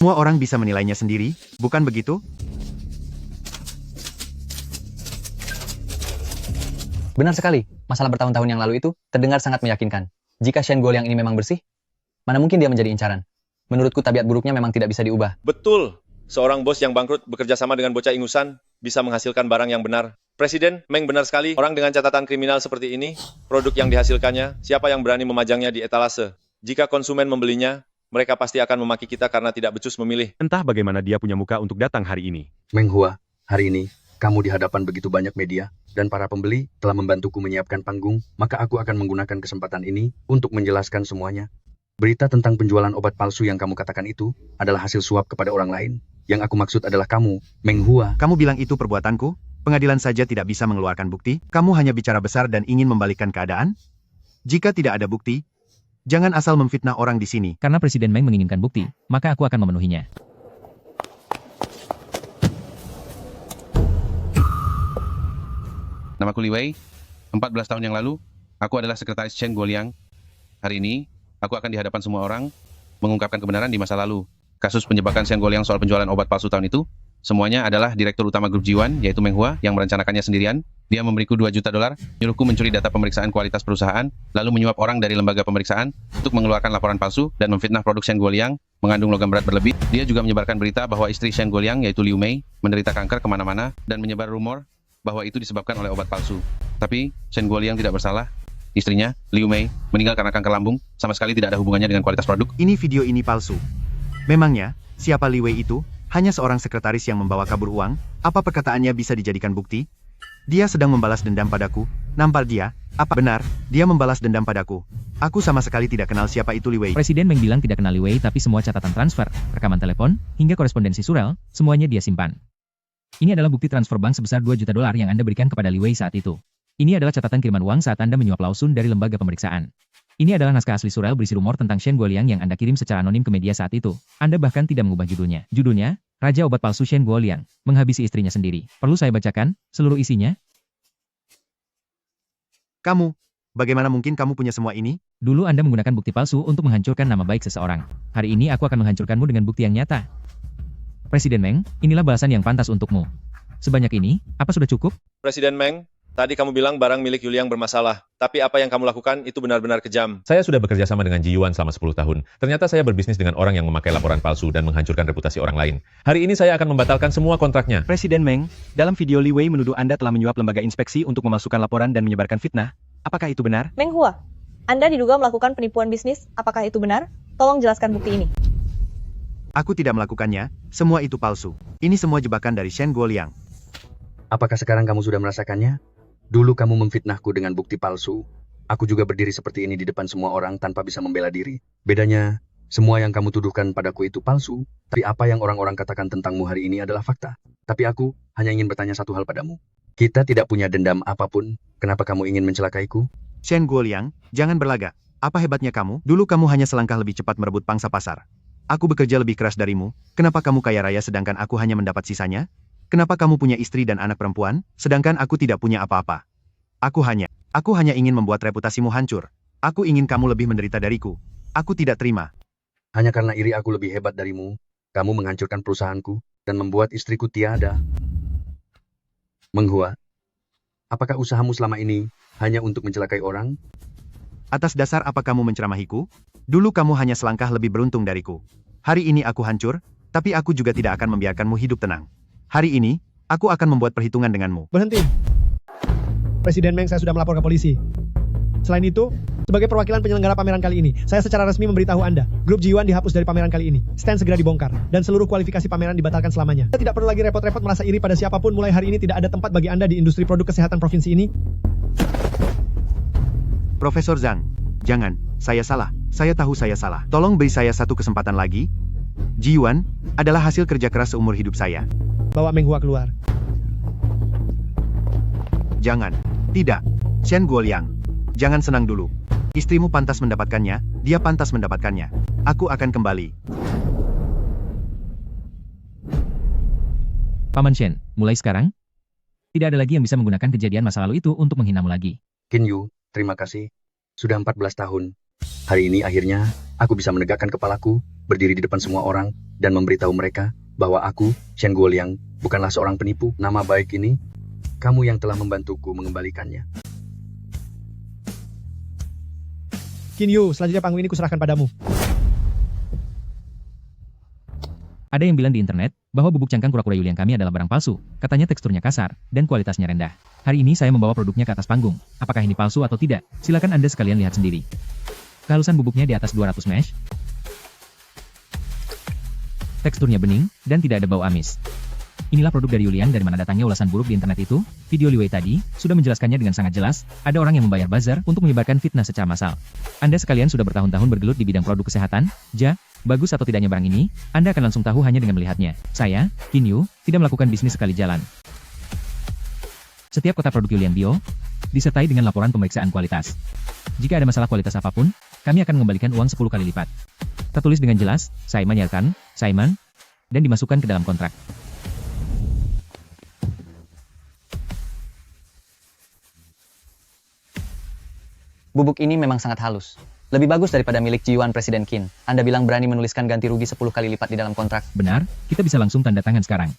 [SPEAKER 10] Semua orang bisa menilainya sendiri, bukan begitu?
[SPEAKER 22] Benar sekali, masalah bertahun-tahun yang lalu itu terdengar sangat meyakinkan. Jika Shen Guoliang ini memang bersih, mana mungkin dia menjadi incaran? Menurutku tabiat buruknya memang tidak bisa diubah.
[SPEAKER 5] Betul. Seorang bos yang bangkrut bekerja sama dengan bocah ingusan bisa menghasilkan barang yang benar. Presiden, Meng benar sekali. Orang dengan catatan kriminal seperti ini, produk yang dihasilkannya, siapa yang berani memajangnya di etalase? Jika konsumen membelinya, mereka pasti akan memaki kita karena tidak becus memilih.
[SPEAKER 15] Entah bagaimana dia punya muka untuk datang hari ini.
[SPEAKER 4] Meng Hua, hari ini kamu di hadapan begitu banyak media dan para pembeli telah membantuku menyiapkan panggung, maka aku akan menggunakan kesempatan ini untuk menjelaskan semuanya. Berita tentang penjualan obat palsu yang kamu katakan itu adalah hasil suap kepada orang lain. Yang aku maksud adalah kamu, Meng Hua.
[SPEAKER 10] Kamu bilang itu perbuatanku? Pengadilan saja tidak bisa mengeluarkan bukti? Kamu hanya bicara besar dan ingin membalikkan keadaan? Jika tidak ada bukti, jangan asal memfitnah orang di sini.
[SPEAKER 1] Karena Presiden Meng menginginkan bukti, maka aku akan memenuhinya.
[SPEAKER 11] Namaku Li Wei. 14 tahun yang lalu, aku adalah sekretaris Chen Guoliang. Hari ini, aku akan di hadapan semua orang mengungkapkan kebenaran di masa lalu. Kasus penjebakan Chen Guoliang soal penjualan obat palsu tahun itu, semuanya adalah Direktur Utama Grup Jiwan, yaitu Meng Hua, yang merencanakannya sendirian. Dia memberiku $2 juta, nyuruhku mencuri data pemeriksaan kualitas perusahaan, lalu menyuap orang dari lembaga pemeriksaan untuk mengeluarkan laporan palsu dan memfitnah produk Chen Guoliang mengandung logam berat berlebih. Dia juga menyebarkan berita bahwa istri Chen Guoliang, yaitu Liu Mei, menderita kanker kemana-mana dan menyebar rumor bahwa itu disebabkan oleh obat palsu. Tapi Chen Guoliang tidak bersalah. Istrinya, Liu Mei, meninggal karena kanker lambung, sama sekali tidak ada hubungannya dengan kualitas produk.
[SPEAKER 10] Ini video ini palsu. Memangnya, siapa Li Wei itu? Hanya seorang sekretaris yang membawa kabur uang? Apa perkataannya bisa dijadikan bukti? Dia sedang membalas dendam padaku. Nampar dia? Apa benar? Dia membalas dendam padaku. Aku sama sekali tidak kenal siapa itu Li Wei.
[SPEAKER 1] Presiden Meng bilang tidak kenal Li Wei, tapi semua catatan transfer, rekaman telepon, hingga korespondensi surel, semuanya dia simpan. Ini adalah bukti transfer bank sebesar $2 juta yang Anda berikan kepada Li Wei saat itu. Ini adalah catatan kiriman uang saat Anda menyuap Lawsun dari lembaga pemeriksaan. Ini adalah naskah asli surel berisi rumor tentang Chen Guoliang yang Anda kirim secara anonim ke media saat itu. Anda bahkan tidak mengubah judulnya. Judulnya, Raja Obat Palsu Chen Guoliang, menghabisi istrinya sendiri. Perlu saya bacakan seluruh isinya?
[SPEAKER 10] Kamu, bagaimana mungkin kamu punya semua ini?
[SPEAKER 1] Dulu Anda menggunakan bukti palsu untuk menghancurkan nama baik seseorang. Hari ini aku akan menghancurkanmu dengan bukti yang nyata. Presiden Meng, inilah balasan yang pantas untukmu. Sebanyak ini, apa sudah cukup?
[SPEAKER 5] Presiden Meng, tadi kamu bilang barang milik Yuliang bermasalah. Tapi apa yang kamu lakukan itu benar-benar kejam. Saya sudah bekerja sama dengan Ji Yuan selama 10 tahun. Ternyata saya berbisnis dengan orang yang memakai laporan palsu dan menghancurkan reputasi orang lain. Hari ini saya akan membatalkan semua kontraknya.
[SPEAKER 15] Presiden Meng, dalam video Li Wei menuduh Anda telah menyuap lembaga inspeksi untuk memasukkan laporan dan menyebarkan fitnah. Apakah itu benar?
[SPEAKER 6] Meng Hua, Anda diduga melakukan penipuan bisnis. Apakah itu benar? Tolong jelaskan bukti ini.
[SPEAKER 10] Aku tidak melakukannya, semua itu palsu. Ini semua jebakan dari Chen Guoliang.
[SPEAKER 4] Apakah sekarang kamu sudah merasakannya? Dulu kamu memfitnahku dengan bukti palsu. Aku juga berdiri seperti ini di depan semua orang tanpa bisa membela diri. Bedanya, semua yang kamu tuduhkan padaku itu palsu, tapi apa yang orang-orang katakan tentangmu hari ini adalah fakta. Tapi aku hanya ingin bertanya satu hal padamu. Kita tidak punya dendam apapun, kenapa kamu ingin mencelakaiku?
[SPEAKER 10] Chen Guoliang, jangan berlagak. Apa hebatnya kamu? Dulu kamu hanya selangkah lebih cepat merebut pangsa pasar. Aku bekerja lebih keras darimu, kenapa kamu kaya raya sedangkan aku hanya mendapat sisanya? Kenapa kamu punya istri dan anak perempuan, sedangkan aku tidak punya apa-apa? Aku hanya ingin membuat reputasimu hancur. Aku ingin kamu lebih menderita dariku. Aku tidak terima.
[SPEAKER 4] Hanya karena iri aku lebih hebat darimu, kamu menghancurkan perusahaanku dan membuat istriku tiada. Meng Hua, apakah usahamu selama ini hanya untuk mencelakai orang?
[SPEAKER 10] Atas dasar apa kamu menceramahiku? Dulu kamu hanya selangkah lebih beruntung dariku. Hari ini aku hancur, tapi aku juga tidak akan membiarkanmu hidup tenang. Hari ini, aku akan membuat perhitungan denganmu.
[SPEAKER 13] Berhenti. Presiden Meng, saya sudah melapor ke polisi. Selain itu, sebagai perwakilan penyelenggara pameran kali ini, saya secara resmi memberitahu Anda, grup Jiwan dihapus dari pameran kali ini. Stand segera dibongkar, dan seluruh kualifikasi pameran dibatalkan selamanya. Anda tidak perlu lagi repot-repot merasa iri pada siapapun. Mulai hari ini tidak ada tempat bagi Anda di industri produk kesehatan provinsi ini.
[SPEAKER 10] Profesor Zhang, jangan, saya salah. Saya tahu saya salah. Tolong beri saya satu kesempatan lagi. Ji Yuan adalah hasil kerja keras seumur hidup saya.
[SPEAKER 13] Bawa Meng Hua keluar.
[SPEAKER 10] Jangan. Tidak. Chen Guoliang. Jangan senang dulu. Istrimu pantas mendapatkannya, dia pantas mendapatkannya. Aku akan kembali.
[SPEAKER 1] Paman Shen, mulai sekarang, tidak ada lagi yang bisa menggunakan kejadian masa lalu itu untuk menghinamu lagi.
[SPEAKER 4] Qin Yu, terima kasih. Sudah 14 tahun. Hari ini akhirnya, aku bisa menegakkan kepalaku, berdiri di depan semua orang, dan memberitahu mereka bahwa aku, Chen Guoliang, bukanlah seorang penipu. Nama baik ini, kamu yang telah membantuku mengembalikannya.
[SPEAKER 13] Qin Yu, selanjutnya panggung ini kuserahkan padamu.
[SPEAKER 1] Ada yang bilang di internet bahwa bubuk cangkang kura-kura Yuliang kami adalah barang palsu. Katanya teksturnya kasar dan kualitasnya rendah. Hari ini saya membawa produknya ke atas panggung. Apakah ini palsu atau tidak? Silakan Anda sekalian lihat sendiri. Kehalusan bubuknya di atas 200 mesh. Teksturnya bening dan tidak ada bau amis. Inilah produk dari Yuliang. Dari mana datangnya ulasan buruk di internet itu? Video Li Wei tadi sudah menjelaskannya dengan sangat jelas. Ada orang yang membayar buzzer untuk menyebarkan fitnah secara massal. Anda sekalian sudah bertahun-tahun bergelut di bidang produk kesehatan. Bagus atau tidaknya barang ini, Anda akan langsung tahu hanya dengan melihatnya. Saya, Qin Yu, tidak melakukan bisnis sekali jalan. Setiap kotak produk Yuliang Bio disertai dengan laporan pemeriksaan kualitas. Jika ada masalah kualitas apapun, kami akan mengembalikan uang 10 kali lipat. Tertulis dengan jelas, Simon Yarkan, Simon, dan dimasukkan ke dalam kontrak.
[SPEAKER 22] Bubuk ini memang sangat halus. Lebih bagus daripada milik Ji-Yuan Presiden Qin. Anda bilang berani menuliskan ganti rugi 10 kali lipat di dalam kontrak.
[SPEAKER 1] Benar, kita bisa langsung tanda tangan sekarang.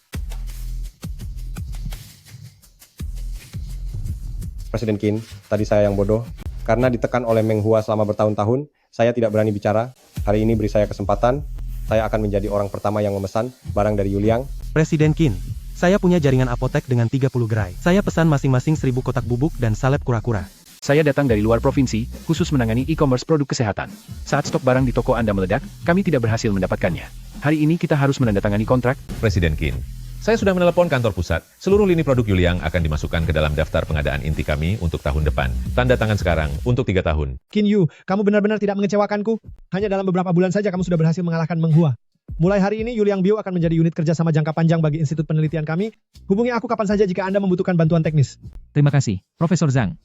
[SPEAKER 14] Presiden Qin, tadi saya yang bodoh. Karena ditekan oleh Meng Hua selama bertahun-tahun, saya tidak berani bicara. Hari ini beri saya kesempatan, saya akan menjadi orang pertama yang memesan barang dari Yuliang.
[SPEAKER 15] Presiden Qin, saya punya jaringan apotek dengan 30 gerai. Saya pesan masing-masing 1000 kotak bubuk dan salep kura-kura.
[SPEAKER 7] Saya datang dari luar provinsi, khusus menangani e-commerce produk kesehatan. Saat stok barang di toko Anda meledak, kami tidak berhasil mendapatkannya. Hari ini kita harus menandatangani kontrak.
[SPEAKER 5] Presiden Qin, saya sudah menelepon kantor pusat. Seluruh lini produk Yuliang akan dimasukkan ke dalam daftar pengadaan inti kami untuk tahun depan. Tanda tangan sekarang untuk 3 tahun.
[SPEAKER 13] Qin Yu, kamu benar-benar tidak mengecewakanku. Hanya dalam beberapa bulan saja kamu sudah berhasil mengalahkan Meng Hua. Mulai hari ini, Yuliang Bio akan menjadi unit kerjasama jangka panjang bagi Institut Penelitian kami. Hubungi aku kapan saja jika Anda membutuhkan bantuan teknis.
[SPEAKER 1] Terima kasih, Profesor Zhang.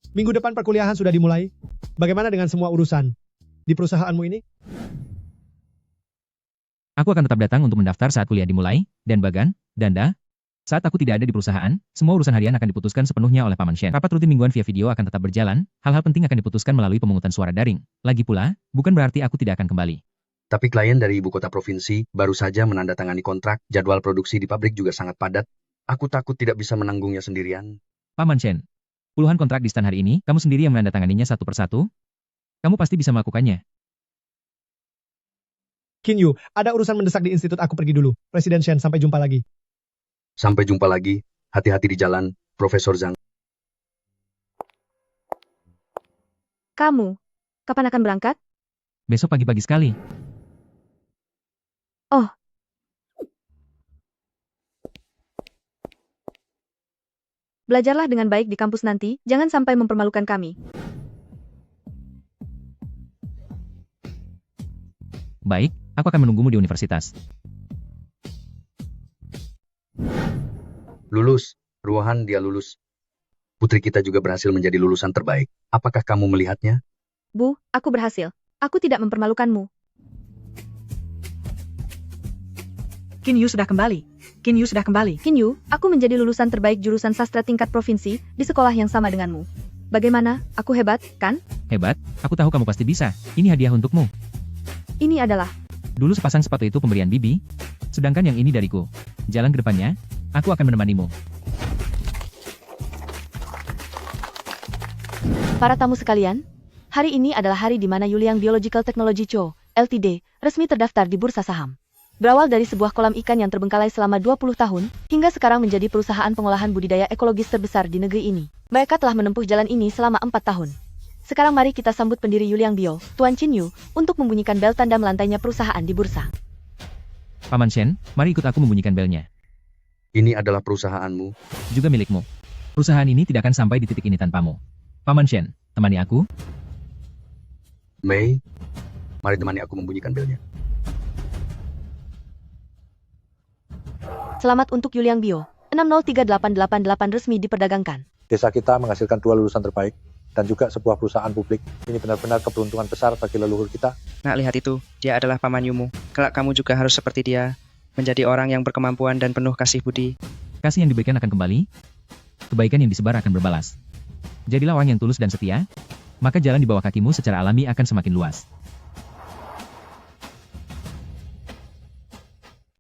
[SPEAKER 13] Minggu depan perkuliahan sudah dimulai. Bagaimana dengan semua urusan di perusahaanmu ini?
[SPEAKER 1] Aku akan tetap datang untuk mendaftar saat kuliah dimulai, dan Bagan, Danda. Saat aku tidak ada di perusahaan, semua urusan harian akan diputuskan sepenuhnya oleh Paman Shen. Rapat rutin mingguan via video akan tetap berjalan, hal-hal penting akan diputuskan melalui pemungutan suara daring. Lagi pula, bukan berarti aku tidak akan kembali.
[SPEAKER 4] Tapi klien dari ibu kota provinsi baru saja menandatangani kontrak, jadwal produksi di pabrik juga sangat padat. Aku takut tidak bisa menanggungnya sendirian.
[SPEAKER 1] Paman Shen, puluhan kontrak di stan hari ini, kamu sendiri yang menandatanganinya satu persatu? Kamu pasti bisa melakukannya.
[SPEAKER 13] Qin Yu, ada urusan mendesak di institut, aku pergi dulu. Presiden Shen, sampai jumpa lagi.
[SPEAKER 4] Sampai jumpa lagi, hati-hati di jalan, Profesor Zhang.
[SPEAKER 3] Kamu, kapan akan berangkat?
[SPEAKER 1] Besok pagi-pagi sekali.
[SPEAKER 3] Oh. Belajarlah dengan baik di kampus nanti, jangan sampai mempermalukan kami.
[SPEAKER 1] Baik, aku akan menunggumu di universitas.
[SPEAKER 4] Lulus, Ruohan dia lulus. Putri kita juga berhasil menjadi lulusan terbaik. Apakah kamu melihatnya?
[SPEAKER 3] Bu, aku berhasil. Aku tidak mempermalukanmu.
[SPEAKER 9] Qin Yu sudah kembali. Qin Yu sudah kembali.
[SPEAKER 3] Qin Yu, aku menjadi lulusan terbaik jurusan sastra tingkat provinsi di sekolah yang sama denganmu. Bagaimana? Aku hebat, kan?
[SPEAKER 1] Hebat? Aku tahu kamu pasti bisa. Ini hadiah untukmu.
[SPEAKER 3] Ini adalah...
[SPEAKER 1] Dulu sepasang sepatu itu pemberian Bibi, sedangkan yang ini dariku. Jalan ke depannya, aku akan menemanimu.
[SPEAKER 3] Para tamu sekalian, hari ini adalah hari di mana Yuliang Biological Technology Co., Ltd., resmi terdaftar di bursa saham. Berawal dari sebuah kolam ikan yang terbengkalai selama 20 tahun, hingga sekarang menjadi perusahaan pengolahan budidaya ekologis terbesar di negeri ini. Mereka telah menempuh jalan ini selama 4 tahun. Sekarang mari kita sambut pendiri Yuliang Bio, Tuan Qin Yu, untuk membunyikan bel tanda melantainya perusahaan di bursa.
[SPEAKER 1] Paman Shen, mari ikut aku membunyikan belnya.
[SPEAKER 4] Ini adalah perusahaanmu.
[SPEAKER 1] Juga milikmu. Perusahaan ini tidak akan sampai di titik ini tanpamu. Paman Shen, temani aku.
[SPEAKER 4] Mei, mari temani aku membunyikan belnya.
[SPEAKER 3] Selamat untuk Yuliang Bio. 603888 resmi diperdagangkan.
[SPEAKER 2] Desa kita menghasilkan 2 lulusan terbaik, dan juga sebuah perusahaan publik. Ini benar-benar keberuntungan besar bagi leluhur kita.
[SPEAKER 12] Nak, lihat itu, dia adalah paman Yumu. Kelak kamu juga harus seperti dia, menjadi orang yang berkemampuan dan penuh kasih budi.
[SPEAKER 1] Kasih yang diberikan akan kembali, kebaikan yang disebar akan berbalas. Jadilah orang yang tulus dan setia, maka jalan di bawah kakimu secara alami akan semakin luas.